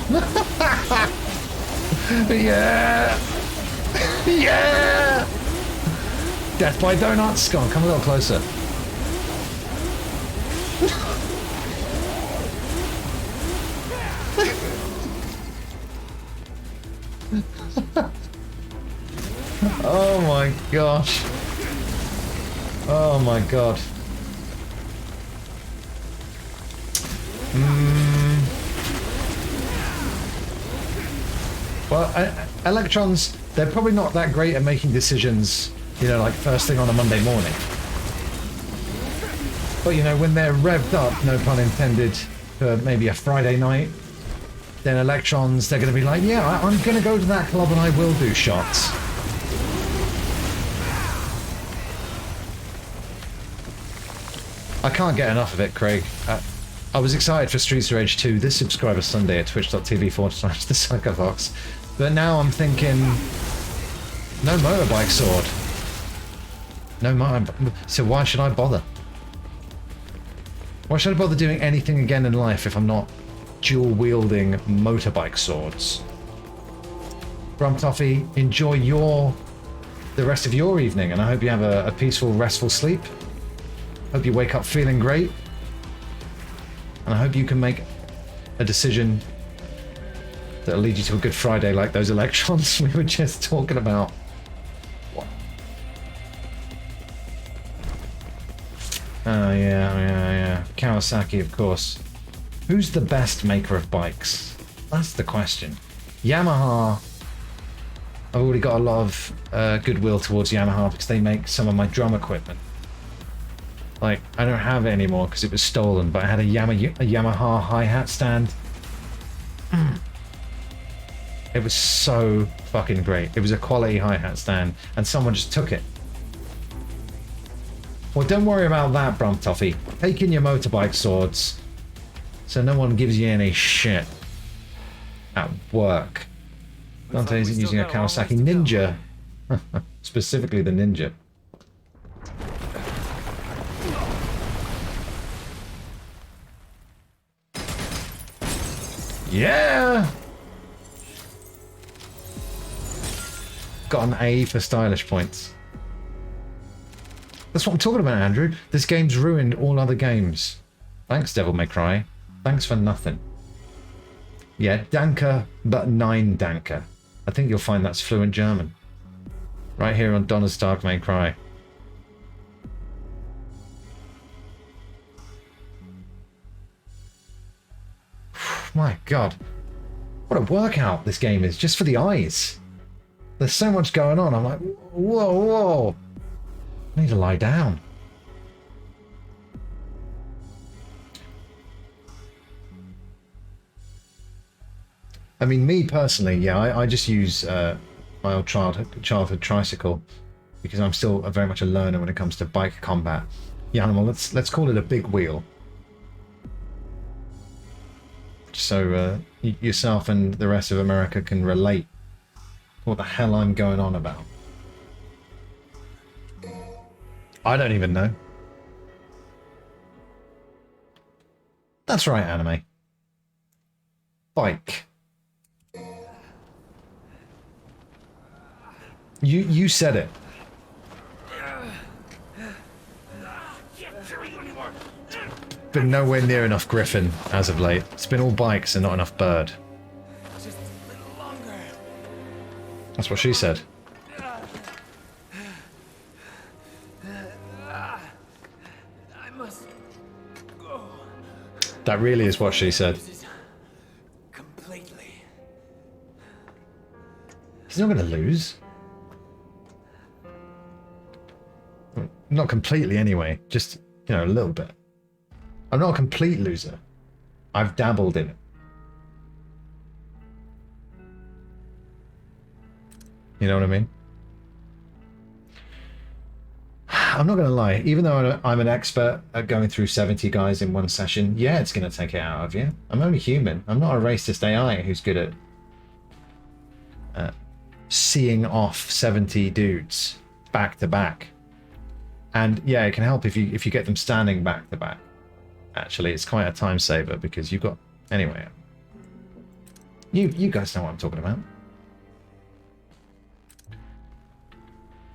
Yeah! Yeah! Death by donuts! Go on, come a little closer. Oh my gosh. Oh my god. Well, Electrons, they're probably not that great at making decisions, you know, like first thing on a Monday morning. But, you know, when they're revved up, no pun intended, for maybe a Friday night, then Electrons, they're going to be like, yeah, I'm going to go to that club and I will do shots. I can't get enough of it, Craig. I was excited for Streets of Rage 2 this subscriber Sunday at twitch.tv/the Psychofox, but now I'm thinking, no motorbike sword. No motorbike. So why should I bother? Why should I bother doing anything again in life if I'm not dual-wielding motorbike swords? Brumtoffy, enjoy the rest of your evening, and I hope you have a peaceful, restful sleep. Hope you wake up feeling great. And I hope you can make a decision that'll lead you to a good Friday like those Electrons we were just talking about. What? Oh, yeah. Kawasaki, of course. Who's the best maker of bikes? That's the question. Yamaha. I've already got a lot of goodwill towards Yamaha because they make some of my drum equipment. Like, I don't have it anymore because it was stolen, but I had a Yamaha hi-hat stand. It was so fucking great. It was a quality hi-hat stand, and someone just took it. Well, don't worry about that, Brumtoffy. Take in your motorbike swords, so no one gives you any shit at work. Dante isn't using a Kawasaki Ninja. Specifically the Ninja. Yeah! Got an A for stylish points. That's what I'm talking about, Andrew. This game's ruined all other games. Thanks, Devil May Cry. Thanks for nothing. Yeah, Danke, but 9 Danke. I think you'll find that's fluent German. Right here on Donner's Dark May Cry. god. What a workout this game is, just for the eyes. There's so much going on. I'm like, whoa, whoa. I need to lie down. I mean, me personally, yeah, I just use my old childhood tricycle because I'm still very much a learner when it comes to bike combat. Yeah, well, let's call it a big wheel. So yourself and the rest of America can relate to what the hell I'm going on about. I don't even know. That's right, anime. Bike. You said it. Been nowhere near enough Griffin as of late. It's been all bikes and not enough Bird. Just a little longer. That's what she said. I must go. That really is what she said. Completely. He's not going to lose. Not completely anyway. Just, you know, a little bit. I'm not a complete loser. I've dabbled in it. You know what I mean? I'm not going to lie. Even though I'm an expert at going through 70 guys in one session, yeah, it's going to take it out of you. I'm only human. I'm not a racist AI who's good at seeing off 70 dudes back to back. And yeah, it can help if you get them standing back to back. Actually, it's quite a time saver because you've got... Anyway. You guys know what I'm talking about.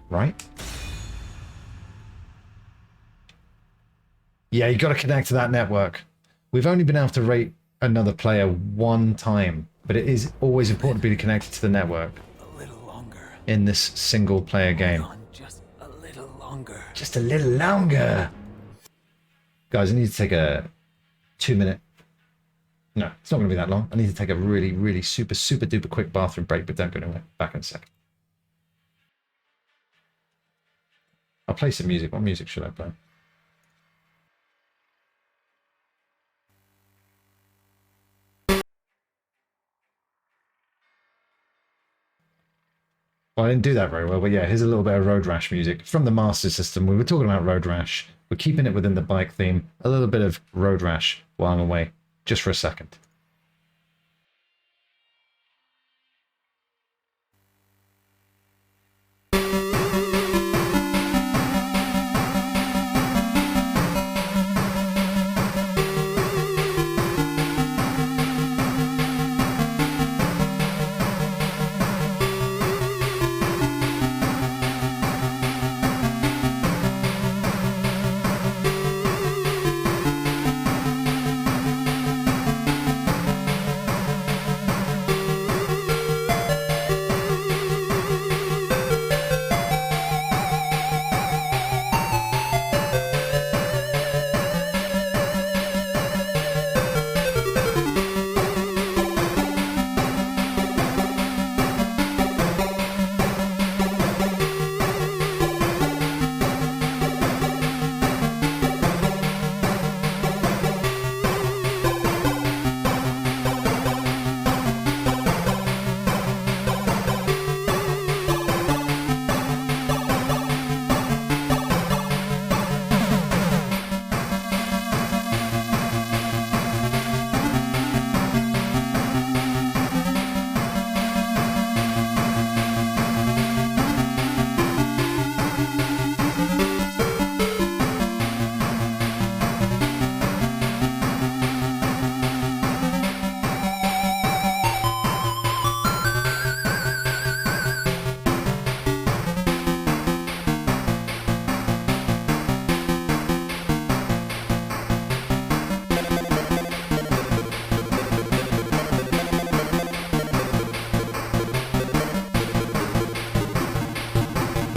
Right? Yeah, you got to connect to that network. We've only been able to rate another player one time, but it is always important to be connected to the network. A little longer. In this single player game. Just a little longer. Just a little longer. Guys, I need to take a 2-minute... No, it's not going to be that long. I need to take a really, really super duper quick bathroom break, but don't go anywhere. Back in a second. I'll play some music. What music should I play? Well, I didn't do that very well, but yeah, here's a little bit of Road Rash music from the Master System. We were talking about Road Rash. We're keeping it within the bike theme. A little bit of Road Rash while I'm away, just for a second.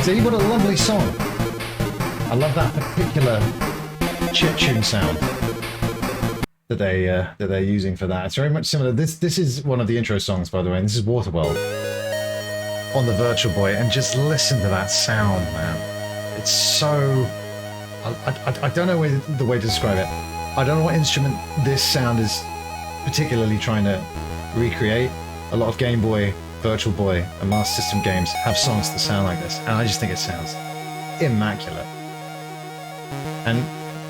See, what a lovely song. I love that particular chiptune sound. that they're using for that. It's very much similar. This is one of the intro songs, by the way, and this is Waterworld on the Virtual Boy, and just listen to that sound, man. It's so... I don't know the way to describe it. I don't know what instrument this sound is particularly trying to recreate. A lot of Game Boy, Virtual Boy, and Master System games have songs that sound like this, and I just think it sounds immaculate. And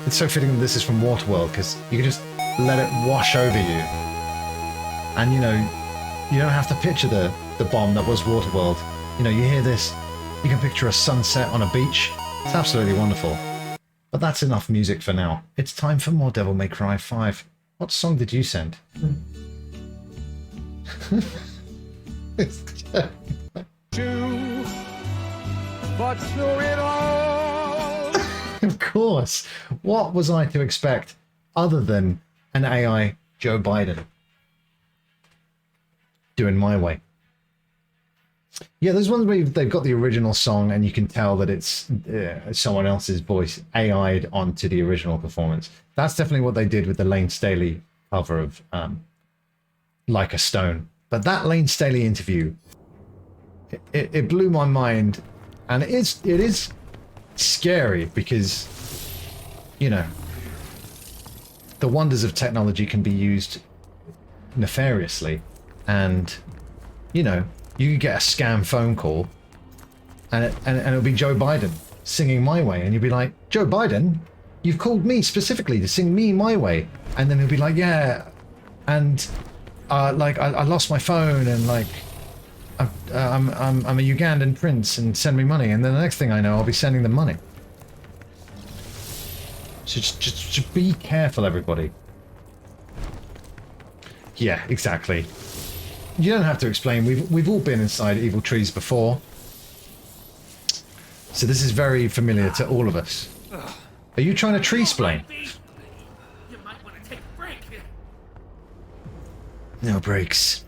it's so fitting that this is from Waterworld, because you can just let it wash over you. And, you know, you don't have to picture the bomb that was Waterworld. You know, you hear this, you can picture a sunset on a beach. It's absolutely wonderful. But that's enough music for now. It's time for more Devil May Cry 5. What song did you send? But through it all, Of course. What was I to expect other than an AI Joe Biden doing My Way? Yeah, there's ones where they've got the original song and you can tell that it's someone else's voice AI'd onto the original performance. That's definitely what they did with the Lane Staley cover of Like a Stone. But that Lane Staley interview, it blew my mind, and it is scary because, you know, the wonders of technology can be used nefariously, and, you know, you could get a scam phone call and it'll be Joe Biden singing My Way, and you'll be like, Joe Biden, you've called me specifically to sing me My Way, and then he'll be like, yeah, and like I lost my phone, and like I'm a Ugandan prince, and send me money, and then the next thing I know, I'll be sending them money. So just be careful, everybody. Yeah, exactly. You don't have to explain. We've all been inside evil trees before, so this is very familiar to all of us. Are you trying to tree-splain? you might want to take a break. No breaks.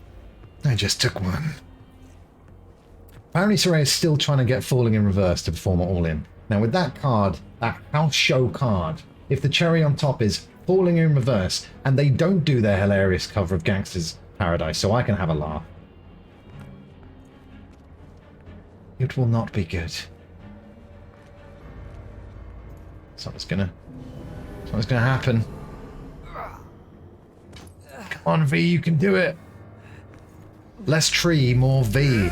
I just took one. Apparently Saray is still trying to get Falling in Reverse to perform at All In. Now with that card, that house show card, if the cherry on top is Falling in Reverse, and they don't do their hilarious cover of Gangsta's Paradise, so I can have a laugh, it will not be good. Something's gonna happen. Come on, V, you can do it. Less tree, more V.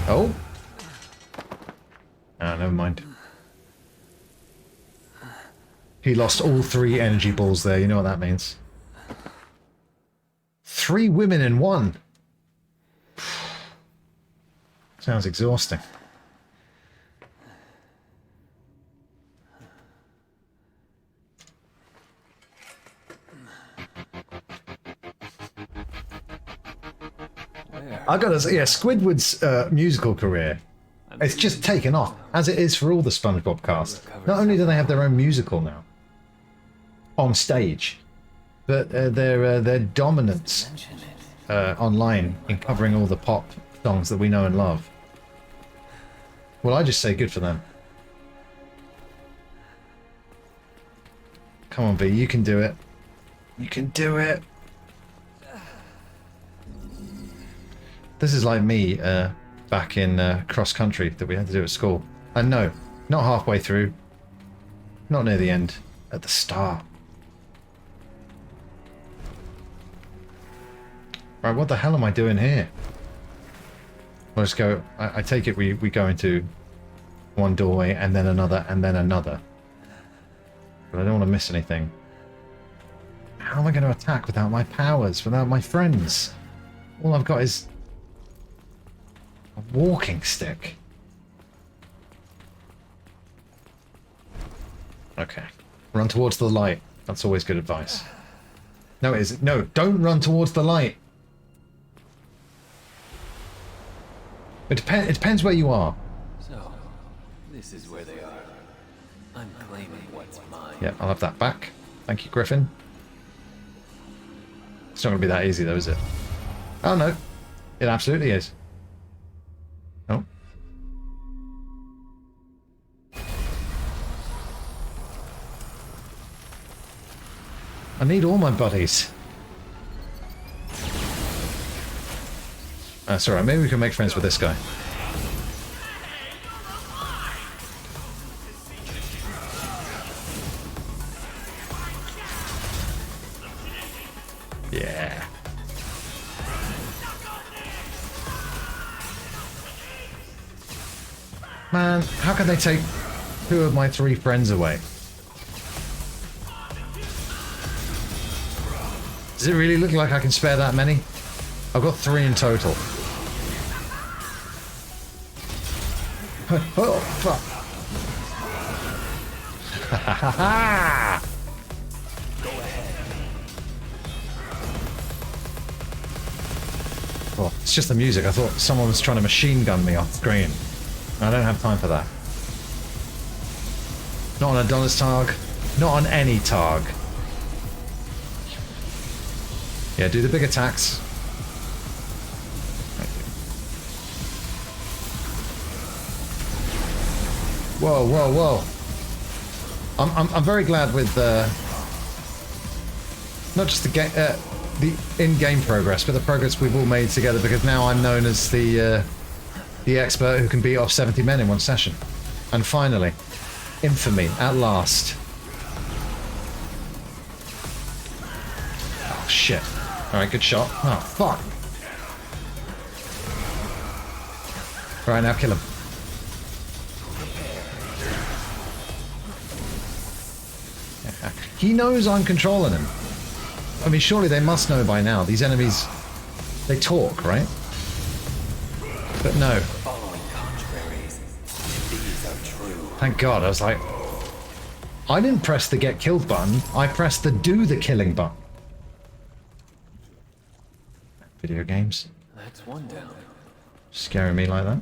Oh. Ah, never mind. He lost all 3 energy balls there, you know what that means. 3 women in one. Sounds exhausting. I gotta say, yeah, Squidward's musical career, it's just taken off, as it is for all the SpongeBob cast. Not only do they have their own musical now, on stage, but their dominance online in covering all the pop songs that we know and love. Well, I just say good for them. Come on, V, you can do it. You can do it. This is like me back in cross country that we had to do at school. And no, not halfway through. Not near the end. At the start. Right, what the hell am I doing here? Well, let's go. I take it we go into one doorway and then another and then another. But I don't want to miss anything. How am I going to attack without my powers, without my friends? All I've got is a walking stick. Okay. Run towards the light. That's always good advice. No, it isn't. No, don't run towards the light. It depends where you are. So, this is where they are. I'm claiming what's mine. Yeah, I'll have that back. Thank you, Griffin. It's not going to be that easy, though, is it? Oh, no. It absolutely is. Oh. I need all my buddies. That's alright, maybe we can make friends with this guy. Yeah. Man, how can they take 2 of my 3 friends away? Does it really look like I can spare that many? I've got 3 in total. Oh, fuck. Ha ha ha ha! Oh, it's just the music. I thought someone was trying to machine gun me off screen. I don't have time for that. Not on Adonis Targ. Not on any Targ. Yeah, do the big attacks. Thank you. Whoa, whoa, whoa. I'm very glad with not just the in-game progress, but the progress we've all made together, because now I'm known as the expert who can beat off 70 men in one session. And finally, infamy at last. Oh shit. Alright, good shot. Oh fuck. Alright, now kill him. He knows I'm controlling him. I mean, surely they must know by now. These enemies, they talk, right? But no. Thank God. I was like, I didn't press the get killed button. I pressed the do the killing button. Video games. That's one down. Scaring me like that.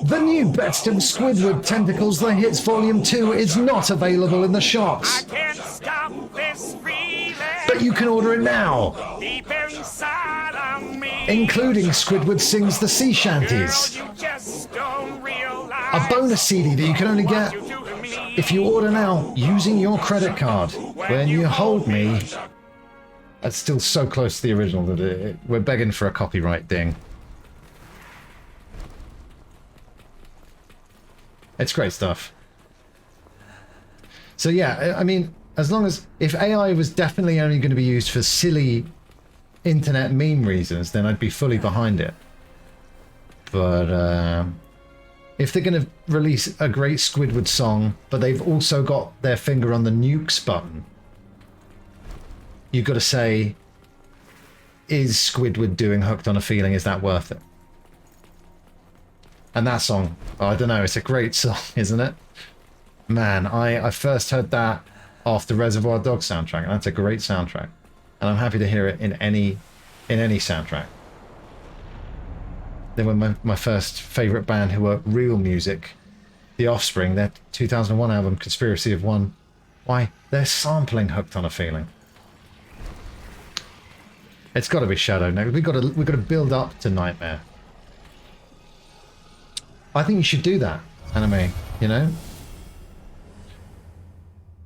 The new Best of Squidward Tentacles The Hits Volume 2 is not available in the shops. Can't stop this feeling But you can order it now. deep inside of me. Including Squidward Sings the Sea Shanties. You just don't realize A bonus CD that you can only get if you order now using your credit card. When you hold me. That's still so close to the original that we're begging for a copyright ding. It's great stuff. So yeah, I mean, as long as... If AI was definitely only going to be used for silly internet meme reasons, then I'd be fully behind it. But if they're going to release a great Squidward song, but they've also got their finger on the nukes button, you've got to say, is Squidward doing Hooked on a Feeling? Is that worth it? And that song, I don't know, it's a great song, isn't it? Man, I first heard that off the Reservoir Dogs soundtrack, and that's a great soundtrack. And I'm happy to hear it in any soundtrack. They were my first favourite band who were real music, The Offspring, their 2001 album, Conspiracy of One. Why? They're sampling Hooked on a Feeling. It's got to be Shadow next. We've got to build up to Nightmare. I think you should do that, Anime. You know.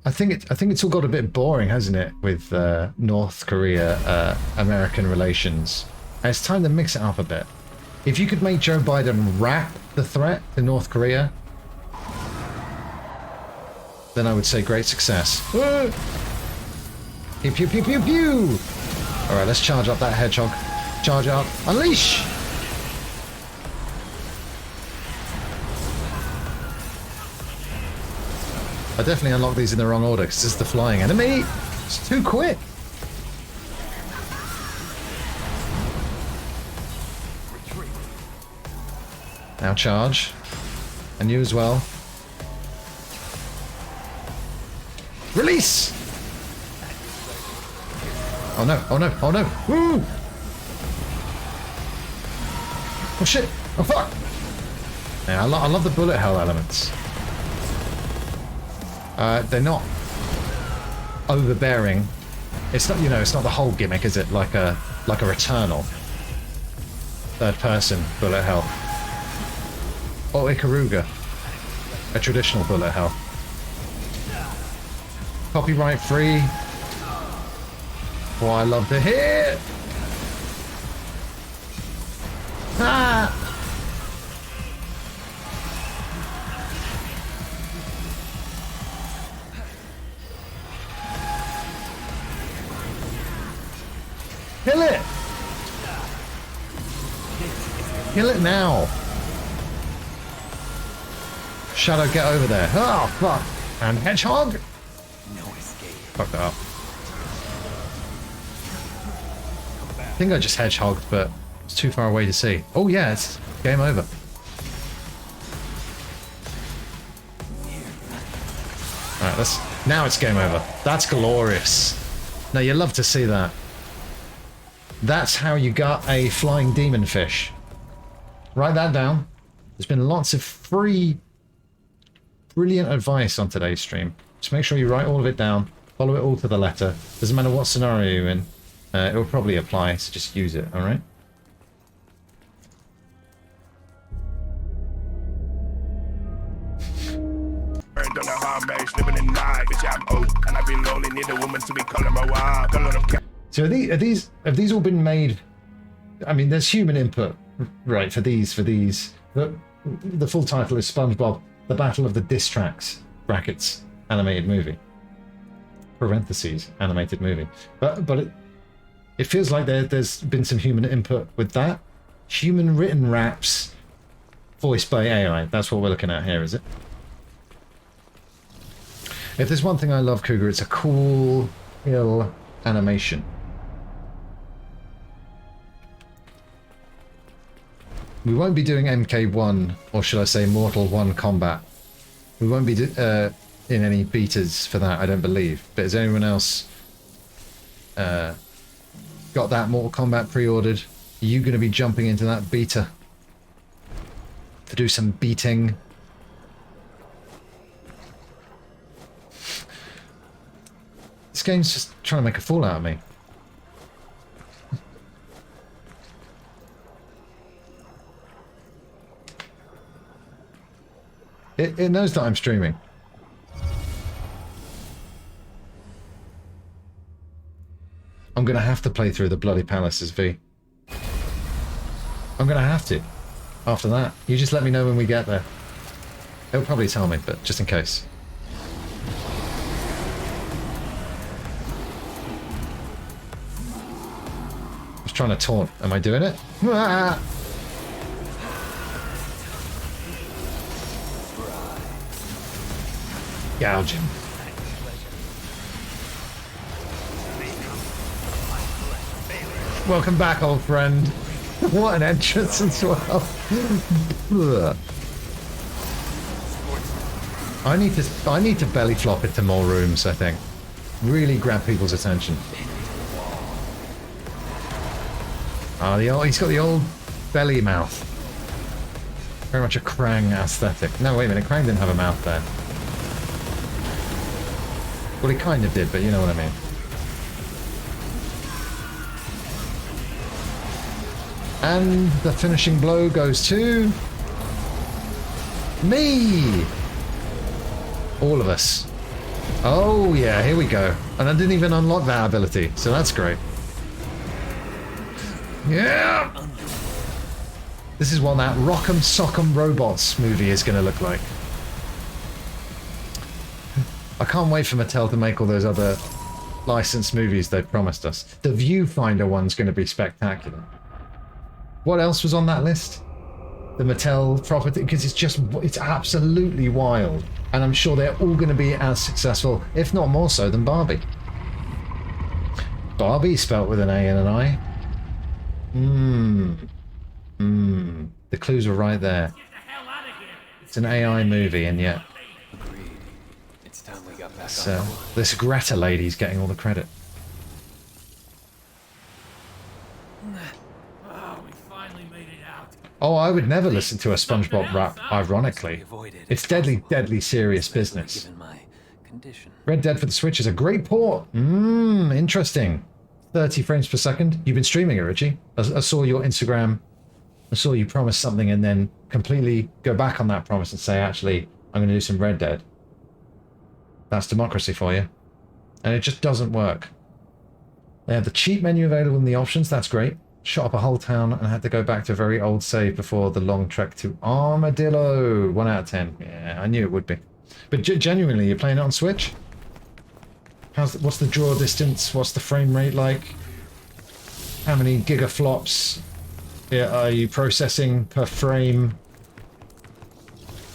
I think it's all got a bit boring, hasn't it, with North Korea American relations. And it's time to mix it up a bit. If you could make Joe Biden rap the threat to North Korea, then I would say great success. Pew pew pew pew pew. Alright, let's charge up that hedgehog. Charge up. Unleash! I definitely unlocked these in the wrong order because this is the flying enemy. It's too quick. Now charge. And you as well. Release! Oh no, oh no, oh no. Woo! Oh shit, oh fuck! Yeah, I love the bullet hell elements. They're not overbearing. It's not, you know, it's not the whole gimmick, is it? Like a Returnal. Third person bullet hell. or Ikaruga, a traditional bullet hell. Copyright free. Oh, I love to hear. Ah! Kill it! Kill it now! Shadow, get over there. Oh, fuck! And Hedgehog? No escape. Fuck that up. I think I just Hedgehogged, but it's too far away to see. Oh yeah, it's game over. Alright, now it's game over. That's glorious. Now you love to see that. That's how you got a flying demon fish. Write that down. There's been lots of free, brilliant advice on today's stream. Just make sure you write all of it down. Follow it all to the letter. Doesn't matter what scenario you're in. It will probably apply, so just use it, alright? So have these all been made? I mean, there's human input, right? For these, the full title is SpongeBob: The Battle of the Diss Tracks (brackets animated movie) parentheses animated movie. But it feels like there's been some human input with that. Human written raps, voiced by AI. That's what we're looking at here, is it? If there's one thing I love, Cougar, it's a cool, ill animation. We won't be doing MK1, or should I say Mortal 1 combat. We won't be in any betas for that, I don't believe. But has anyone else got that Mortal Kombat pre-ordered? Are you going to be jumping into that beta to do some beating? This game's just trying to make a fool out of me. It knows that I'm streaming. I'm gonna have to play through the Bloody Palaces V. I'm gonna have to. After that. You just let me know when we get there. It'll probably tell me, but just in case. I was trying to taunt. Am I doing it? Ah! Gouge him. Welcome back, old friend. What an entrance as well. I need to belly flop into more rooms, I think. Really grab people's attention. He's got the old belly mouth. Very much a Krang aesthetic. No, wait a minute, Krang didn't have a mouth there. Well, he kind of did, but you know what I mean. And the finishing blow goes to... me! All of us. Oh yeah, here we go. And I didn't even unlock that ability, so that's great. Yeah! This is what that Rock'em Sock'em Robots movie is going to look like. I can't wait for Mattel to make all those other licensed movies they've promised us. The Viewfinder one's going to be spectacular. What else was on that list? The Mattel property, because it's absolutely wild. And I'm sure they're all going to be as successful, if not more so, than Barbie. Barbie spelt with an A and an I. The clues were right there. It's an AI movie, and yet... It's time we got back So, this Greta lady's getting all the credit. Oh, I would never listen to a SpongeBob rap, ironically. It's deadly, deadly serious business. Red Dead for the Switch is a great port. Interesting. 30 frames per second. You've been streaming it, Richie. I saw your Instagram I saw you promise something and then completely go back on that promise and say, actually, I'm going to do some Red Dead. That's democracy for you. And it just doesn't work. They have the cheap menu available in the options, that's great. Shot up a whole town and had to go back to a very old save before the long trek to Armadillo. 1 out of 10. Yeah, I knew it would be. But genuinely, you're playing it on Switch? What's the draw distance? What's the frame rate like? How many gigaflops are you processing per frame?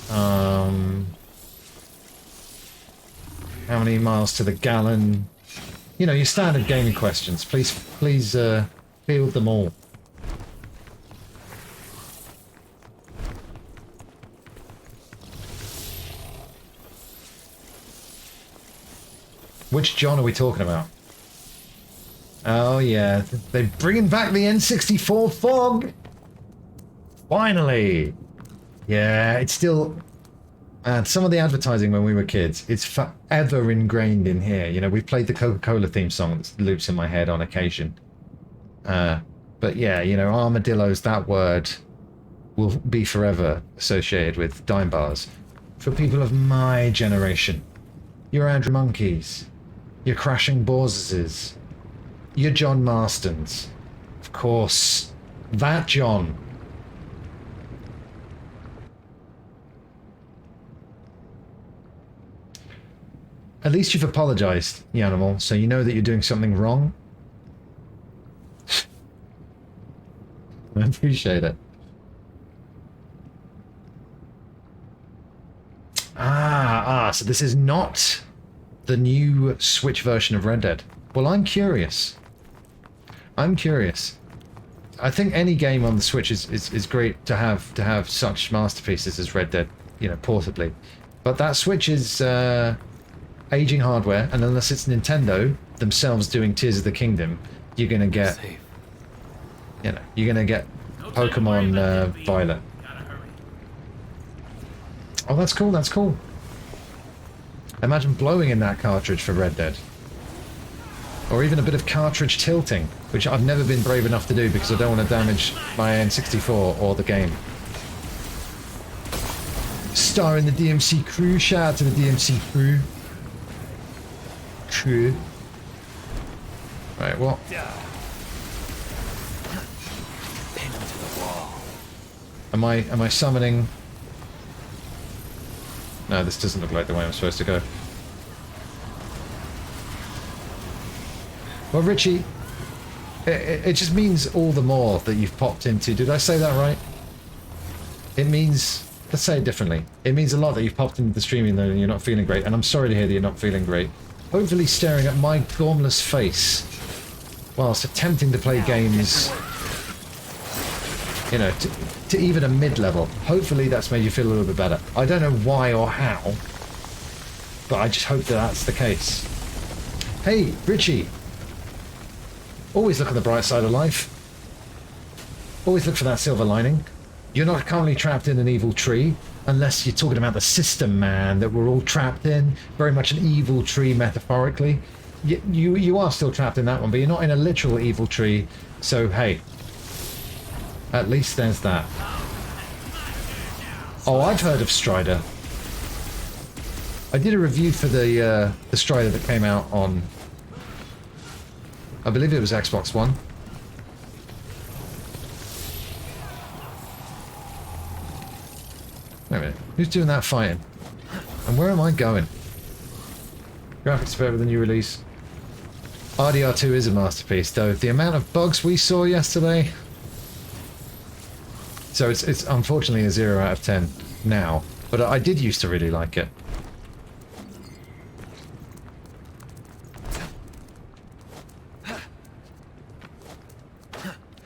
How many miles to the gallon? You know, your standard gaming questions. Please field them all. Which John are we talking about? Oh yeah, they're bringing back the N64 fog! Finally! Yeah, it's still... some of the advertising when we were kids, it's forever ingrained in here. You know, we've played the Coca-Cola theme song that loops in my head on occasion. But yeah, you know, armadillos, that word will be forever associated with dime bars. For people of my generation, your Andrew Monkeys, your Crashing Borzeses, your John Marstons. Of course, that John. At least you've apologized, Yanimal, so you know that you're doing something wrong. I appreciate it. So this is not the new Switch version of Red Dead. Well, I'm curious. I'm curious. I think any game on the Switch is great to have such masterpieces as Red Dead, you know, portably. But that Switch is aging hardware, and unless it's Nintendo themselves doing Tears of the Kingdom, you're gonna get, you know, you're gonna get Pokemon Violet. Oh, that's cool. That's cool. Imagine blowing in that cartridge for Red Dead. Or even a bit of cartridge tilting, which I've never been brave enough to do because I don't want to damage my N64 or the game. Star in the DMC crew. Shout out to the DMC crew. Right, what? Am I summoning? No, this doesn't look like the way I'm supposed to go. Well, Richie, it just means all the more that you've popped into... Did I say that right? It means... Let's say it differently. It means a lot that you've popped into the streaming though and you're not feeling great, and I'm sorry to hear that you're not feeling great. Hopefully staring at my gormless face whilst attempting to play games, you know, to even a mid-level. Hopefully that's made you feel a little bit better. I don't know why or how, but I just hope that that's the case. Hey, Richie. Always look on the bright side of life. Always look for that silver lining. You're not currently trapped in an evil tree, unless you're talking about the system, man, that we're all trapped in. Very much an evil tree, metaphorically. You are still trapped in that one, but you're not in a literal evil tree, so hey. At least there's that. Oh, I've heard of Strider. I did a review for the Strider that came out on... I believe it was Xbox One. Wait a minute. Who's doing that fighting? And where am I going? Graphics better with the new release. RDR2 is a masterpiece, though. The amount of bugs we saw yesterday... So it's unfortunately a 0 out of 10 now, but I did used to really like it.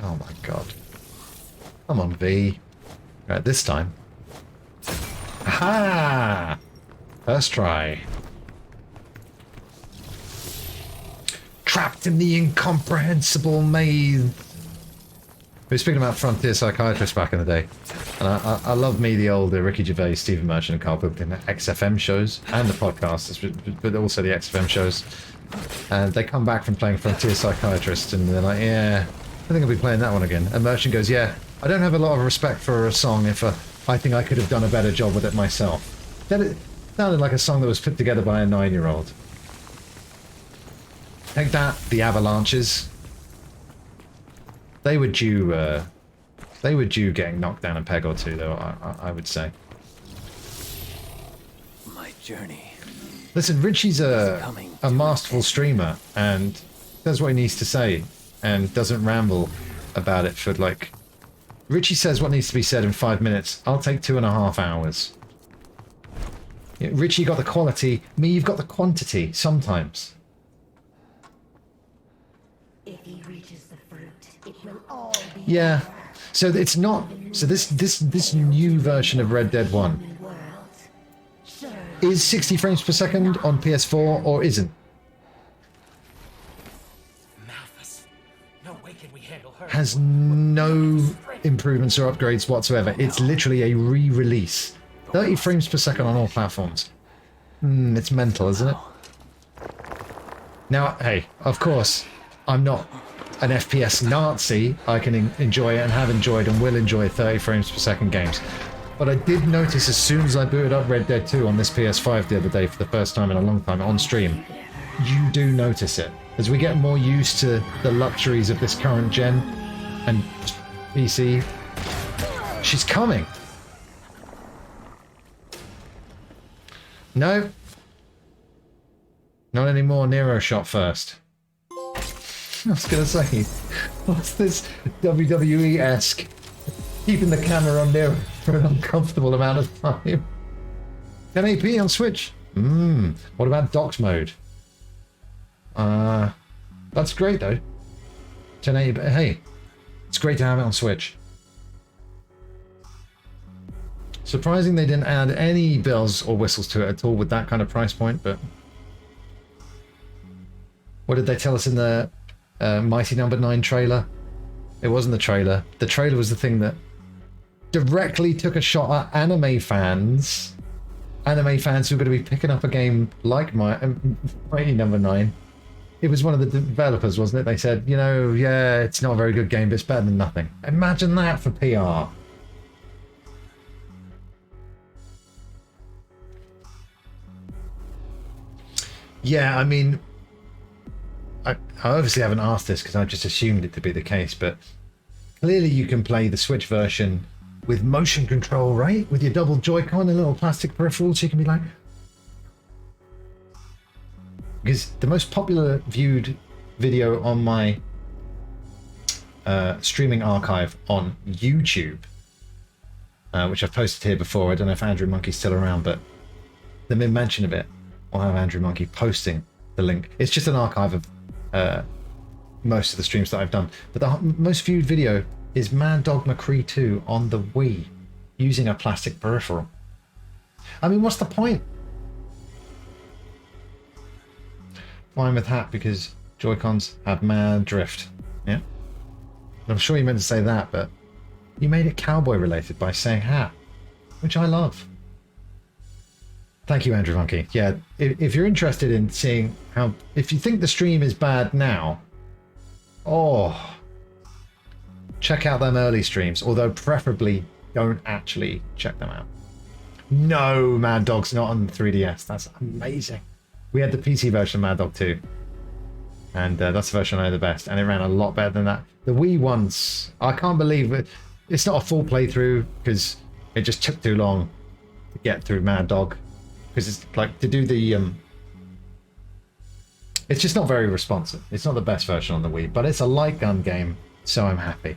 Oh my god. Come on, V. Right, this time. Aha! First try. Trapped in the incomprehensible maze. We were speaking about Frontier Psychiatrist back in the day, and I love me the old Ricky Gervais, Stephen Merchant and Carl Pilkington XFM shows, and the podcasts, but also the XFM shows. And they come back from playing Frontier Psychiatrist, and they're like, yeah, I think I'll be playing that one again. And Merchant goes, yeah, I don't have a lot of respect for a song if I think I could have done a better job with it myself. It sounded like a song that was put together by a 9-year-old. Take that, the Avalanches. They were due getting knocked down a peg or two, though, I would say. My journey. Listen, Richie's a masterful streamer and says what he needs to say and doesn't ramble about it for like... Richie says what needs to be said in 5 minutes. I'll take 2.5 hours. Yeah, Richie got the quality, me, you've got the quantity, sometimes. If he reaches the fruit, it will all be... Yeah, so it's not... So this new version of Red Dead 1 is 60 frames per second on PS4 or isn't? Has no improvements or upgrades whatsoever. It's literally a re-release. 30 frames per second on all platforms. It's mental, isn't it? Now, hey, of course, I'm not an FPS Nazi. I can enjoy it and have enjoyed and will enjoy 30 frames per second games. But I did notice as soon as I booted up Red Dead 2 on this PS5 the other day for the first time in a long time on stream, you do notice it. As we get more used to the luxuries of this current gen and PC, she's coming. No. Not anymore. Nero shot first. I was going to say, what's this WWE-esque keeping the camera on Nero for an uncomfortable amount of time? 1080p on Switch. What about docked mode? That's great though. 1080, but hey, it's great to have it on Switch. Surprising they didn't add any bells or whistles to it at all with that kind of price point, but what did they tell us in the Mighty Number 9 trailer? It wasn't the trailer. The trailer was the thing that directly took a shot at anime fans. Anime fans who are going to be picking up a game like Mighty Number 9. It was one of the developers, wasn't it? They said, you know, yeah, it's not a very good game, but it's better than nothing. Imagine that for PR. Yeah, I mean, I obviously haven't asked this because I just assumed it to be the case, but clearly you can play the Switch version with motion control, right? With your double Joy-Con and little plastic peripherals, you can be like... Because the most popular viewed video on my streaming archive on YouTube, which I've posted here before, I don't know if Andrew Monkey's still around, but the mid-mention of it, I'll have Andrew Monkey posting the link. It's just an archive of most of the streams that I've done. But the most viewed video is Mad Dog McCree 2 on the Wii, using a plastic peripheral. I mean, what's the point? Fine with hat because Joy-Cons have mad drift. Yeah? I'm sure you meant to say that, but you made it cowboy related by saying hat, which I love. Thank you, Andrew Monkey. Yeah, if you're interested in seeing how... If you think the stream is bad now, check out them early streams, although preferably don't actually check them out. No, Mad Dog's not on the 3DS. That's amazing. We had the PC version of Mad Dog 2, and that's the version I know the best, and it ran a lot better than that. The Wii ones, I can't believe it. It's not a full playthrough because it just took too long to get through Mad Dog. Because it's like to do the it's just not very responsive. It's not the best version on the Wii, but it's a light gun game, so I'm happy.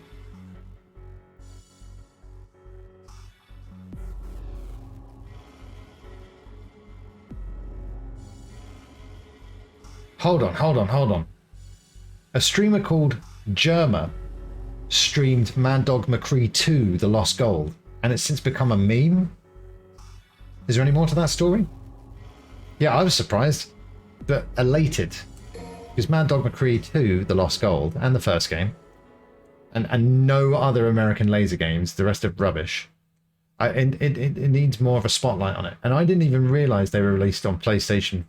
Hold on. A streamer called Germa streamed Mad Dog McCree 2 The Lost Gold, and it's since become a meme. Is there any more to that story? Yeah, I was surprised, but elated. Because Mad Dog McCree 2, The Lost Gold, and the first game, and no other American laser games, the rest are rubbish. It needs more of a spotlight on it. And I didn't even realize they were released on PlayStation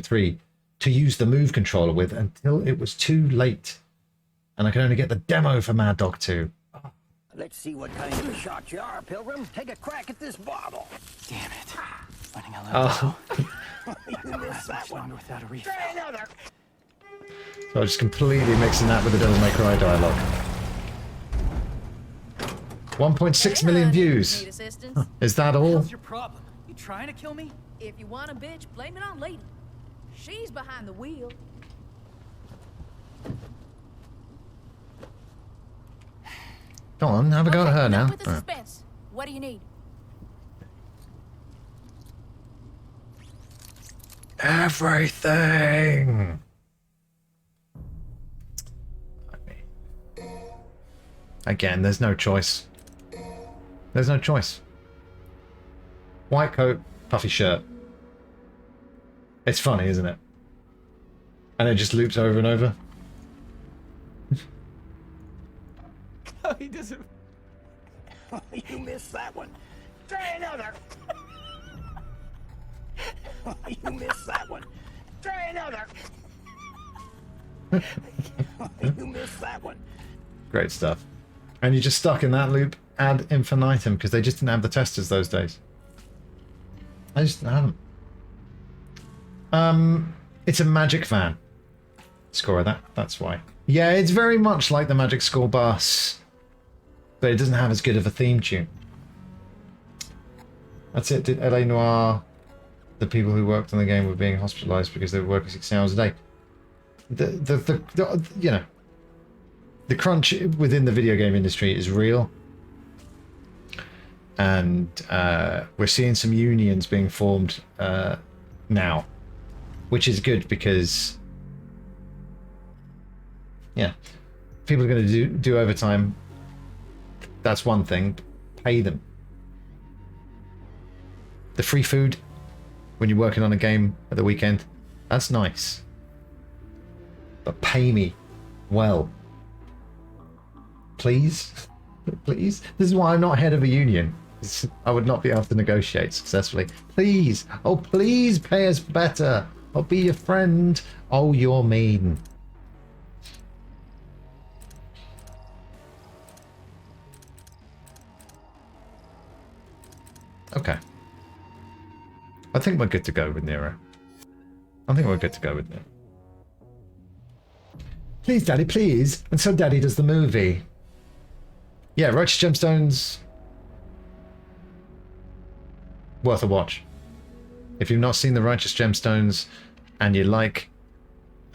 3, to use the Move controller with until it was too late. and I can only get the demo for Mad Dog 2. Let's see what kind of a shot you are, Pilgrim. Take a crack at this bottle. Damn it. Running out of You missed that one. without a Try another. So I'm just completely mixing that with the Devil May Cry dialogue. 1.6 million views. Need assistance? Huh. Is that all? What's your problem? You trying to kill me? If you want a bitch, blame it on Lady. She's behind the wheel. Go on, have a go at her now. With the suspense. What do you need? Everything. Again, there's no choice. There's no choice. White coat, puffy shirt. It's funny, isn't it? And it just loops over and over. He doesn't. You missed that one. Try another. You missed that one. Try another. You missed that one. Great stuff. And you're just stuck in that loop ad infinitum because they just didn't have the testers those days. I just didn't have them. It's a Magic fan. Score of that. That's why. Yeah, it's very much like the Magic School Bus, but it doesn't have as good of a theme tune. That's it. Did L.A. Noire, the people who worked on the game were being hospitalized because they were working 6 hours a day. The you know, the crunch within the video game industry is real, and we're seeing some unions being formed now, which is good because, yeah, people are going to do overtime. That's one thing. Pay them. The free food when you're working on a game at the weekend, that's nice. But pay me well. Please? Please? This is why I'm not head of a union. I would not be able to negotiate successfully. Please. Oh, please pay us better. I'll be your friend. Oh, you're mean. Okay. I think we're good to go with Nero. I think we're good to go with Nero. Please, Daddy, please. And so Daddy does the movie. Yeah, Righteous Gemstones. Worth a watch. If you've not seen the Righteous Gemstones and you like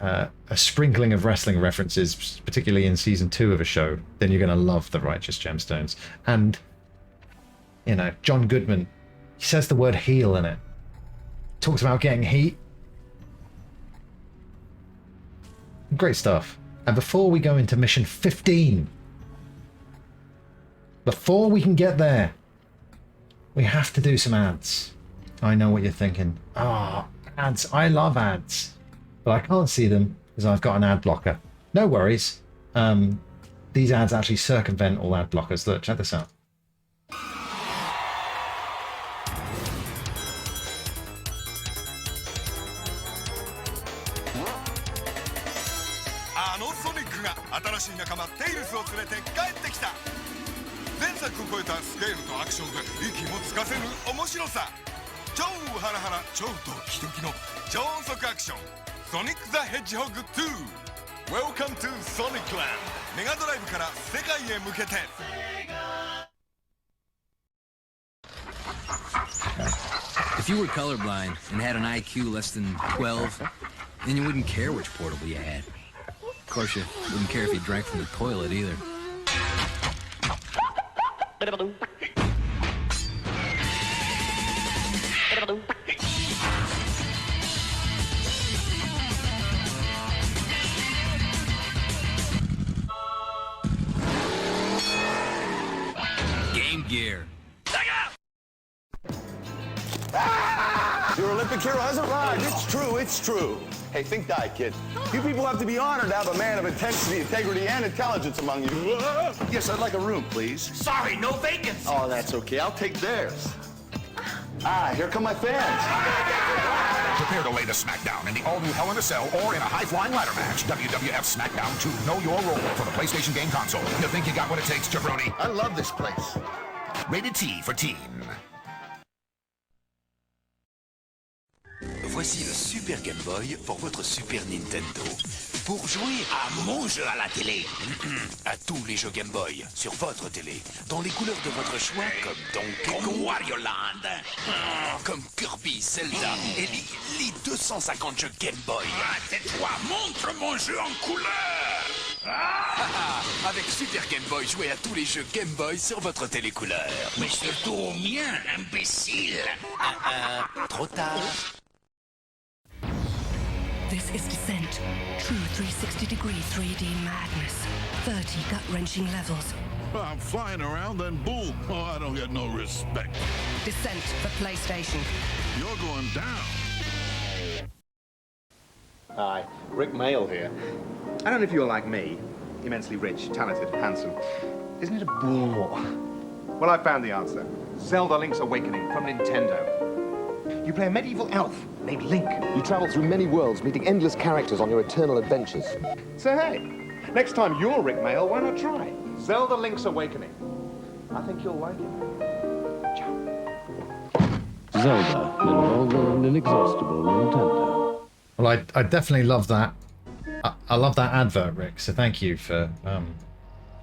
a sprinkling of wrestling references, particularly in season 2 of a show, then you're going to love the Righteous Gemstones. And, you know, John Goodman, he says the word heel in it. Talks about getting heat. Great stuff. And before we go into mission 15, before we can get there, we have to do some ads. I know what you're thinking. Ah, ads. I love ads. But I can't see them because I've got an ad blocker. No worries. These ads actually circumvent all ad blockers. Look, check this out. Sonic the Hedgehog 2 Welcome to Sonic Land メガドライブから世界へ向けて If you were colorblind and had an IQ less than 12, then you wouldn't care which portable you had. Of course, you wouldn't care if you drank from the toilet either. Game Gear. Your Olympic hero has arrived. It's true, it's true. Hey, think die, kid. You people have to be honored to have a man of intensity, integrity, and intelligence among you. Yes, I'd like a room, please. Sorry, no vacancy. Oh, that's okay. I'll take theirs. Ah, here come my fans. Prepare to lay the smackdown in the all-new Hell in a Cell or in a high-flying ladder match. WWF SmackDown 2. Know your role for the PlayStation game console. You think you got what it takes, jabroni? I love this place. Rated T for teen. Voici le Super Game Boy pour votre Super Nintendo. Pour jouer à mon jeu à la télé. À tous les jeux Game Boy sur votre télé. Dans les couleurs de votre choix comme Donkey Kong, Wario Land, comme Kirby, Zelda et les 250 jeux Game Boy. Tais-toi, montre mon jeu en couleur. Avec Super Game Boy, jouez à tous les jeux Game Boy sur votre télé couleur. Mais surtout au mien, imbécile. Trop tard. This is Descent. True 360-degree 3D madness. 30 gut-wrenching levels. I'm flying around, then boom. Oh, I don't get no respect. Descent for PlayStation. You're going down. Hi, Rick Mail here. I don't know if you're like me, immensely rich, talented, handsome. Isn't it a bore? Well, I found the answer. Zelda Link's Awakening from Nintendo. You play a medieval elf named Link. You travel through many worlds, meeting endless characters on your eternal adventures. So hey, next time you're Rick Mail, why not try Zelda Link's Awakening? I think you'll like it. Zelda, involved and inexhaustible Nintendo. Well, I definitely love that. I love that advert, Rick. So thank you for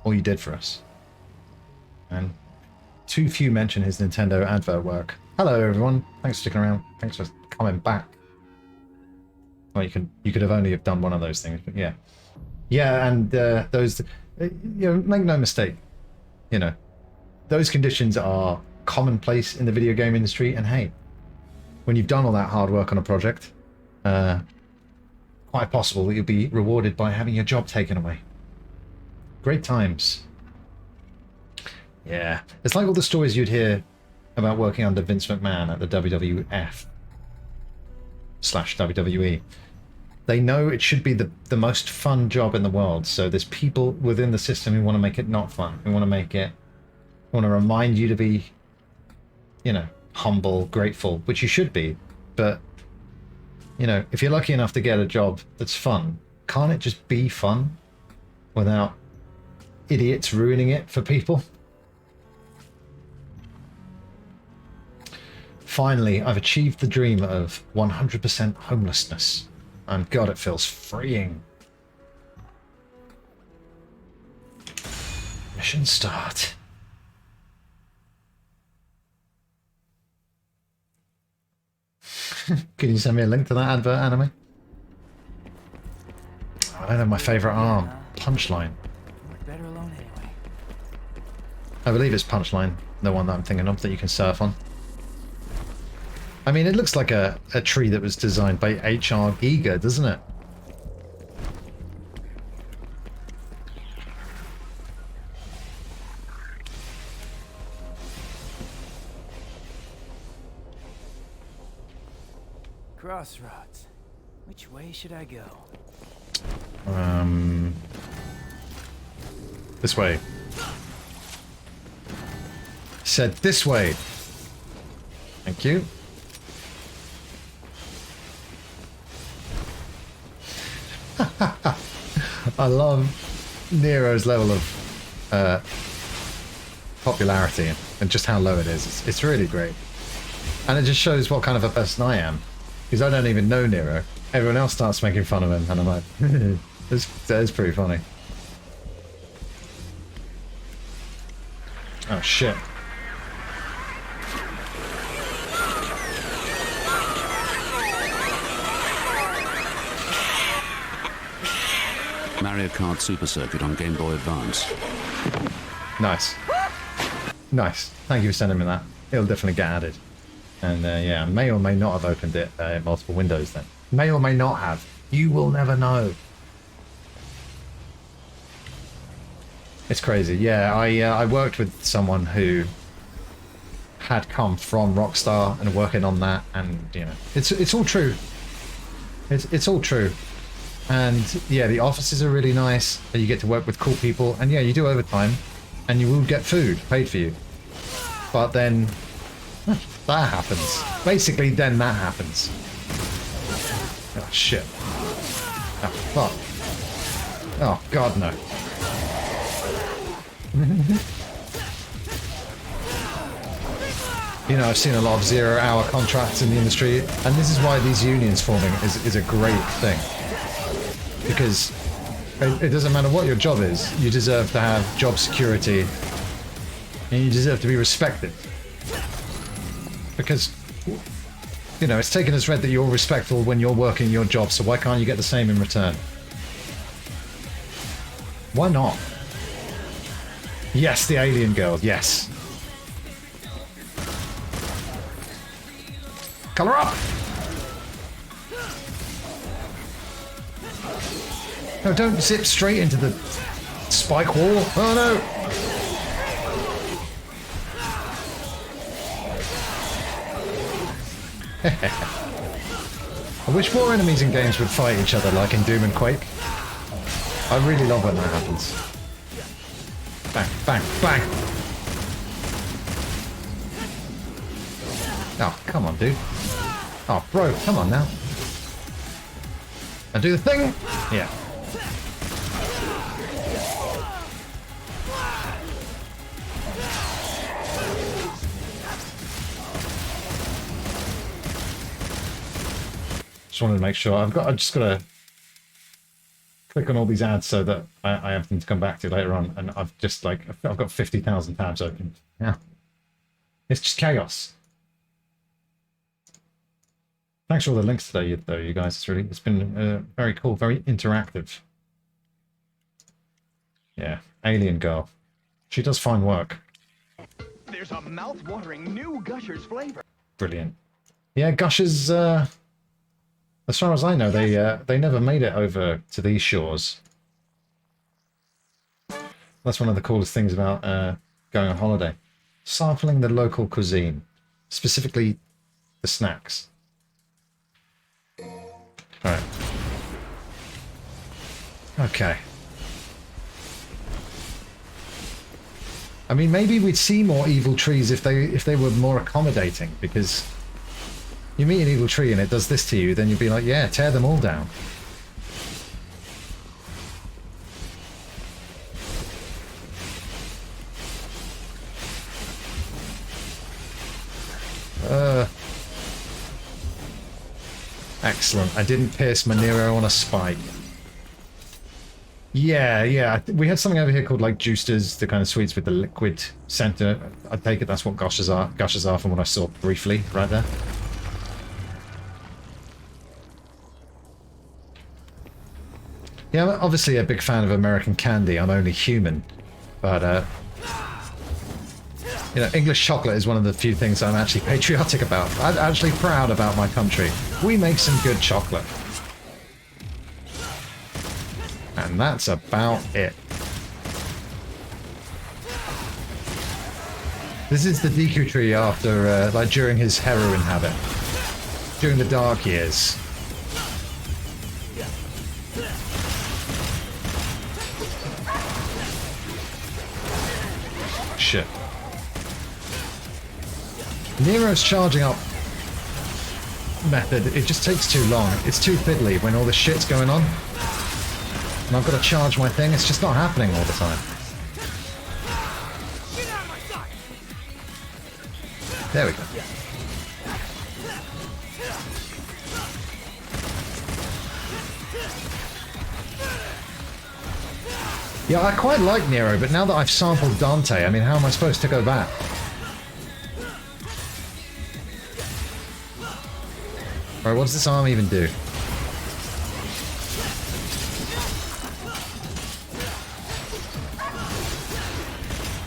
all you did for us. And too few mention his Nintendo advert work. Hello, everyone. Thanks for sticking around. Thanks for coming back. Well, you could have only have done one of those things, but yeah, yeah. And those, make no mistake, those conditions are commonplace in the video game industry. And hey, when you've done all that hard work on a project, quite possible that you'll be rewarded by having your job taken away. Great times. Yeah, it's like all the stories you'd hear about working under Vince McMahon at the WWF/WWE. They know it should be the most fun job in the world, so there's people within the system who want to make it not fun, who want to remind you to be, humble, grateful, which you should be, but, if you're lucky enough to get a job that's fun, can't it just be fun without idiots ruining it for people? Finally, I've achieved the dream of 100% homelessness. And God, it feels freeing. Mission start. Can you send me a link to that advert, Anime? I don't have my favourite arm. Punchline. Better alone anyway. I believe it's Punchline, the one that I'm thinking of that you can surf on. I mean, it looks like a tree that was designed by H.R. Giger, doesn't it? Crossroads. Which way should I go? This way. Said this way. Thank you. I love Nero's level of popularity and just how low it is. It's really great. And it just shows what kind of a person I am. Because I don't even know Nero. Everyone else starts making fun of him and I'm like, that is pretty funny. Oh shit. Mario Kart Super Circuit on Game Boy Advance. Nice. Nice. Thank you for sending me that. It'll definitely get added. And yeah, may or may not have opened it in multiple windows then. May or may not have. You will never know. It's crazy. Yeah, I worked with someone who had come from Rockstar and working on that, and it's all true. It's all true. And yeah, the offices are really nice, and you get to work with cool people, and yeah, you do overtime, and you will get food paid for you. But then that happens. Basically, then that happens. shit. Oh, fuck. Oh, God, no. You know, I've seen a lot of 0-hour contracts in the industry, and this is why these unions forming is a great thing. Because it doesn't matter what your job is, you deserve to have job security, and you deserve to be respected. Because, you know, it's taken as read that you're respectful when you're working your job, so why can't you get the same in return? Why not? Yes, the alien girl, yes. Color up! No, don't zip straight into the spike wall. Oh no! I wish more enemies in games would fight each other like in Doom and Quake. I really love when that happens. Bang, bang, bang! Oh, come on, dude. Oh, bro, come on now. And do the thing? Yeah. Just wanted to make sure. I've just got to click on all these ads so that I have them to come back to later on. And I've just I've got 50,000 tabs open. Yeah. It's just chaos. Thanks for all the links today, though, you guys. It's been very cool, very interactive. Yeah, alien girl. She does fine work. There's a mouth-watering new Gushers flavor. Brilliant. Yeah, Gushers. As far as I know, they never made it over to these shores. That's one of the coolest things about going on holiday. Sampling the local cuisine, specifically the snacks. Alright. Okay. I mean, maybe we'd see more evil trees if they were more accommodating, because you meet an evil tree and it does this to you, then you'd be like, yeah, tear them all down. Excellent. I didn't pierce my Nero on a spike. Yeah. We had something over here called like Juicers, the kind of sweets with the liquid center. I take it that's what Gushers are from what I saw briefly right there. Yeah, I'm obviously a big fan of American candy. I'm only human. But, you know, English chocolate is one of the few things I'm actually patriotic about. I'm actually proud about my country. We make some good chocolate. And that's about it. This is the Deku tree after, like, during his heroin habit. During the dark years. Shit. Nero's charging up method, it just takes too long. It's too fiddly when all this shit's going on. And I've got to charge my thing, it's just not happening all the time. There we go. Yeah, I quite like Nero, but now that I've sampled Dante, I mean, how am I supposed to go back? Alright, what does this arm even do?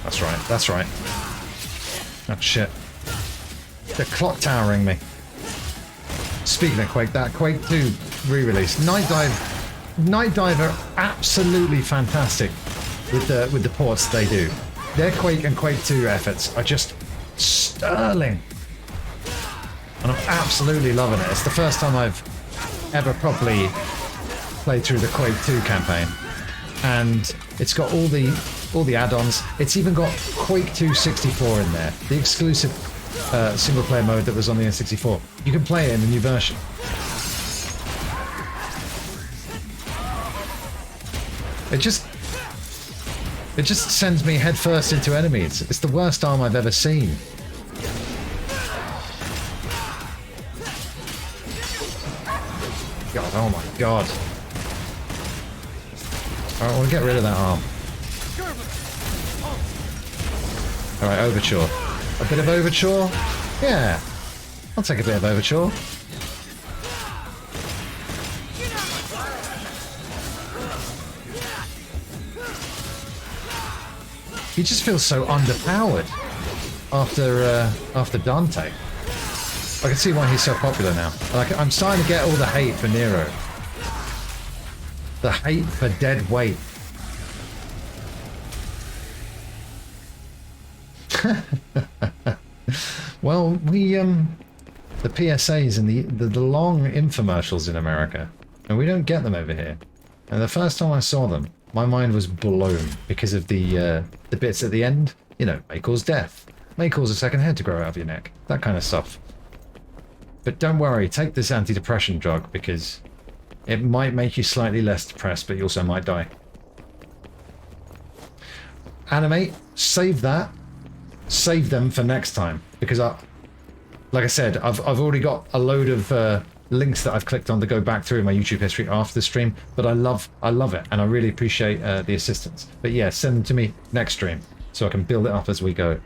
That's right, that's right. Oh shit. They're clock towering me. Speaking of Quake, that Quake 2 re-release, Night Dive are absolutely fantastic with the ports they do. Their Quake and Quake 2 efforts are just sterling. And I'm absolutely loving it. It's the first time I've ever properly played through the Quake 2 campaign. And it's got all the add-ons. It's even got Quake 2 64 in there. The exclusive single-player mode that was on the N64. You can play it in the new version. It just sends me headfirst into enemies. It's the worst arm I've ever seen. God, oh my god. Alright, I want to get rid of that arm. Alright, Overture. A bit of Overture? Yeah. I'll take a bit of Overture. He just feels so underpowered after Dante. I can see why he's so popular now. Like, I'm starting to get all the hate for Nero. The hate for dead weight. Well, we the PSAs and the long infomercials in America, and we don't get them over here. And the first time I saw them, my mind was blown because of the bits at the end. You know, may cause death, may cause a second head to grow out of your neck, that kind of stuff. But don't worry, take this antidepressant drug because it might make you slightly less depressed, but you also might die. Animate, save that. Save them for next time because like I said, I've already got a load of links that I've clicked on to go back through my YouTube history after the stream, but I love it and I really appreciate the assistance. But yeah, send them to me next stream so I can build it up as we go,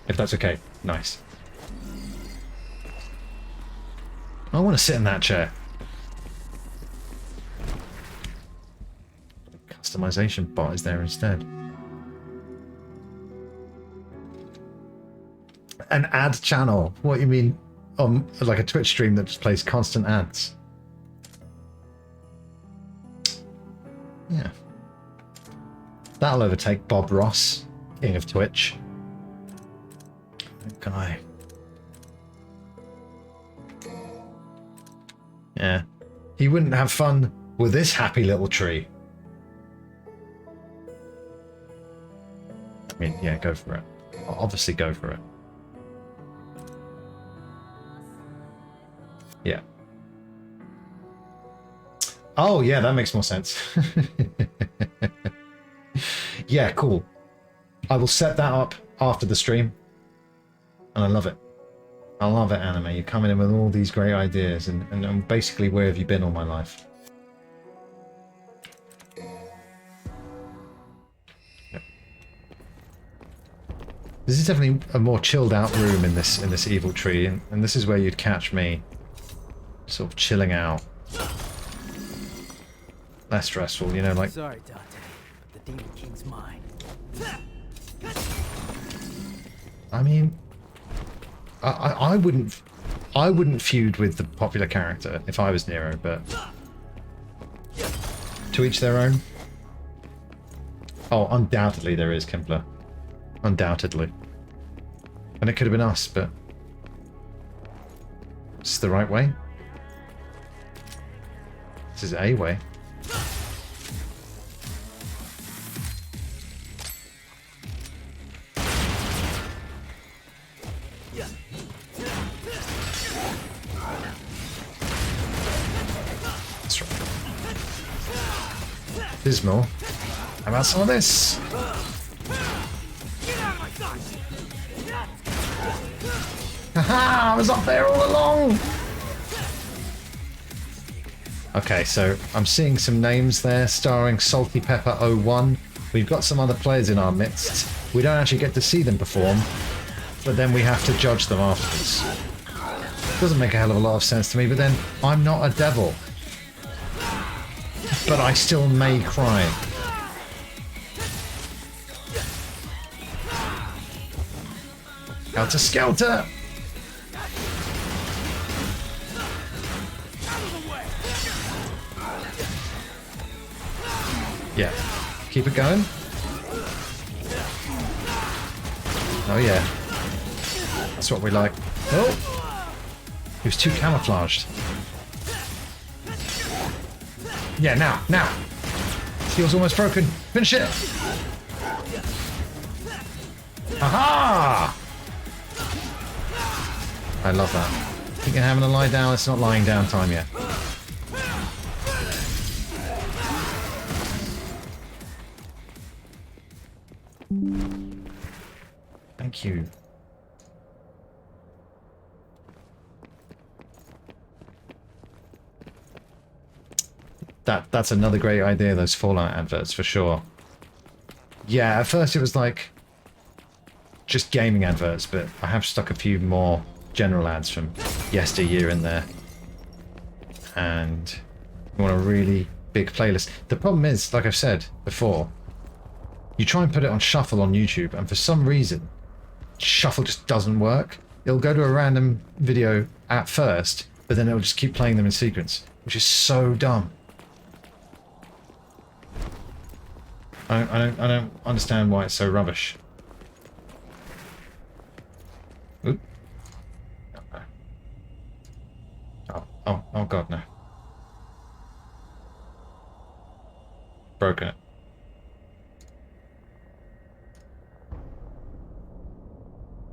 if that's okay. Nice. I want to sit in that chair. Customization bot is there instead. An ad channel? What you mean? Like a Twitch stream that just plays constant ads? Yeah. That'll overtake Bob Ross, king of Twitch. That guy. Yeah. He wouldn't have fun with this happy little tree. I mean, yeah, go for it. Obviously go for it. Yeah. Oh, yeah, that makes more sense. Yeah, cool. I will set that up after the stream. And I love it. I love it, Anime. You're coming in with all these great ideas. And basically, where have you been all my life? Yep. This is definitely a more chilled out room in this evil tree. And this is where you'd catch me. Sort of chilling out. Less stressful, you know, like... Sorry, Dante. The Demon King's mine. I mean... I wouldn't feud with the popular character if I was Nero, but... To each their own. Oh, undoubtedly there is, Kimpler. Undoubtedly. And it could have been us, but... It's the right way. This is a way. That's right. Dismal. How about some of this? Haha! I was up there all along! Okay, so I'm seeing some names there starring Salty Pepper 01. We've got some other players in our midst. We don't actually get to see them perform, but then we have to judge them afterwards. Doesn't make a hell of a lot of sense to me, but then I'm not a devil. But I still may cry. Helter Skelter! Yeah. Keep it going. Oh yeah. That's what we like. Oh! He was too camouflaged. Yeah, now! Steel's almost broken. Finish it! Aha! I love that. Think you're having a lie down? It's not lying down time yet. Thank you. That's another great idea, those Fallout adverts, for sure. Yeah, at first it was like just gaming adverts, but I have stuck a few more general ads from yesteryear in there. And you want a really big playlist. The problem is, like I've said before, you try and put it on shuffle on YouTube, and for some reason, shuffle just doesn't work. It'll go to a random video at first, but then it'll just keep playing them in sequence, which is so dumb. I don't understand why it's so rubbish. Oop. Oh god, no. Broken it.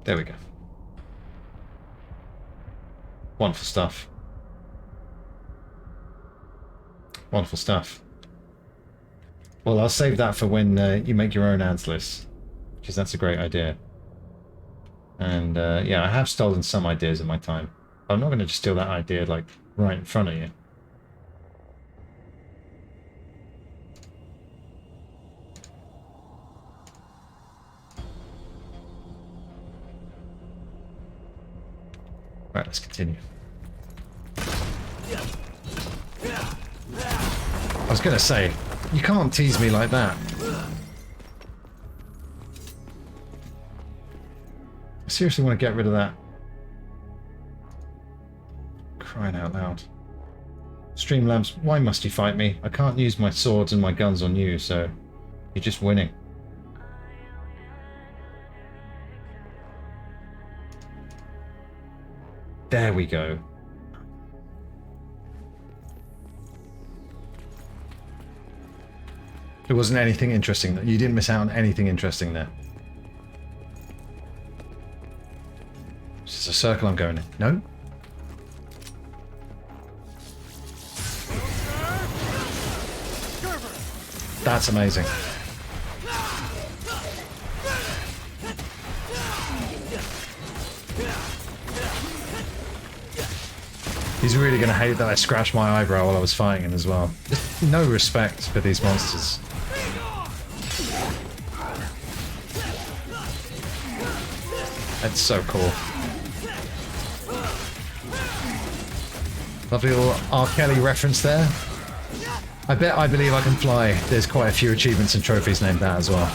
There we go. Wonderful stuff. Wonderful stuff. Well, I'll save that for when you make your own ads list, because that's a great idea. And yeah, I have stolen some ideas in my time. I'm not going to just steal that idea like right in front of you. Right, let's continue. I was going to say, you can't tease me like that. I seriously want to get rid of that. Crying out loud. Streamlabs, why must you fight me? I can't use my swords and my guns on you, so you're just winning. There we go. There wasn't anything interesting. You didn't miss out on anything interesting there. It's just a circle I'm going in. No? That's amazing. He's really going to hate that I scratched my eyebrow while I was fighting him as well. Just no respect for these monsters. That's so cool. Lovely little R. Kelly reference there. I believe I can fly. There's quite a few achievements and trophies named that as well.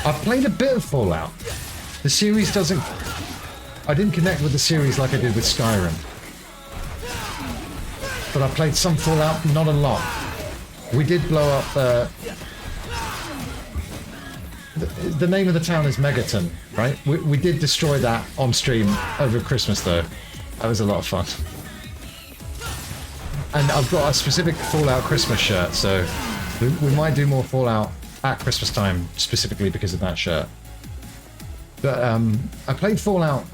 I've played a bit of Fallout. The series doesn't... I didn't connect with the series like I did with Skyrim. But I played some Fallout, not a lot. We did blow up... the name of the town is Megaton, right? We did destroy that on stream over Christmas, though. That was a lot of fun. And I've got a specific Fallout Christmas shirt, so we might do more Fallout at Christmas time, specifically because of that shirt. But I played Fallout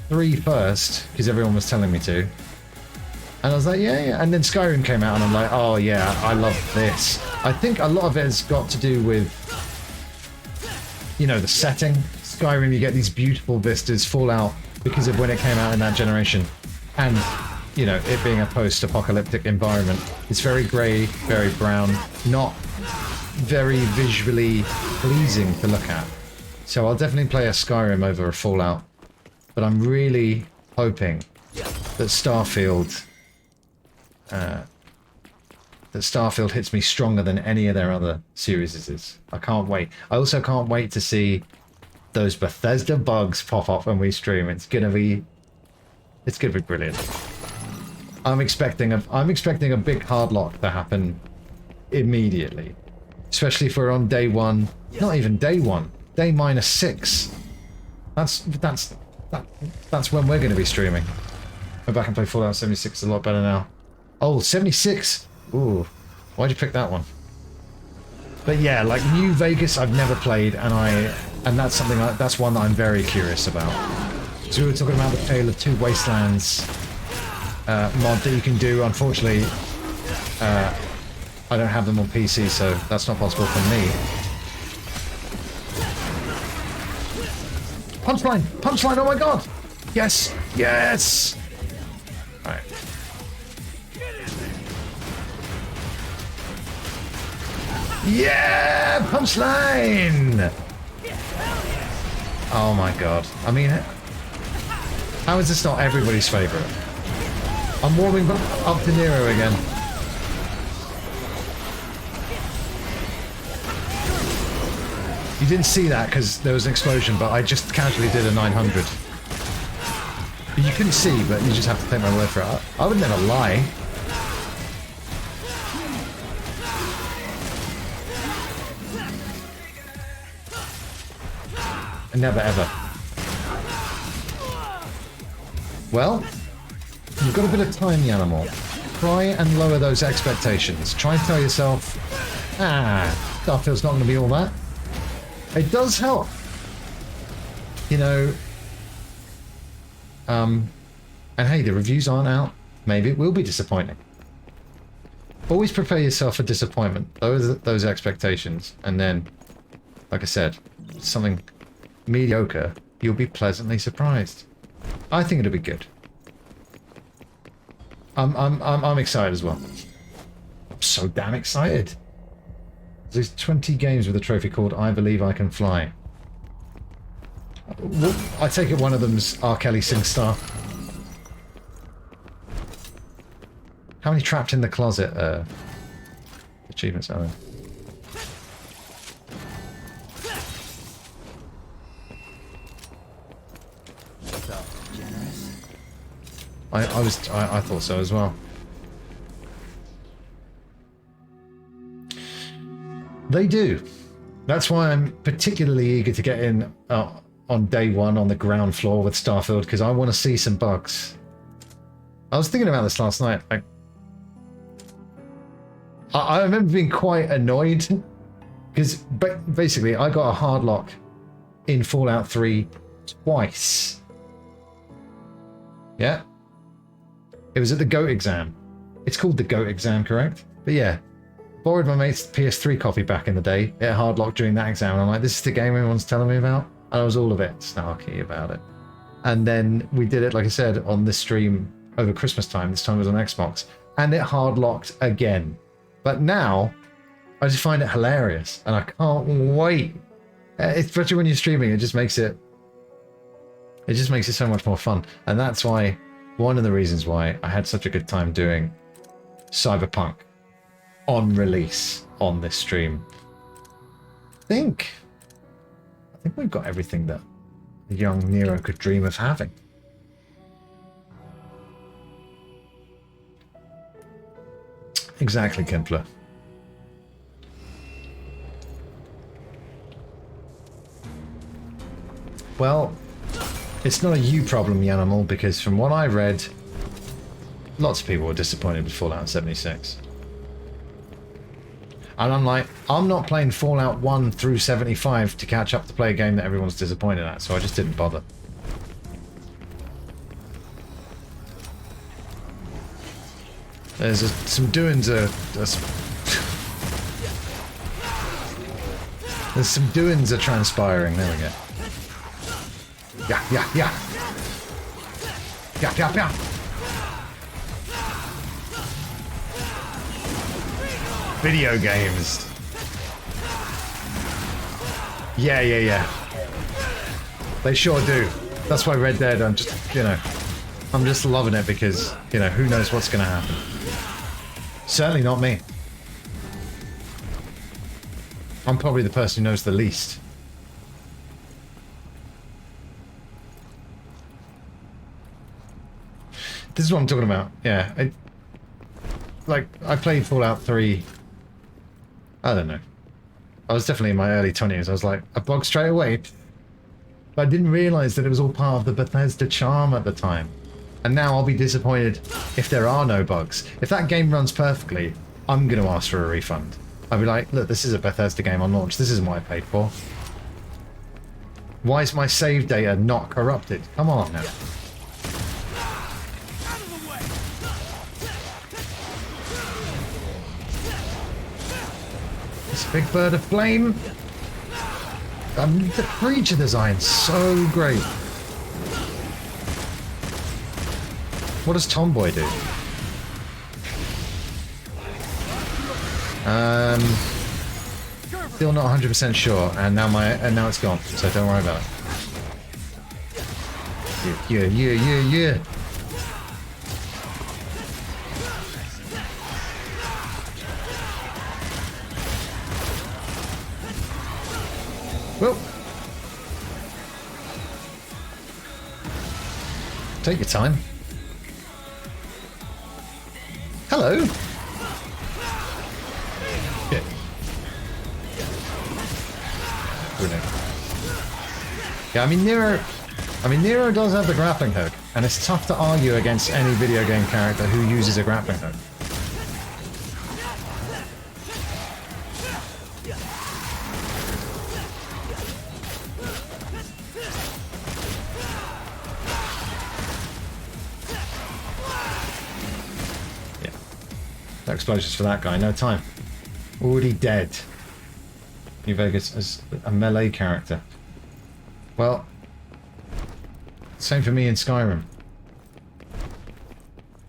3 first, because everyone was telling me to. And I was like, yeah. And then Skyrim came out, and I'm like, oh yeah, I love this. I think a lot of it has got to do with, you know, the setting. Skyrim, you get these beautiful vistas. Fallout, because of when it came out in that generation. And, you know, it being a post-apocalyptic environment. It's very grey, very brown, not very visually pleasing to look at. So I'll definitely play a Skyrim over a Fallout. But I'm really hoping that Starfield hits me stronger than any of their other series is. I can't wait. I also can't wait to see those Bethesda bugs pop up when we stream. It's gonna be brilliant. I'm expecting a big hard lock to happen immediately, especially if we're on day one. Not even day one. Day -6. That's when we're going to be streaming. Go back and play Fallout 76 a lot better now. Oh, 76. Ooh, why'd you pick that one? But yeah, like New Vegas, I've never played, and that's something that's one that I'm very curious about. So we were talking about the Tale of Two Wastelands mod that you can do. Unfortunately, I don't have them on PC, so that's not possible for me. Punchline! Punchline! Oh my god! Yes! Yes! Alright. Yeah! Punchline! Oh my god. I mean, how is this not everybody's favourite? I'm warming up to Nero again. You didn't see that because there was an explosion, but I just casually did a 900. You couldn't see, but you just have to take my word for it. I would never lie. Never ever. Well, you've got a bit of time, the animal. Try and lower those expectations. Try and tell yourself, Starfield's not going to be all that. It does help. You know, and hey, the reviews aren't out. Maybe it will be disappointing. Always prepare yourself for disappointment. Those expectations. And then, like I said, something mediocre, you'll be pleasantly surprised. I think it'll be good. I'm excited as well. I'm so damn excited. There's 20 games with a trophy called I Believe I Can Fly. I take it one of them's R. Kelly SingStar. How many trapped in the closet achievements are there? I thought so as well. They do. That's why I'm particularly eager to get in on day one on the ground floor with Starfield, because I want to see some bugs. I was thinking about this last night. I remember being quite annoyed because basically I got a hard lock in Fallout 3 twice. Yeah. It was at the GOAT exam. It's called the GOAT exam, correct? But yeah. Borrowed my mate's PS3 copy back in the day. It hard locked during that exam. And I'm like, this is the game everyone's telling me about? And I was all a bit snarky about it. And then we did it, like I said, on this stream over Christmas time. This time it was on Xbox. And it hard locked again. But now, I just find it hilarious. And I can't wait. Especially when you're streaming, it just makes it so much more fun. And that's why, one of the reasons why I had such a good time doing Cyberpunk on release on this stream. I think we've got everything that a young Nero could dream of having. Exactly, Kempler. Well, it's not a you problem, Yanimal, because from what I read, lots of people were disappointed with Fallout 76. And I'm like, I'm not playing Fallout 1 through 75 to catch up to play a game that everyone's disappointed at, so I just didn't bother. There's some doings there's some doings are transpiring. There we go. Yeah. Yeah. Video games. Yeah. They sure do. That's why Red Dead, I'm just loving it because, who knows what's going to happen. Certainly not me. I'm probably the person who knows the least. This is what I'm talking about. Yeah. I played Fallout 3. I don't know. I was definitely in my early 20s. I was like, a bug straight away. But I didn't realize that it was all part of the Bethesda charm at the time. And now I'll be disappointed if there are no bugs. If that game runs perfectly, I'm going to ask for a refund. I'll be like, look, this is a Bethesda game on launch. This isn't what I paid for. Why is my save data not corrupted? Come on now. Yes, big bird of flame. The creature design, so great. What does Tomboy do? Still not 100% sure, and now it's gone, so don't worry about it. Yeah. Well, take your time. Hello. Shit. Brilliant. Yeah, I mean Nero does have the grappling hook, and it's tough to argue against any video game character who uses a grappling hook. No explosions for that guy, no time. Already dead. New Vegas as a melee character. Well, same for me in Skyrim.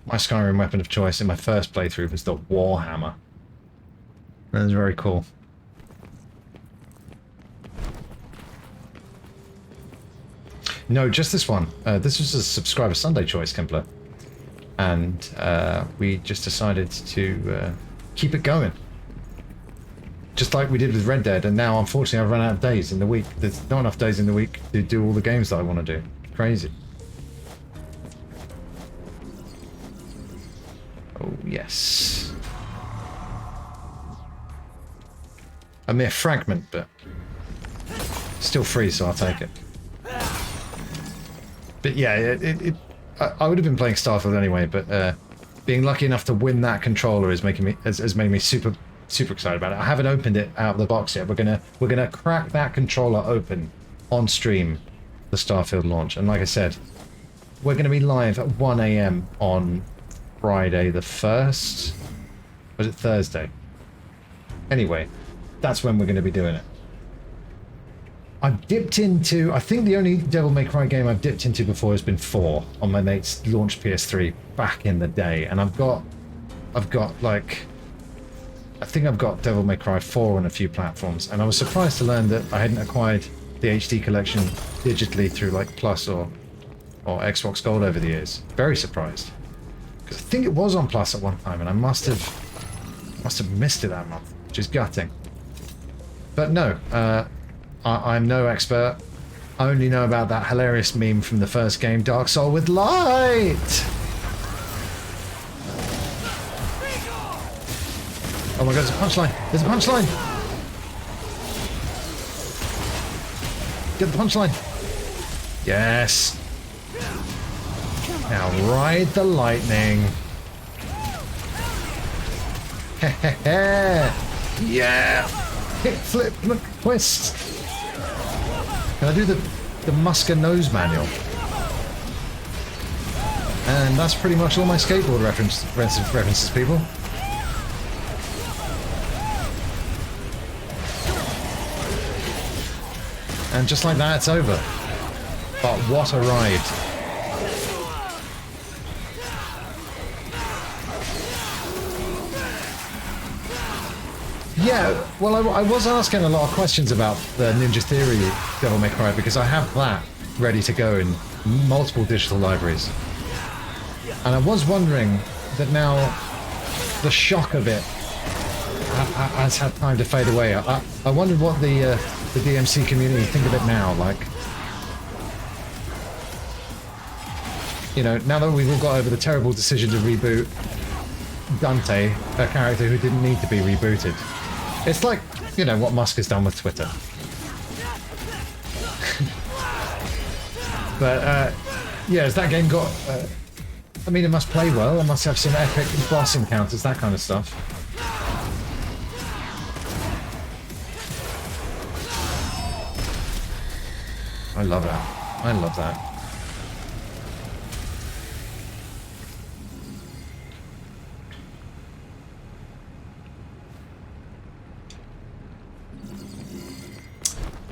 My Skyrim weapon of choice in my first playthrough was the Warhammer. That was very cool. No, just this one. This was a Subscriber Sunday choice, Kempler. And we just decided to keep it going. Just like we did with Red Dead, and now unfortunately I've run out of days in the week. There's not enough days in the week to do all the games that I want to do. Crazy. Oh yes. A mere fragment, but still free, so I'll take it. But yeah, I would have been playing Starfield anyway, but being lucky enough to win that controller has made me super excited about it. I haven't opened it out of the box yet. We're gonna crack that controller open on stream, the Starfield launch, and like I said, we're gonna be live at 1 AM on Friday the 1st. Was it Thursday? Anyway, that's when we're gonna be doing it. I've dipped into, I think the only Devil May Cry game I've dipped into before has been 4 on my mate's launch PS3 back in the day, and I've got like, I think I've got Devil May Cry 4 on a few platforms, and I was surprised to learn that I hadn't acquired the HD collection digitally through like Plus or Xbox Gold over the years. Very surprised, because I think it was on Plus at one time, and I must have missed it that month, which is gutting. But no, I'm no expert. I only know about that hilarious meme from the first game, Dark Soul with light! Oh my god, there's a punchline! There's a punchline! Get the punchline! Yes! Now ride the lightning! Hehehe! Yeah! Kick, flip, twist! Can I do the Musker nose manual? And that's pretty much all my skateboard references, people. And just like that, it's over. But what a ride. Yeah, well, I was asking a lot of questions about the Ninja Theory Devil May Cry, because I have that ready to go in multiple digital libraries. And I was wondering that now the shock of it has had time to fade away. I wondered what the DMC community think of it now. Like, you know, now that we've all got over the terrible decision to reboot Dante, a character who didn't need to be rebooted. It's like, you know, what Musk has done with Twitter. But, yeah, has that game got... I mean, it must play well, it must have some epic boss encounters, that kind of stuff. I love that. I love that.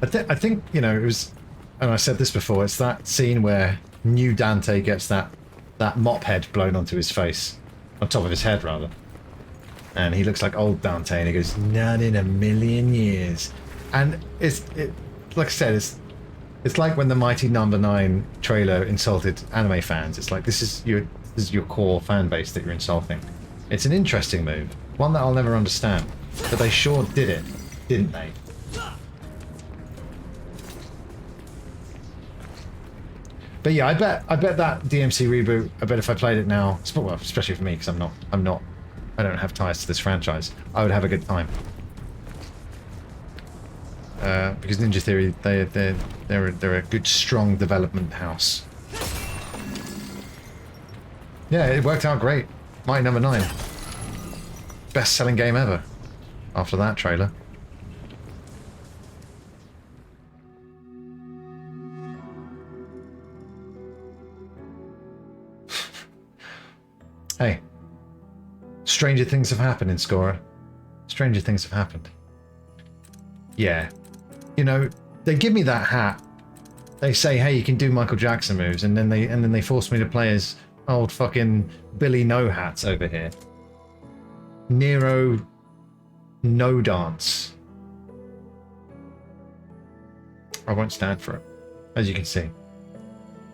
I think, you know, it was, and I said this before, it's that scene where new Dante gets that mop head blown onto his face, on top of his head rather, and he looks like old Dante, and he goes, "Not in a million years," and it like I said, it's like when the Mighty Number 9 trailer insulted anime fans. It's like this is your core fan base that you're insulting. It's an interesting move, one that I'll never understand, but they sure did it, didn't they? But yeah, I bet that DMC reboot, I bet if I played it now, well, especially for me, because I don't have ties to this franchise, I would have a good time. Because Ninja Theory, they're a good, strong development house. Yeah, it worked out great. Mighty Number 9, best-selling game ever. After that trailer. Hey, stranger things have happened in Scorer. Stranger things have happened. Yeah. You know, they give me that hat. They say, hey, you can do Michael Jackson moves, and then they force me to play as old fucking Billy No Hats over here. Nero No Dance. I won't stand for it. As you can see,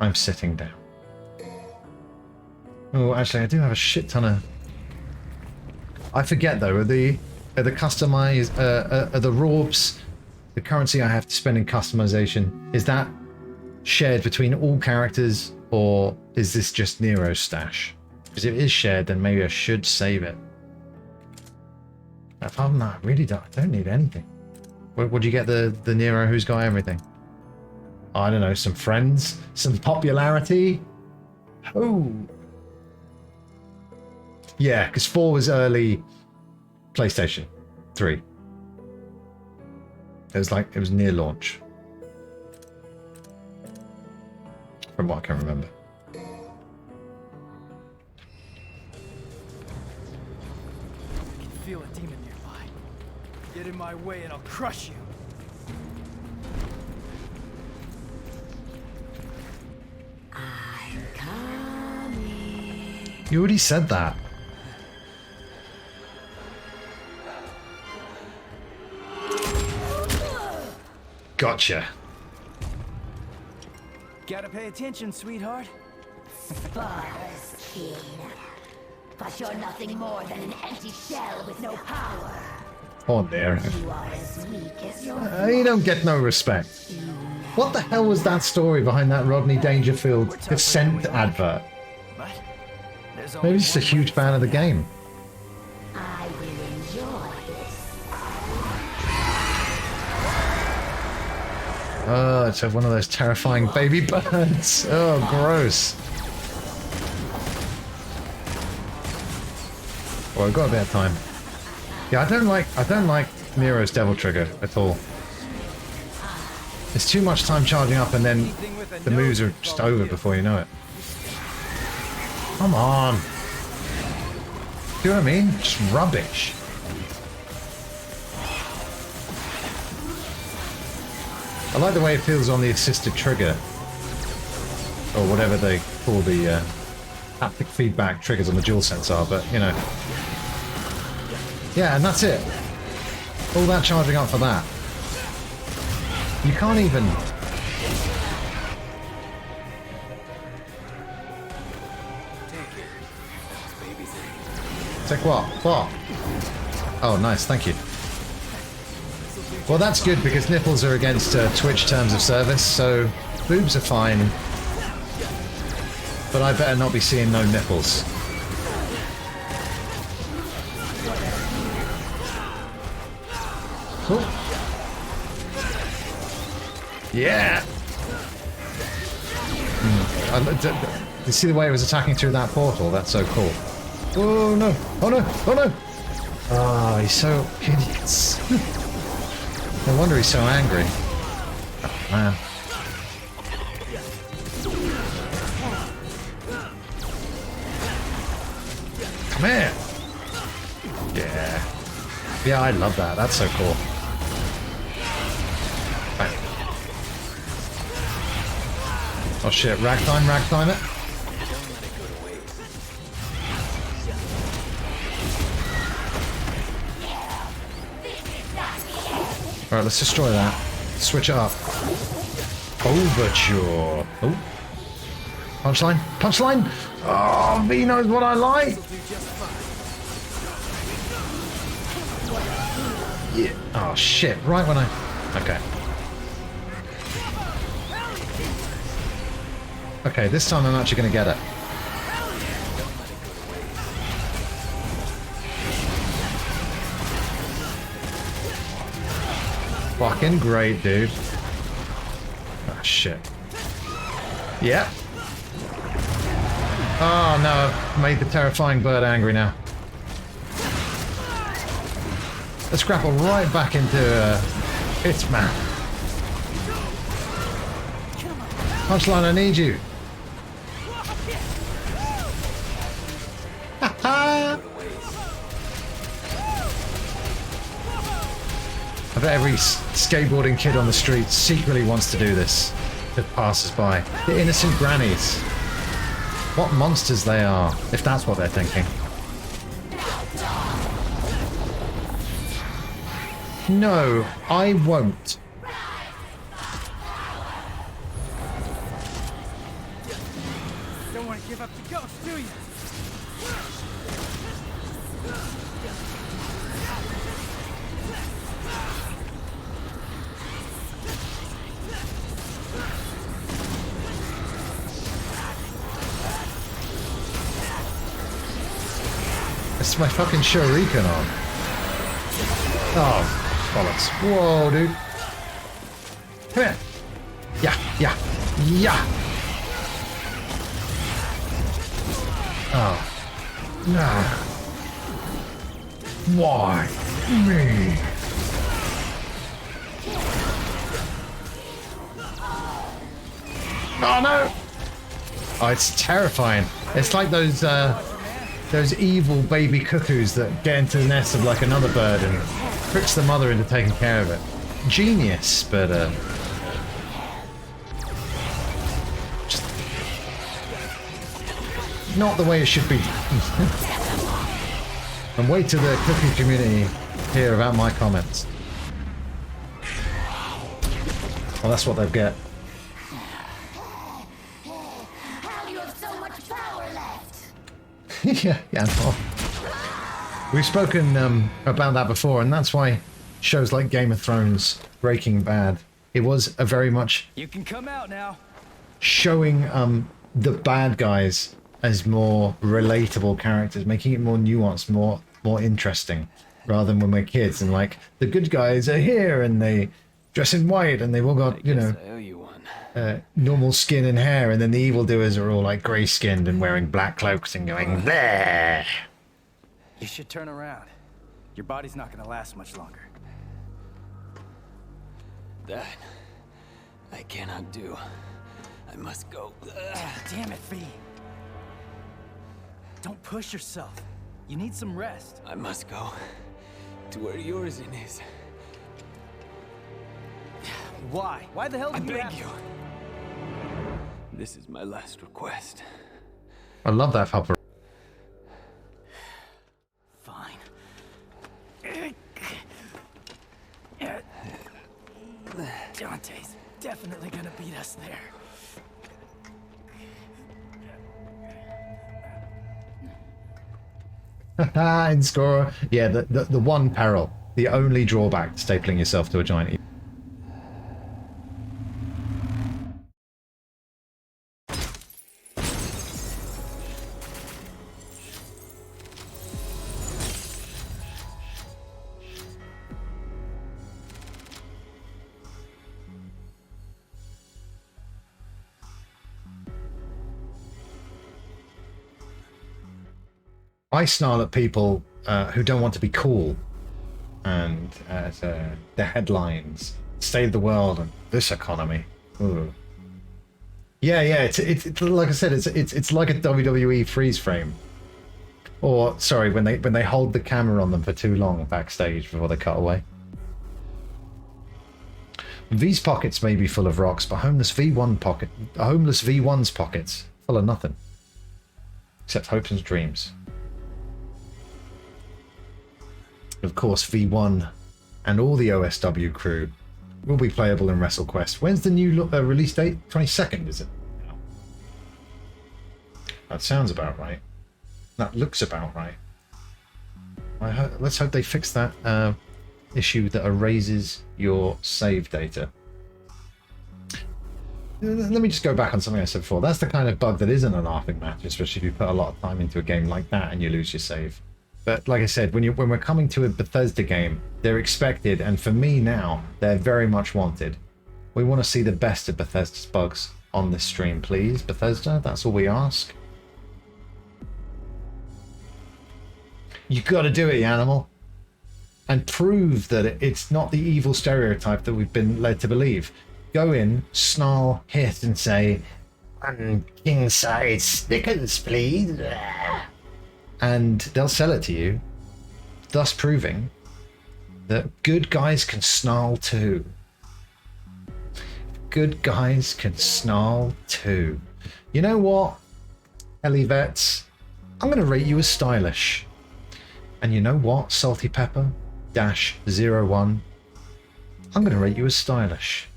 I'm sitting down. Oh, actually, I do have a shit ton of... I forget, though, are the customized... are the Rorbs, the currency I have to spend in customization, is that shared between all characters, or is this just Nero's stash? Because if it is shared, then maybe I should save it. Apart from that, I really don't need anything. What do you get the Nero who's got everything? I don't know, some friends? Some popularity? Oh... Yeah, because 4 was early PlayStation 3. It was near launch. From what I can remember. I can feel a demon nearby. Get in my way and I'll crush you. I'm coming. You already said that. Gotcha. Gotta pay attention, sweetheart. Sparta's king. But you're nothing more than an empty shell with no power. Oh, there. You are as weak as your... You don't get no respect. What the hell was that story behind that Rodney Dangerfield consent advert? Maybe he's just a huge fan of the game. I will enjoy this. Oh, it's one of those terrifying baby birds. Oh, gross. Well, I've got a bit of time. Yeah, I don't like Nero's Devil Trigger at all. It's too much time charging up, and then the moves are just over before you know it. Come on. Do you know what I mean? Just rubbish. I like the way it feels on the assisted trigger. Or whatever they call the haptic feedback triggers on the DualSense are, but you know. Yeah, and that's it. All that charging up for that. You can't even... Take what? What? Oh, nice, thank you. Well, that's good because nipples are against Twitch terms of service, so boobs are fine. But I better not be seeing no nipples. Cool. Yeah! You see the way it was attacking through that portal? That's so cool. Oh no! Oh no! Oh no! Oh, he's so idiots. No wonder he's so angry. Oh, man. Come here! Yeah. Yeah, I love that. That's so cool. Right. Oh shit, ragtime it. Alright, let's destroy that. Switch it up. Overture. Oh. Punchline? Punchline? Oh, V knows what I like. Yeah. Oh shit, right when I... Okay. Okay, this time I'm actually going to get it. Fucking great, dude. Oh, shit. Yeah. Oh, no. I've made the terrifying bird angry now. Let's grapple right back into Hitman. Punchline, I need you. I bet every skateboarding kid on the street secretly wants to do this to passers-by. The innocent grannies. What monsters they are, if that's what they're thinking. No, I won't. Don't want to give up the ghost, do you? It's my fucking shuriken on. Oh, bollocks. Whoa, dude. Come here. Yeah. Oh. No. Why me? Oh no! Oh, it's terrifying. It's like those evil baby cuckoos that get into the nest of like another bird and tricks the mother into taking care of it. Genius, but just not the way it should be. And wait till the cookie community hear about my comments. Well, that's what they'll get. How you have so much power left? yeah, no. We've spoken about that before, and that's why shows like Game of Thrones, Breaking Bad, it was a very much You can come out now. showing the bad guys as more relatable characters, making it more nuanced, more interesting, rather than when we're kids and like the good guys are here and they dress in white and they've all got normal skin and hair, and then the evildoers are all like grey skinned and wearing black cloaks and going there. You should turn around. Your body's not gonna last much longer. That I cannot do. I must go. Damn it, V. Don't push yourself. You need some rest. I must go to where Urizen is. Why? Why the hell I do you beg have you. This is my last request. I love that pupper. Fine. Dante's definitely gonna beat us there. In score, yeah, the one peril, the only drawback to stapling yourself to a giant. I snarl at people who don't want to be cool, and the headlines, state of the world, and this economy. Ooh. Yeah, it's like I said, it's like a WWE freeze frame, or sorry, when they hold the camera on them for too long backstage before they cut away. V's pockets may be full of rocks, but homeless V1's pockets full of nothing. Except hopes and dreams. Of course, V1 and all the OSW crew will be playable in WrestleQuest. When's the new release date? 22nd, is it? That sounds about right. That looks about right. Let's hope they fix that issue that erases your save data. Let me just go back on something I said before. That's the kind of bug that isn't a laughing matter, especially if you put a lot of time into a game like that and you lose your save. But like I said, when we're coming to a Bethesda game, they're expected, and for me now, they're very much wanted. We want to see the best of Bethesda's bugs on this stream, please. Bethesda, that's all we ask. You got to do it, Animal, and prove that it's not the evil stereotype that we've been led to believe. Go in, snarl, hit, and say, "One king-size Snickers, please," and they'll sell it to you, thus proving that good guys can snarl too. Good guys can snarl too. You know what, Ellie Vets? I'm going to rate you as stylish. And you know what, Salty Pepper -01? I'm going to rate you as stylish.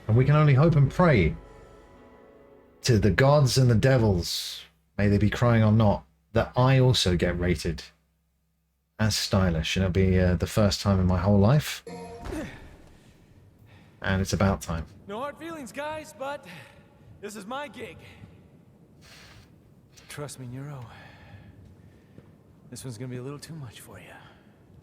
And we can only hope and pray to the gods and the devils, may they be crying or not, that I also get rated as stylish. And it'll be the first time in my whole life. And it's about time. No hard feelings, guys, but this is my gig. Trust me, Nero. This one's gonna be a little too much for you.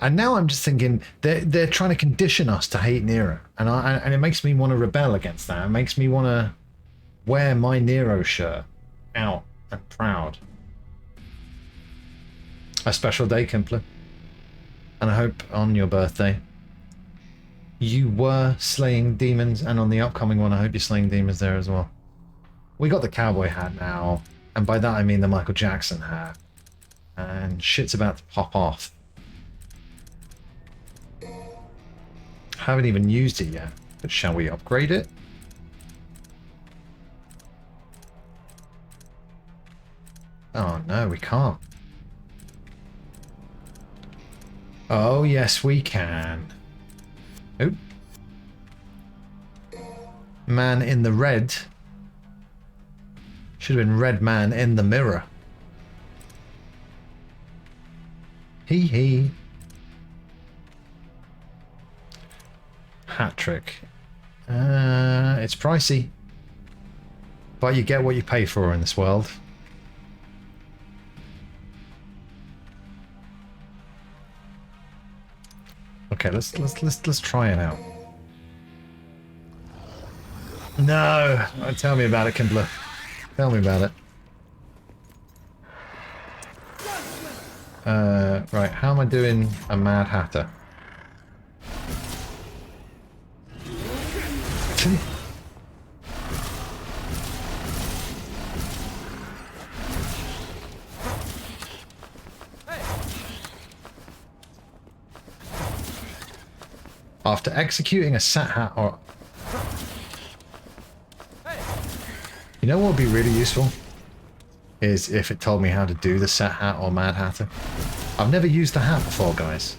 And now I'm just thinking they're trying to condition us to hate Nero, and it makes me want to rebel against that. It makes me want to wear my Nero shirt out and proud. A special day, Kimpler, and I hope on your birthday you were slaying demons, and on the upcoming one I hope you're slaying demons there as well. We got the cowboy hat now, and by that I mean the Michael Jackson hat. And shit's about to pop off. Haven't even used it yet, but shall we upgrade it? Oh no, we can't. Oh yes, we can. Oop. Man in the red. Should have been red man in the mirror. Hee hee. Hat trick. It's pricey, but you get what you pay for in this world. Okay, let's try it out. No, tell me about it, Kindler. Tell me about it. Right, how am I doing a Mad Hatter? After executing a Sat Hat or... You know what would be really useful? Is if it told me how to do the Sat Hat or Mad Hatter. I've never used the hat before, guys.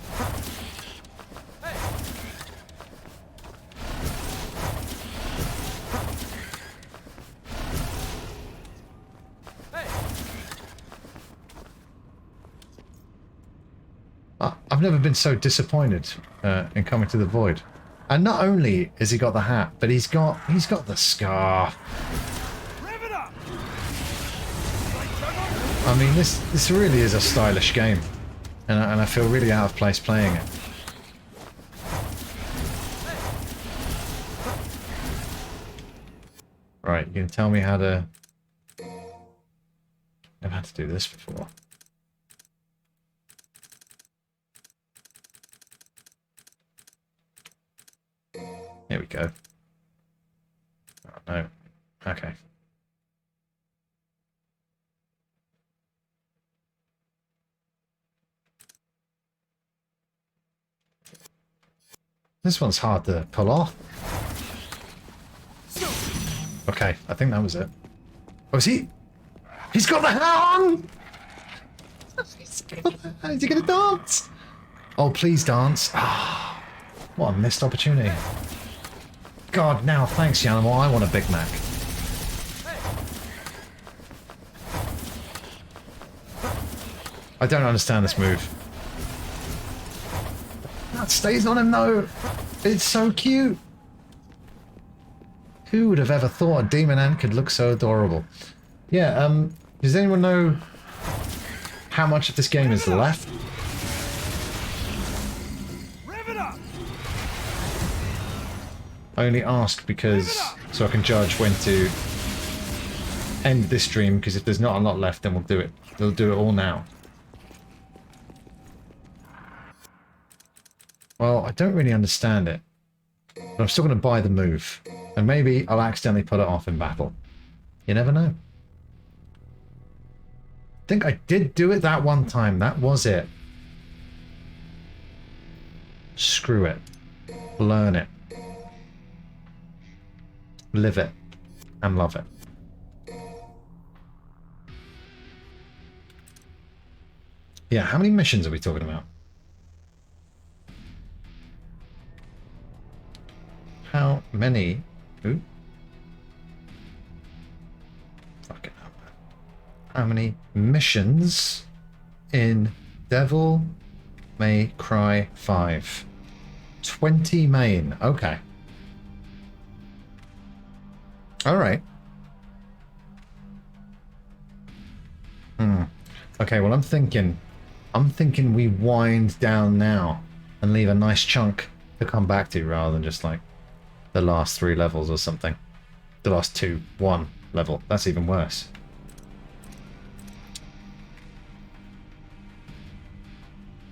I've never been so disappointed in Coming to the Void. And not only has he got the hat, but he's got the scarf. I mean, this really is a stylish game, and I feel really out of place playing it. Right, you can tell me how to... I've had to do this before. Here we go. Oh, no. Okay. This one's hard to pull off. Okay, I think that was it. Oh, is he? He's got the hat on! He's got the hat. Is he gonna dance? Oh, please dance. Ah, what a missed opportunity. God, now, thanks, Yanimal. I want a Big Mac. I don't understand this move. That stays on him, though. It's so cute. Who would have ever thought a demon ant could look so adorable? Yeah, does anyone know how much of this game is left? I only ask because so I can judge when to end this stream, because if there's not a lot left, then we'll do it. We'll do it all now. Well, I don't really understand it, but I'm still going to buy the move. And maybe I'll accidentally put it off in battle. You never know. I think I did do it that one time. That was it. Screw it. Learn it. Live it. And love it. Yeah, how many missions are we talking about? How many? Ooh. Fucking hell. How many missions in Devil May Cry 5? 20 main. Okay. Alright. Okay, well I'm thinking we wind down now and leave a nice chunk to come back to rather than just like the last 3 levels or something. The last 1 level. That's even worse.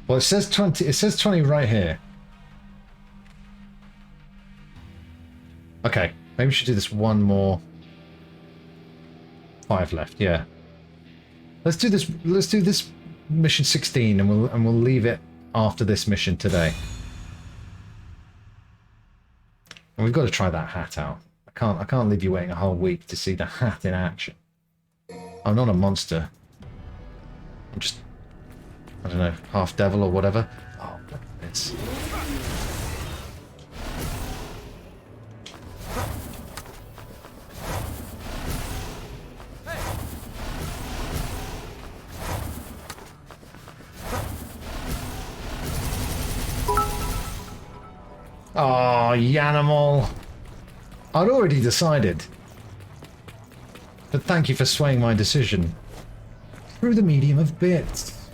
Well, it says 20. It says 20 right here. Okay, maybe we should do this one more. 5 left. Yeah. Let's do this. Let's do this mission 16, and we'll leave it after this mission today. And we've got to try that hat out. I can't leave you waiting a whole week to see the hat in action. I'm not a monster. I'm just, I don't know, half devil or whatever. Oh, look at this. Oh, Yanimal. I'd already decided. But thank you for swaying my decision. Through the medium of bits.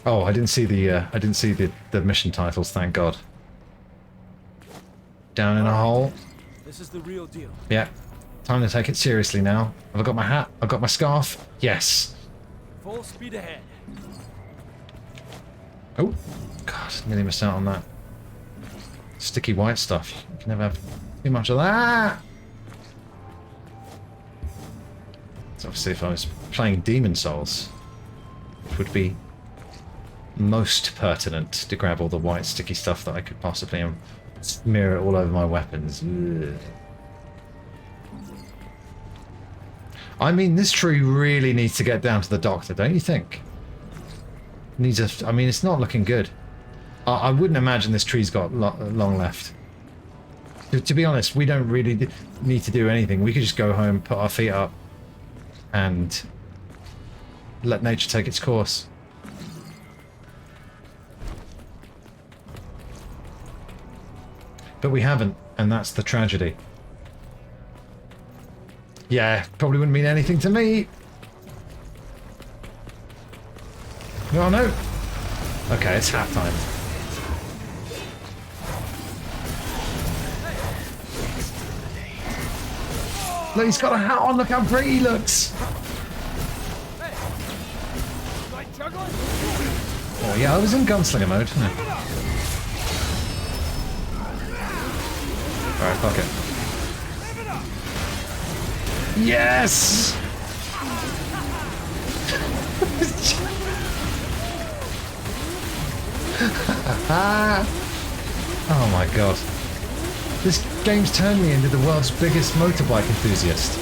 Oh, I didn't see the mission titles, thank God. Down in a hole. This is the real deal. Yeah. Time to take it seriously now. Have I got my hat? I've got my scarf? Yes. Full speed ahead. Oh, God, nearly missed out on that. Sticky white stuff. You can never have too much of that. So obviously if I was playing Demon Souls, it would be most pertinent to grab all the white sticky stuff that I could possibly and smear it all over my weapons. Ugh. I mean, this tree really needs to get down to the doctor, don't you think? Needs a, I mean, it's not looking good. I wouldn't imagine this tree's got long left. To be honest, we don't really need to do anything. We could just go home, put our feet up, and let nature take its course. But we haven't, and that's the tragedy. Yeah, probably wouldn't mean anything to me. Oh no! Okay, it's hat time. Look, he's got a hat on, look how pretty he looks! Oh yeah, I was in gunslinger mode, wasn't I? Alright, fuck it. Yes! Oh my god. This game's turned me into the world's biggest motorbike enthusiast.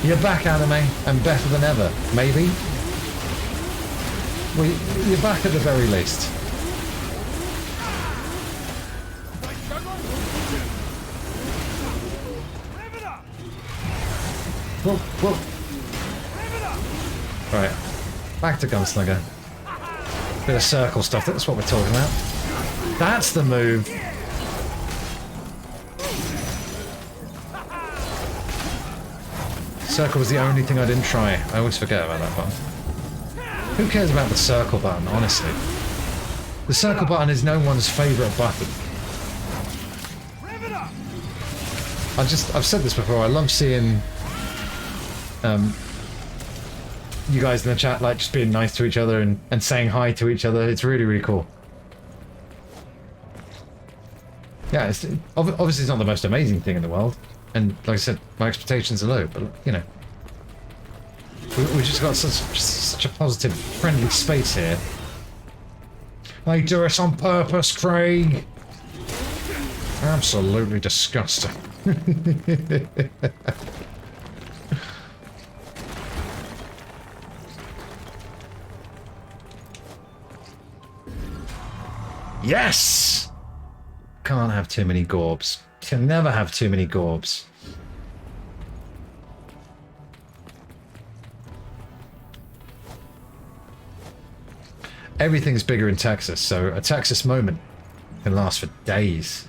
You're back, anime, and better than ever. Maybe? Well, you're back at the very least. Whoa, whoa. Right. Back to Gunslinger. Bit of circle stuff, that's what we're talking about. That's the move. Circle was the only thing I didn't try. I always forget about that button. Who cares about the circle button, honestly? The circle button is no one's favourite button. I've said this before, I love seeing you guys in the chat like just being nice to each other and saying hi to each other. It's really, really cool. Yeah, obviously it's not the most amazing thing in the world. And like I said, my expectations are low, but you know. We just got such a positive, friendly space here. They do us on purpose, Craig! Absolutely disgusting. Yes! Can't have too many Gorbs. Can never have too many Gorbs. Everything's bigger in Texas, so a Texas moment can last for days.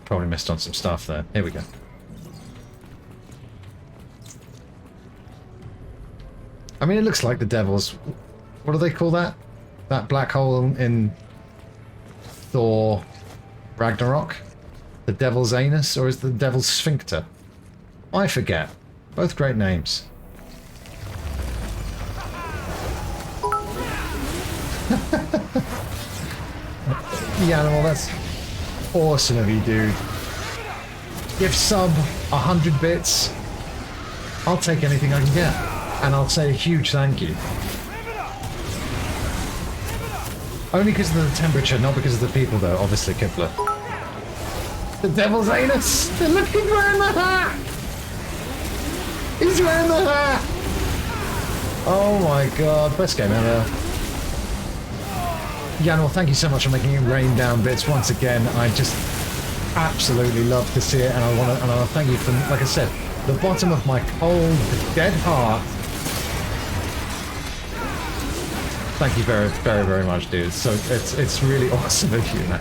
Probably missed on some stuff there. Here we go. I mean, it looks like the Devil's... What do they call that? That black hole in Thor Ragnarok? The Devil's Anus? Or is it the Devil's Sphincter? I forget. Both great names. The animal, that's awesome of you, dude. Give sub 100 bits. I'll take anything I can get. And I'll say a huge thank you. Only because of the temperature, not because of the people, though. Obviously, Kipler. The Devil's Anus! Look, he's wearing the hat! He's wearing the hat! Oh my god, best game ever. Yanor, thank you so much for making it rain down bits once again. I just absolutely love to see it, and I want to thank you from, like I said, the bottom of my cold, dead heart. Thank you very, very, very much, dude. So it's really awesome of you, man.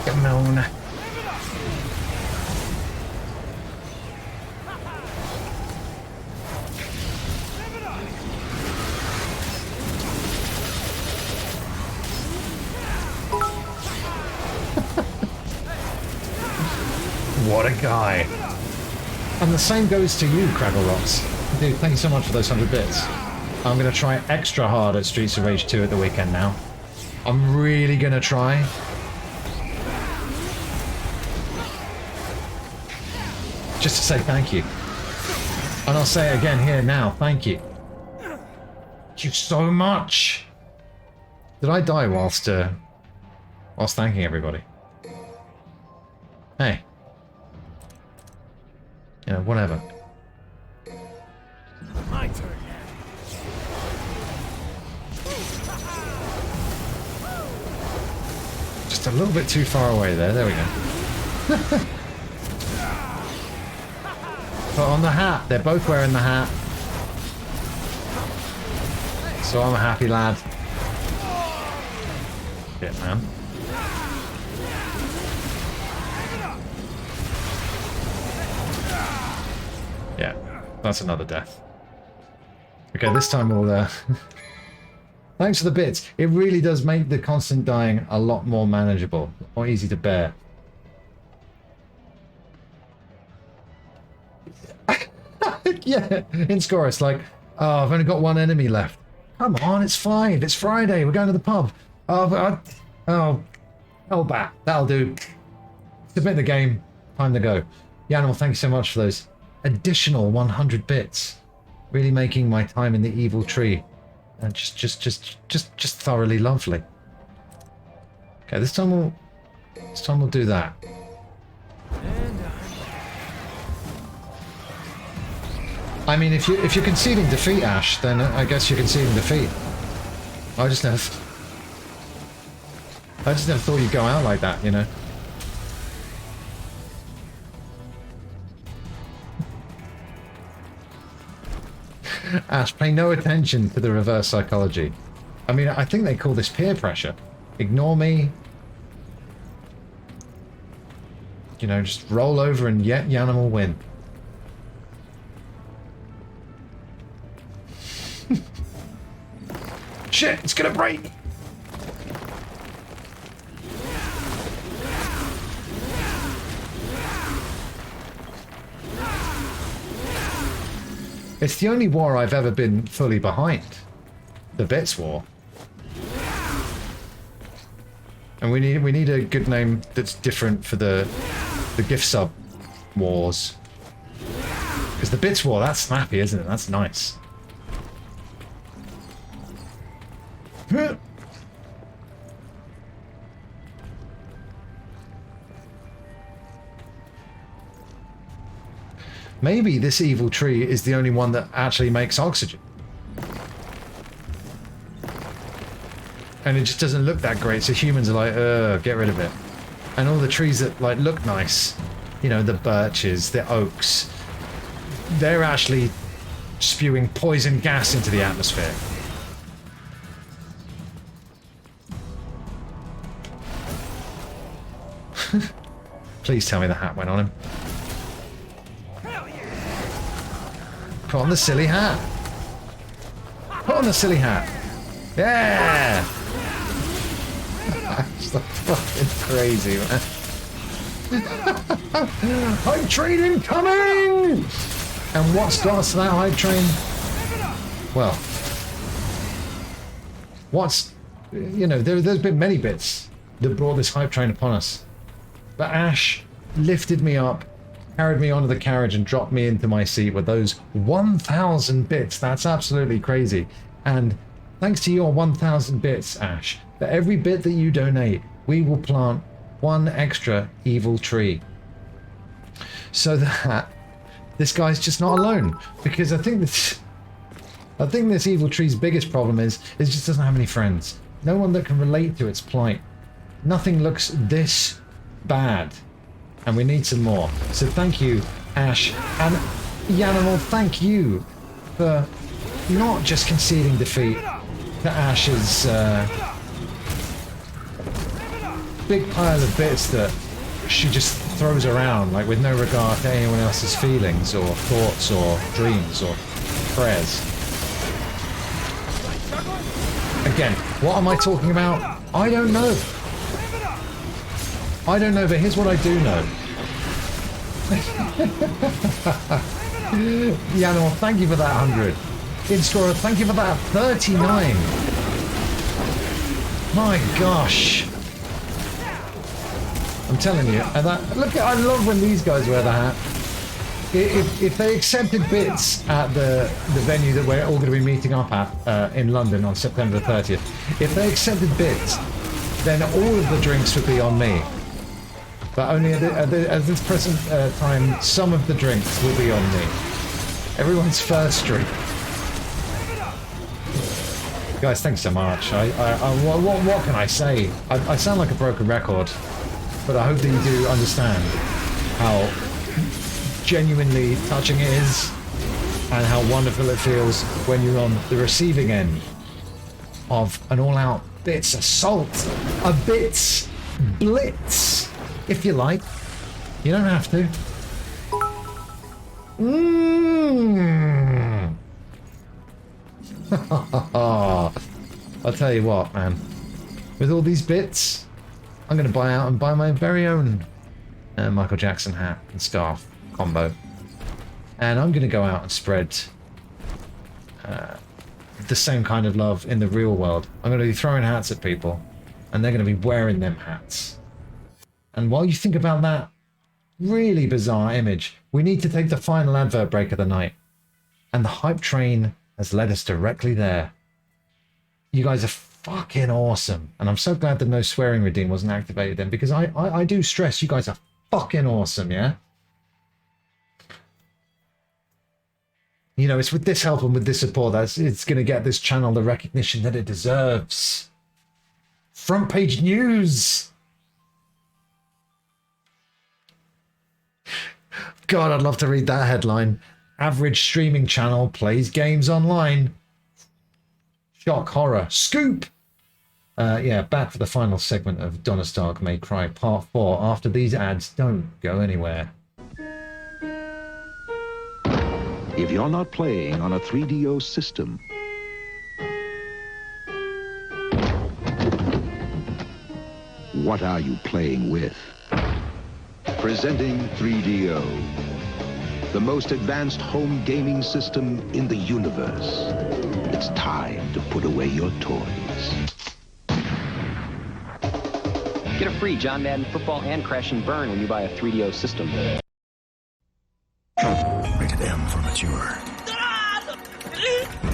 Come on. What a guy. And the same goes to you, Craggle Rocks. Dude, thank you so much for those 100 bits. I'm going to try extra hard at Streets of Rage 2 at the weekend now. I'm really going to try. Just to say thank you. And I'll say it again here now, thank you. Thank you so much. Did I die whilst thanking everybody? Hey. You know, whatever. My turn Just a little bit too far away there. There we go. But on the hat. They're both wearing the hat. So I'm a happy lad. Shit, man. Yeah, that's another death. Okay, this time we'll... Thanks for the bits. It really does make the constant dying a lot more manageable. More easy to bear. Yeah, in Score it's like, oh, I've only got one enemy left. Come on, it's 5. It's Friday. We're going to the pub. Oh, bat. That'll do. Submit the game. Time to go. Yanimal, thank you so much for those additional 100 bits. Really making my time in the evil tree just thoroughly lovely. Okay, this time we'll do that. I mean, if you're conceding defeat, Ash, then I guess you're conceding defeat. I just never thought you'd go out like that, you know. Ash, pay no attention to the reverse psychology. I mean, I think they call this peer pressure. Ignore me. You know, just roll over and yet Yanimal win. Shit, it's gonna break! It's the only war I've ever been fully behind. The Bits War. And we need a good name that's different for the gift sub wars. Because the Bits War, that's snappy, isn't it? That's nice. Maybe this evil tree is the only one that actually makes oxygen. And it just doesn't look that great, so humans are like, get rid of it. And all the trees that like look nice, you know, the birches, the oaks, they're actually spewing poison gas into the atmosphere. Please tell me the hat went on him. Put on the silly hat. Put on the silly hat. Yeah! That's like fucking crazy, man. Hype train incoming! And what's got us to that hype train? Well, you know, there's been many bits that brought this hype train upon us. But Ash lifted me up, carried me onto the carriage and dropped me into my seat with those 1,000 bits. That's absolutely crazy. And thanks to your 1,000 bits, Ash, for every bit that you donate, we will plant one extra evil tree. So that this guy's just not alone. Because I think this evil tree's biggest problem is it just doesn't have any friends. No one that can relate to its plight. Nothing looks this bad. And we need some more. So thank you, Ash. And Yanimal, thank you for not just conceding defeat to Ash's big pile of bits that she just throws around, like with no regard to anyone else's feelings or thoughts or dreams or prayers. Again, what am I talking about? I don't know. I don't know, but here's what I do know. Yanimal, thank you for that 100. Inscorer, thank you for that 39. My gosh. I'm telling you, and look, I love when these guys wear the hat. If they accepted bits at the venue that we're all going to be meeting up at in London on September the 30th, if they accepted bits, then all of the drinks would be on me. But only at this present time, some of the drinks will be on me. Everyone's first drink. Guys, thanks so much. What can I say? I sound like a broken record, but I hope that you do understand how genuinely touching it is and how wonderful it feels when you're on the receiving end of an all-out bits assault, a bits blitz. If you like. You don't have to. I'll tell you what, man. With all these bits, I'm going to buy out and buy my very own Michael Jackson hat and scarf combo. And I'm going to go out and spread the same kind of love in the real world. I'm going to be throwing hats at people, and they're going to be wearing them hats. And while you think about that really bizarre image, we need to take the final advert break of the night. And the hype train has led us directly there. You guys are fucking awesome. And I'm so glad that no swearing redeem wasn't activated then, because I do stress you guys are fucking awesome, yeah? You know, it's with this help and with this support that it's going to get this channel the recognition that it deserves. Front page news! God, I'd love to read that headline. Average streaming channel plays games online. Shock, horror, scoop! Yeah, back for the final segment of Donnerstag May Cry Part 4 after these ads. Don't go anywhere. If you're not playing on a 3DO system, what are you playing with? Presenting 3DO, the most advanced home gaming system in the universe. It's time to put away your toys. Get a free John Madden Football and Crash and Burn when you buy a 3DO system. Rated M for mature.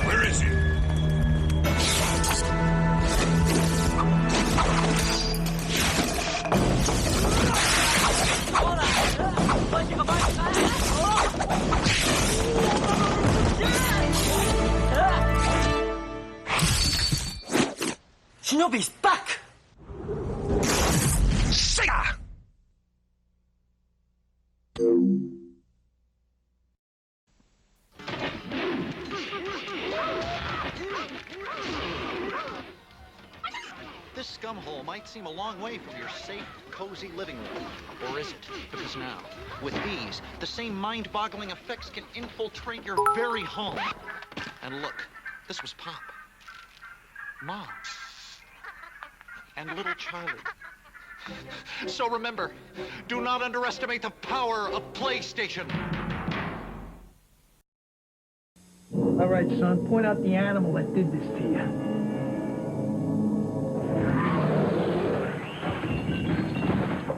Where is he? Shinobi's back! Sega! This scumhole might seem a long way from your safe, cozy living room. Or is it? Because now, with these, the same mind-boggling effects can infiltrate your very home. And look, this was Pop, Mom, and little Charlie. So remember, do not underestimate the power of PlayStation. All right, son, point out the animal that did this to you.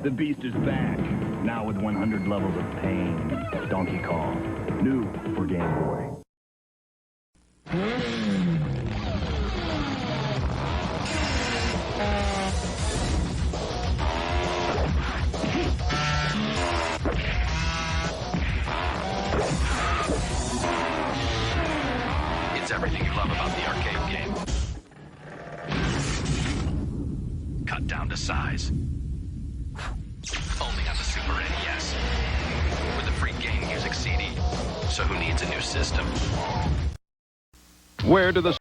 The beast is back, now with 100 levels of pain. Donkey Kong, new for Game Boy. It's everything you love about the arcade game. Cut down to size. Only on the Super NES. With a free game music CD. So who needs a new system? Where do the...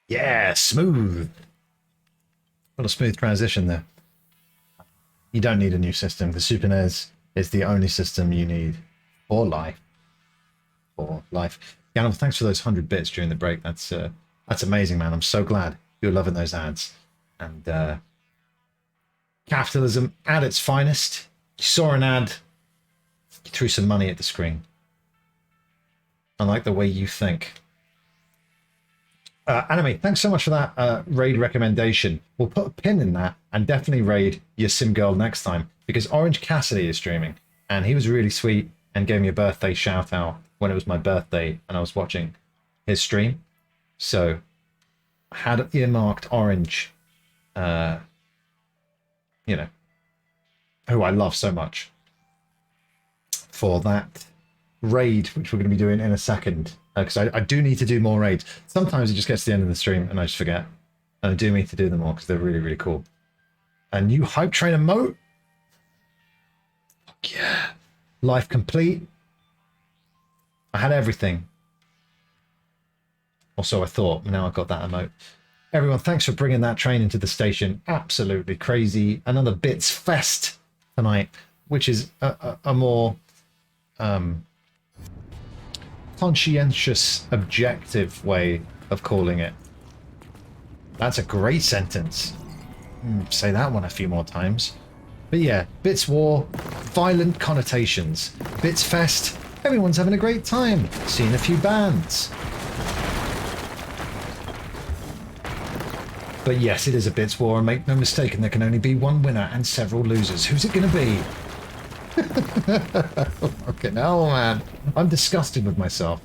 Yeah, smooth. What a smooth transition there. You don't need a new system. The Super NES is the only system you need for life. For life. Ganov, thanks for those 100 bits during the break. That's amazing, man. I'm so glad you're loving those ads. And capitalism at its finest. You saw an ad, you threw some money at the screen. I like the way you think. Anime, thanks so much for that raid recommendation. We'll put a pin in that and definitely raid your Sim Girl next time, because Orange Cassidy is streaming and he was really sweet and gave me a birthday shout out when it was my birthday and I was watching his stream. So I had earmarked Orange, you know, who I love so much, for that raid, which we're going to be doing in a second, because I do need to do more raids. Sometimes it just gets to the end of the stream and I just forget, and I do need to do them all because they're really, really cool. A new Hype Train emote. Fuck yeah. Life complete. I had everything. Or so I thought. Now I've got that emote. Everyone, thanks for bringing that train into the station. Absolutely crazy. Another Bits Fest tonight, which is a more conscientious, objective way of calling it. That's a great sentence. Say that one a few more times. But yeah, Bits War, violent connotations. Bits Fest, Everyone's having a great time. Seen a few bands. But yes, it is a bits war, and make no mistake, and there can only be one winner and several losers. Who's it going to be? Okay, no, man. I'm disgusted with myself.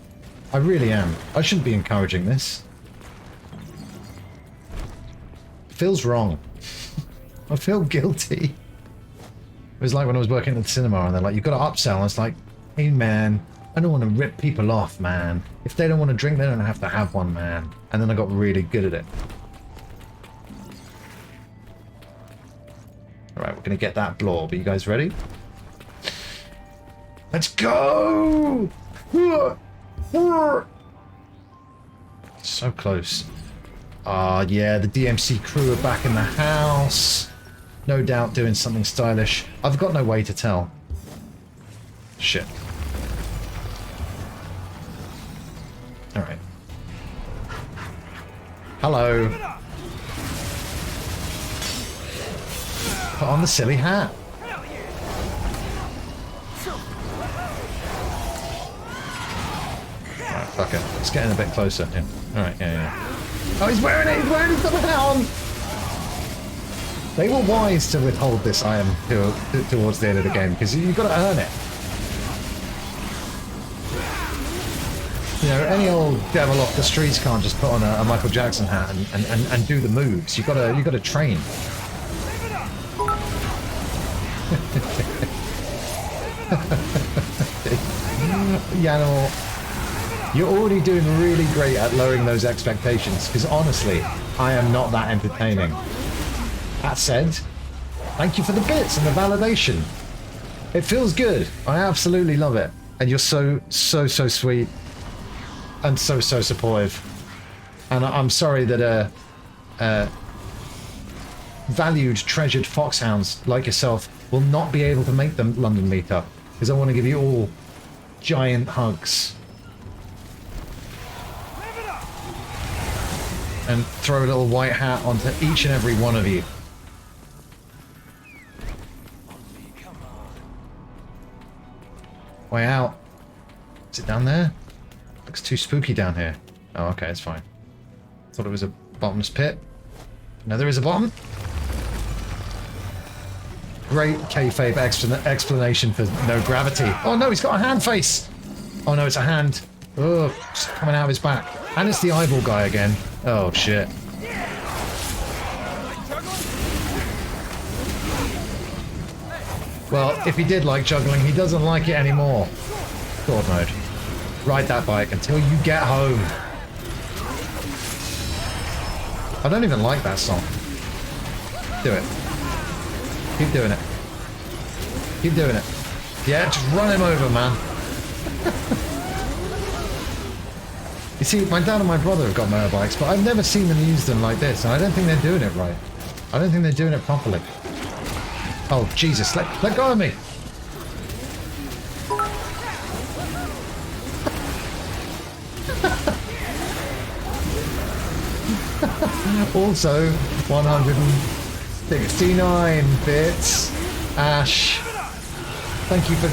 I really am. I shouldn't be encouraging this. Feels wrong. I feel guilty. It was like when I was working at the cinema and they're like, you've got to upsell. And it's like, hey, man, I don't want to rip people off, man. If they don't want to drink, they don't have to have one, man. And then I got really good at it. Alright, we're going to get that blob. Are you guys ready? Let's go! So close. Yeah, the DMC crew are back in the house. No doubt doing something stylish. I've got no way to tell. Shit. Alright. Hello. Put on the silly hat. Alright, fuck it. Let's get in a bit closer. Yeah. Alright, yeah. Oh, he's wearing it! He's wearing his double hat on! They were wise to withhold this item towards the end of the game, because you've got to earn it. You know, any old devil off the streets can't just put on a Michael Jackson hat and do the moves. You've got to train. Yano, you're already doing really great at lowering those expectations, because honestly, I am not that entertaining. That said, thank you for the bits and the validation. It feels good. I absolutely love it. And you're so sweet. And so supportive. And I'm sorry that valued, treasured foxhounds like yourself will not be able to make the London meetup, because I want to give you all giant hugs. And throw a little white hat onto each and every one of you. Way out. Is it down there? Looks too spooky down here. Oh, okay, it's fine. Thought it was a bottomless pit. No, there is a bottom. Great kayfabe explanation for no gravity. Oh no, he's got a hand face. Oh no, it's a hand. Oh, it's coming out of his back. And it's the eyeball guy again. Oh shit. Well, if he did like juggling, he doesn't like it anymore. God mode. Ride that bike until you get home. I don't even like that song. Do it. Keep doing it. Keep doing it. Yeah, just run him over, man. You see, my dad and my brother have got motorbikes, but I've never seen them use them like this, and I don't think they're doing it right. I don't think they're doing it properly. Oh, Jesus, let go of me! Also, 169 bits. Ash, thank you for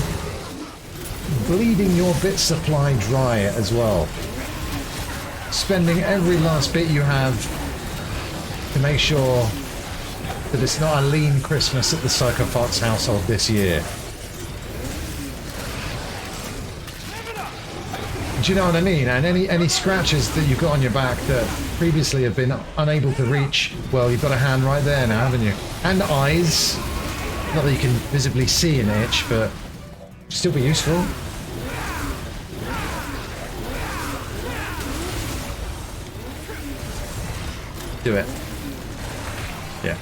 bleeding your bit supply dry as well. Spending every last bit you have to make sure that it's not a lean Christmas at the Psycho Fox household this year. Do you know what I mean? And any scratches that you've got on your back that previously have been unable to reach, well, you've got a hand right there now, haven't you? And eyes. Not that you can visibly see an itch, but still be useful. Do it. Yeah.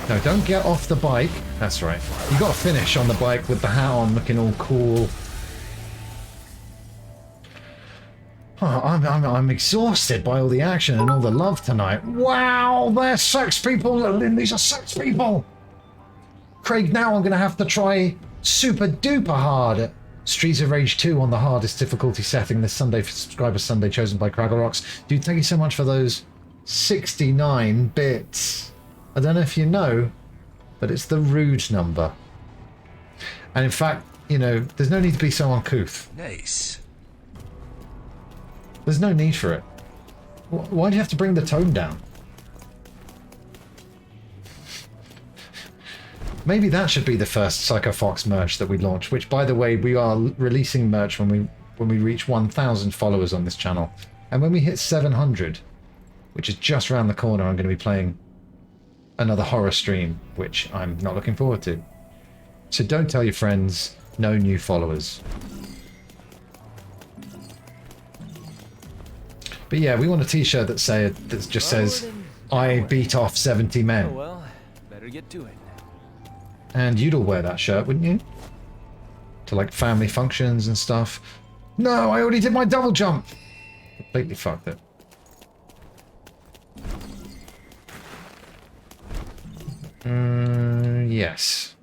No, don't get off the bike. That's right. You got to finish on the bike with the hat on, looking all cool. Oh, I'm exhausted by all the action and all the love tonight. Wow, they're sex people, Lynn. These are sex people. Craig, now I'm going to have to try super duper hard at Streets of Rage 2 on the hardest difficulty setting this Sunday for Subscriber Sunday, chosen by Craggle Rocks. Dude, thank you so much for those 69 bits. I don't know if you know, but it's the rude number. And in fact, you know, there's no need to be so uncouth. Nice. There's no need for it. Why do you have to bring the tone down? Maybe that should be the first Psycho Fox merch that we launch, which, by the way, we are releasing merch when we reach 1,000 followers on this channel. And when we hit 700, which is just around the corner, I'm going to be playing another horror stream, which I'm not looking forward to. So don't tell your friends, no new followers. But yeah, we want a t-shirt that just says, I beat off 70 men. Oh well, better get to it. And you'd all wear that shirt, wouldn't you? To like family functions and stuff. No, I already did my double jump! Completely fucked it. Yes.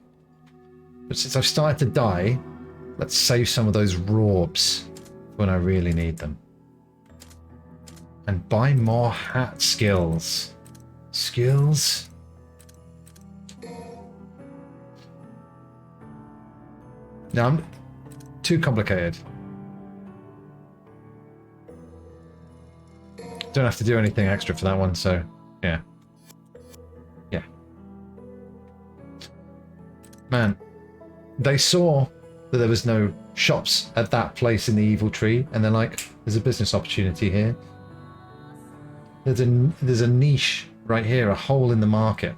But since I've started to die, let's save some of those Rorbs when I really need them. And buy more hat skills. Skills? No, I'm too complicated. Don't have to do anything extra for that one, so yeah. Yeah. Man, they saw that there was no shops at that place in the Evil Tree, and they're like, there's a business opportunity here. There's a niche right here, a hole in the market.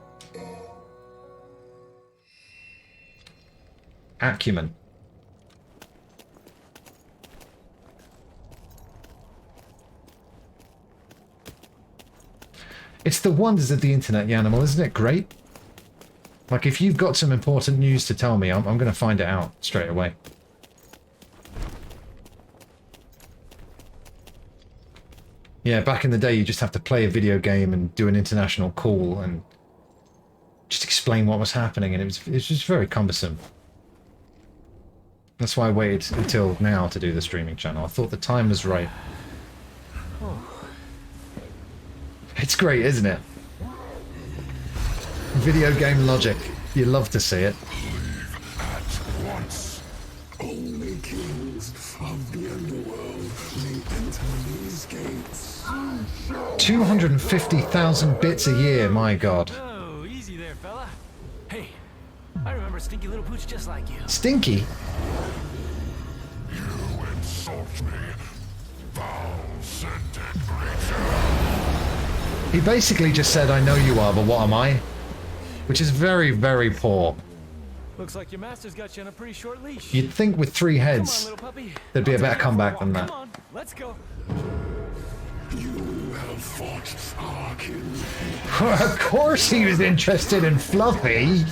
Acumen. It's the wonders of the internet, Yanimal, isn't it great? Like, if you've got some important news to tell me, I'm going to find it out straight away. Yeah, back in the day, you just have to play a video game and do an international call and just explain what was happening, and it was just very cumbersome. That's why I waited until now to do the streaming channel. I thought the time was right. It's great, isn't it? Video game logic. You love to see it. At once, only kings of the underworld may enter these gates. 250,000 bits a year, my god. Oh, easy there, fella. Hey, I remember a stinky little pooch just like you. Stinky? You insult me, foul-scented creature. He basically just said, I know you are, but what am I? Which is very, very poor. Looks like your master's got you on a pretty short leash. You'd think with 3 heads, Come on, little puppy. there'd be a better comeback than that. Come on, let's go. You have fought Arkin. Of course he was interested in Fluffy!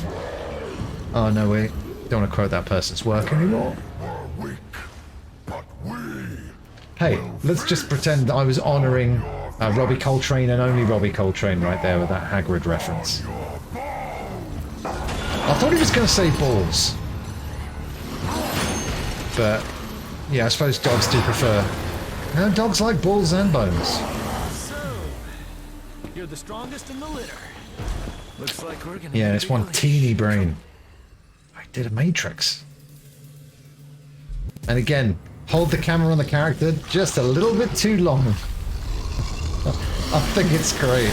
Oh no, wait. Don't want to quote that person's work anymore. Hey, let's just pretend that I was honouring Robbie Coltrane and only Robbie Coltrane right there with that Hagrid reference. I thought he was going to say balls. But, yeah, I suppose dogs do prefer... No, dogs like balls and bones. So, you're the strongest in the litter. Looks like we're gonna Yeah, it's one teeny brain. I did a Matrix. And again, hold the camera on the character just a little bit too long. I think it's great.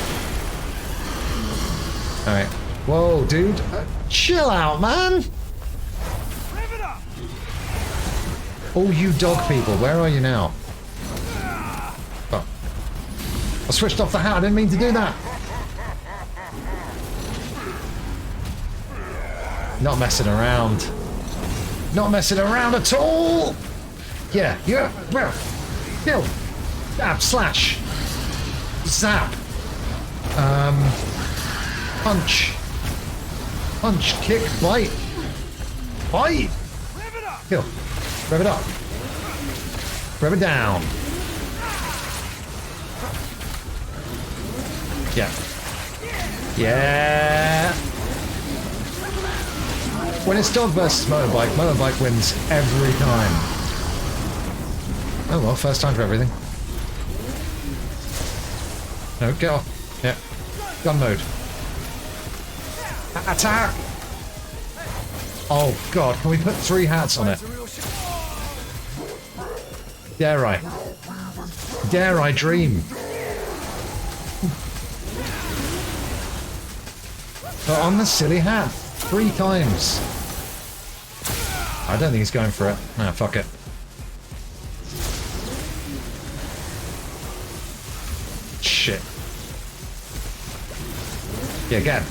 Alright. Whoa, dude. Chill out, man! All you dog people, where are you now? Oh. I switched off the hat, I didn't mean to do that. Not messing around. Not messing around at all! Yeah, yeah, well, kill, stab, slash, zap, punch, punch, kick, bite, bite, kill, rev it up, rev it down, yeah, yeah. When it's dog versus motorbike, motorbike wins every time. Oh well, first time for everything. No, get off. Yeah. Gun mode. Attack! Oh god, can we put 3 hats on it? Dare I? Dare I dream? Put on the silly hat 3 times. I don't think he's going for it. Ah, fuck it. Shit. Yeah, get him.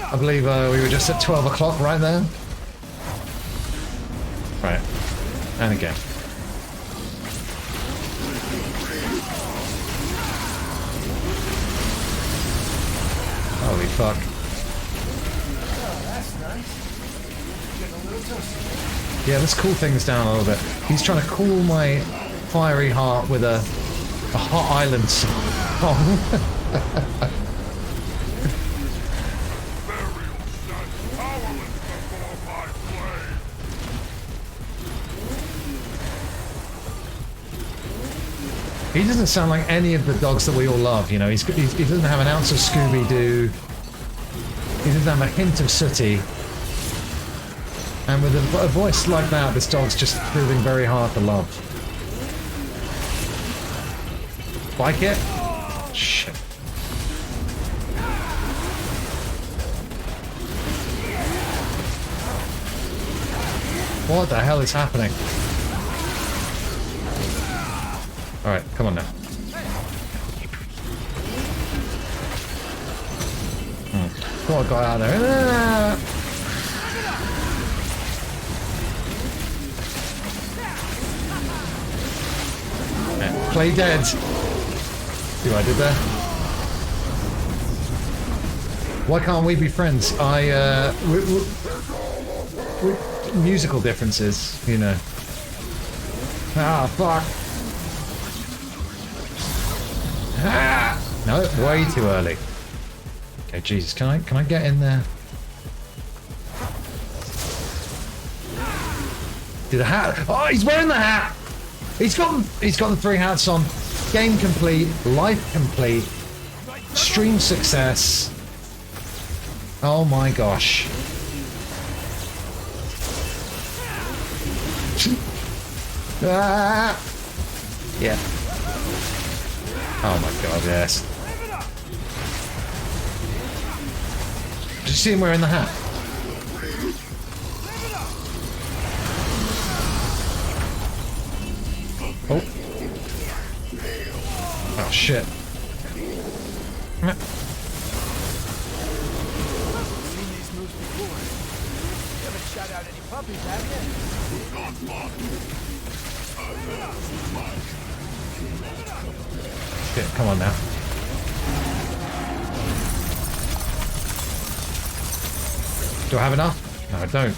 I believe we were just at 12 o'clock right there. Right. And again. Holy fuck. Yeah, let's cool things down a little bit. He's trying to cool my fiery heart with a hot island song. He doesn't sound like any of the dogs that we all love, you know. He doesn't have an ounce of Scooby-Doo. He doesn't have a hint of Sooty. And with a voice like that, this dog's just proving very hard to love. Like it? Shit. What the hell is happening? Alright, come on now. Come on, guy out there. Play dead. See what I did there? Why can't we be friends? Musical differences, you know. Ah, fuck. Ah! No, way too early. Okay, Jesus, can I get in there? Did a hat? Oh, he's wearing the hat. He's got the 3 hats on. Game complete, life complete, stream success. Oh my gosh. Ah! Yeah. Oh my god, yes. Did you see him wearing the hat? Oh. Oh shit. Shit, come on now. Do I have enough? No, I don't.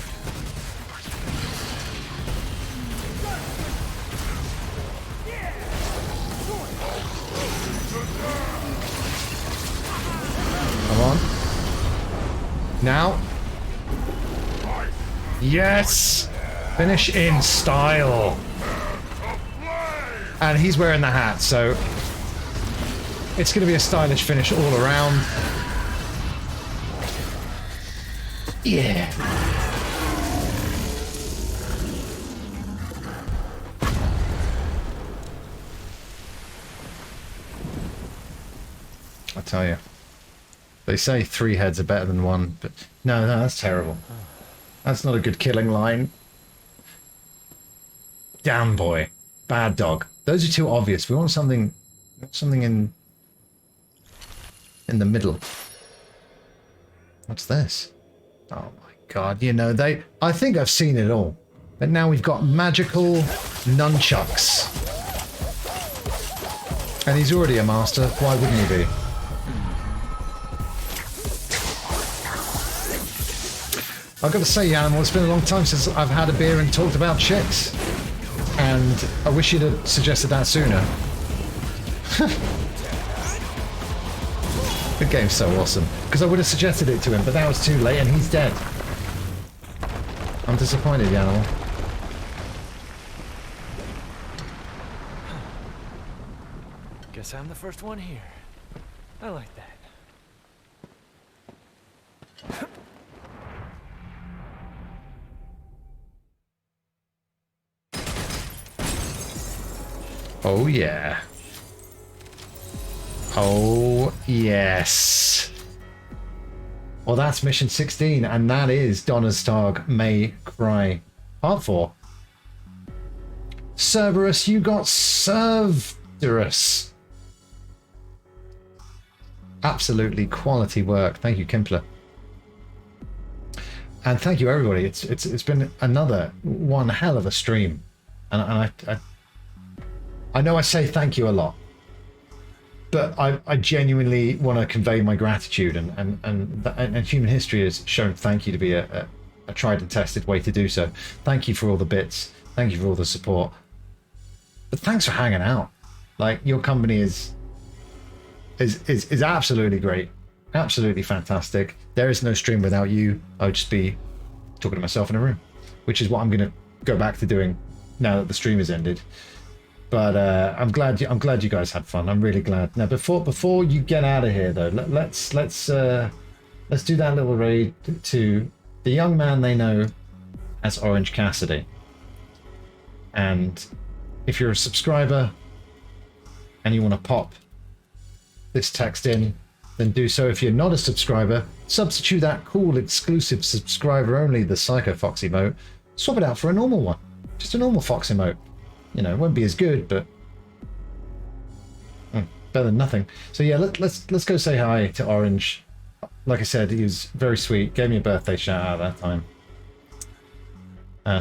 Come on. Now. Yes! Finish in style. And he's wearing the hat, so it's going to be a stylish finish all around. Yeah. I tell you. They say 3 heads are better than 1, but no, that's terrible. That's not a good killing line. Damn boy. Bad dog. Those are too obvious. We want something in the middle. What's this? Oh my god, you know, I think I've seen it all. But now we've got magical nunchucks. And he's already a master, why wouldn't he be? I've got to say, Animal, it's been a long time since I've had a beer and talked about chicks. And I wish you'd have suggested that sooner. The game's so awesome. Because I would have suggested it to him, but now it's too late and he's dead. I'm disappointed, Animal. Guess Guess I'm the first one here. I like that. Oh yeah. Oh yes. Well, that's mission 16, and that is Donnerstag May Cry Part 4. Cerberus, you got Cerberus. Absolutely quality work. Thank you, Kimpler. And thank you, everybody. It's been another one hell of a stream, and I know I say thank you a lot, but I genuinely want to convey my gratitude, and human history has shown thank you to be a tried and tested way to do so. Thank you for all the bits. Thank you for all the support. But thanks for hanging out. Like, your company is absolutely great, absolutely fantastic. There is no stream without you. I would just be talking to myself in a room, which is what I'm going to go back to doing now that the stream has ended. But I'm glad you guys had fun. I'm really glad. Now, before you get out of here, though, let's do that little raid to the young man they know as Orange Cassidy. And if you're a subscriber and you want to pop this text in, then do so. If you're not a subscriber, substitute that cool exclusive subscriber only, the Psycho Fox emote. Swap it out for a normal one, just a normal Fox emote. You know, it won't be as good, but better than nothing. So yeah, let's go say hi to Orange. Like I said, he was very sweet. Gave me a birthday shout out that time.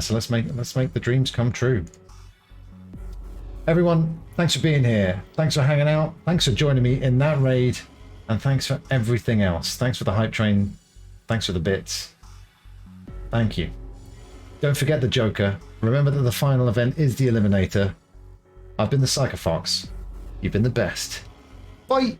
So let's make the dreams come true. Everyone, thanks for being here. Thanks for hanging out. Thanks for joining me in that raid, and thanks for everything else. Thanks for the hype train. Thanks for the bits. Thank you. Don't forget the Joker. Remember that the final event is the Eliminator. I've been the Psycho Fox. You've been the best. Bye!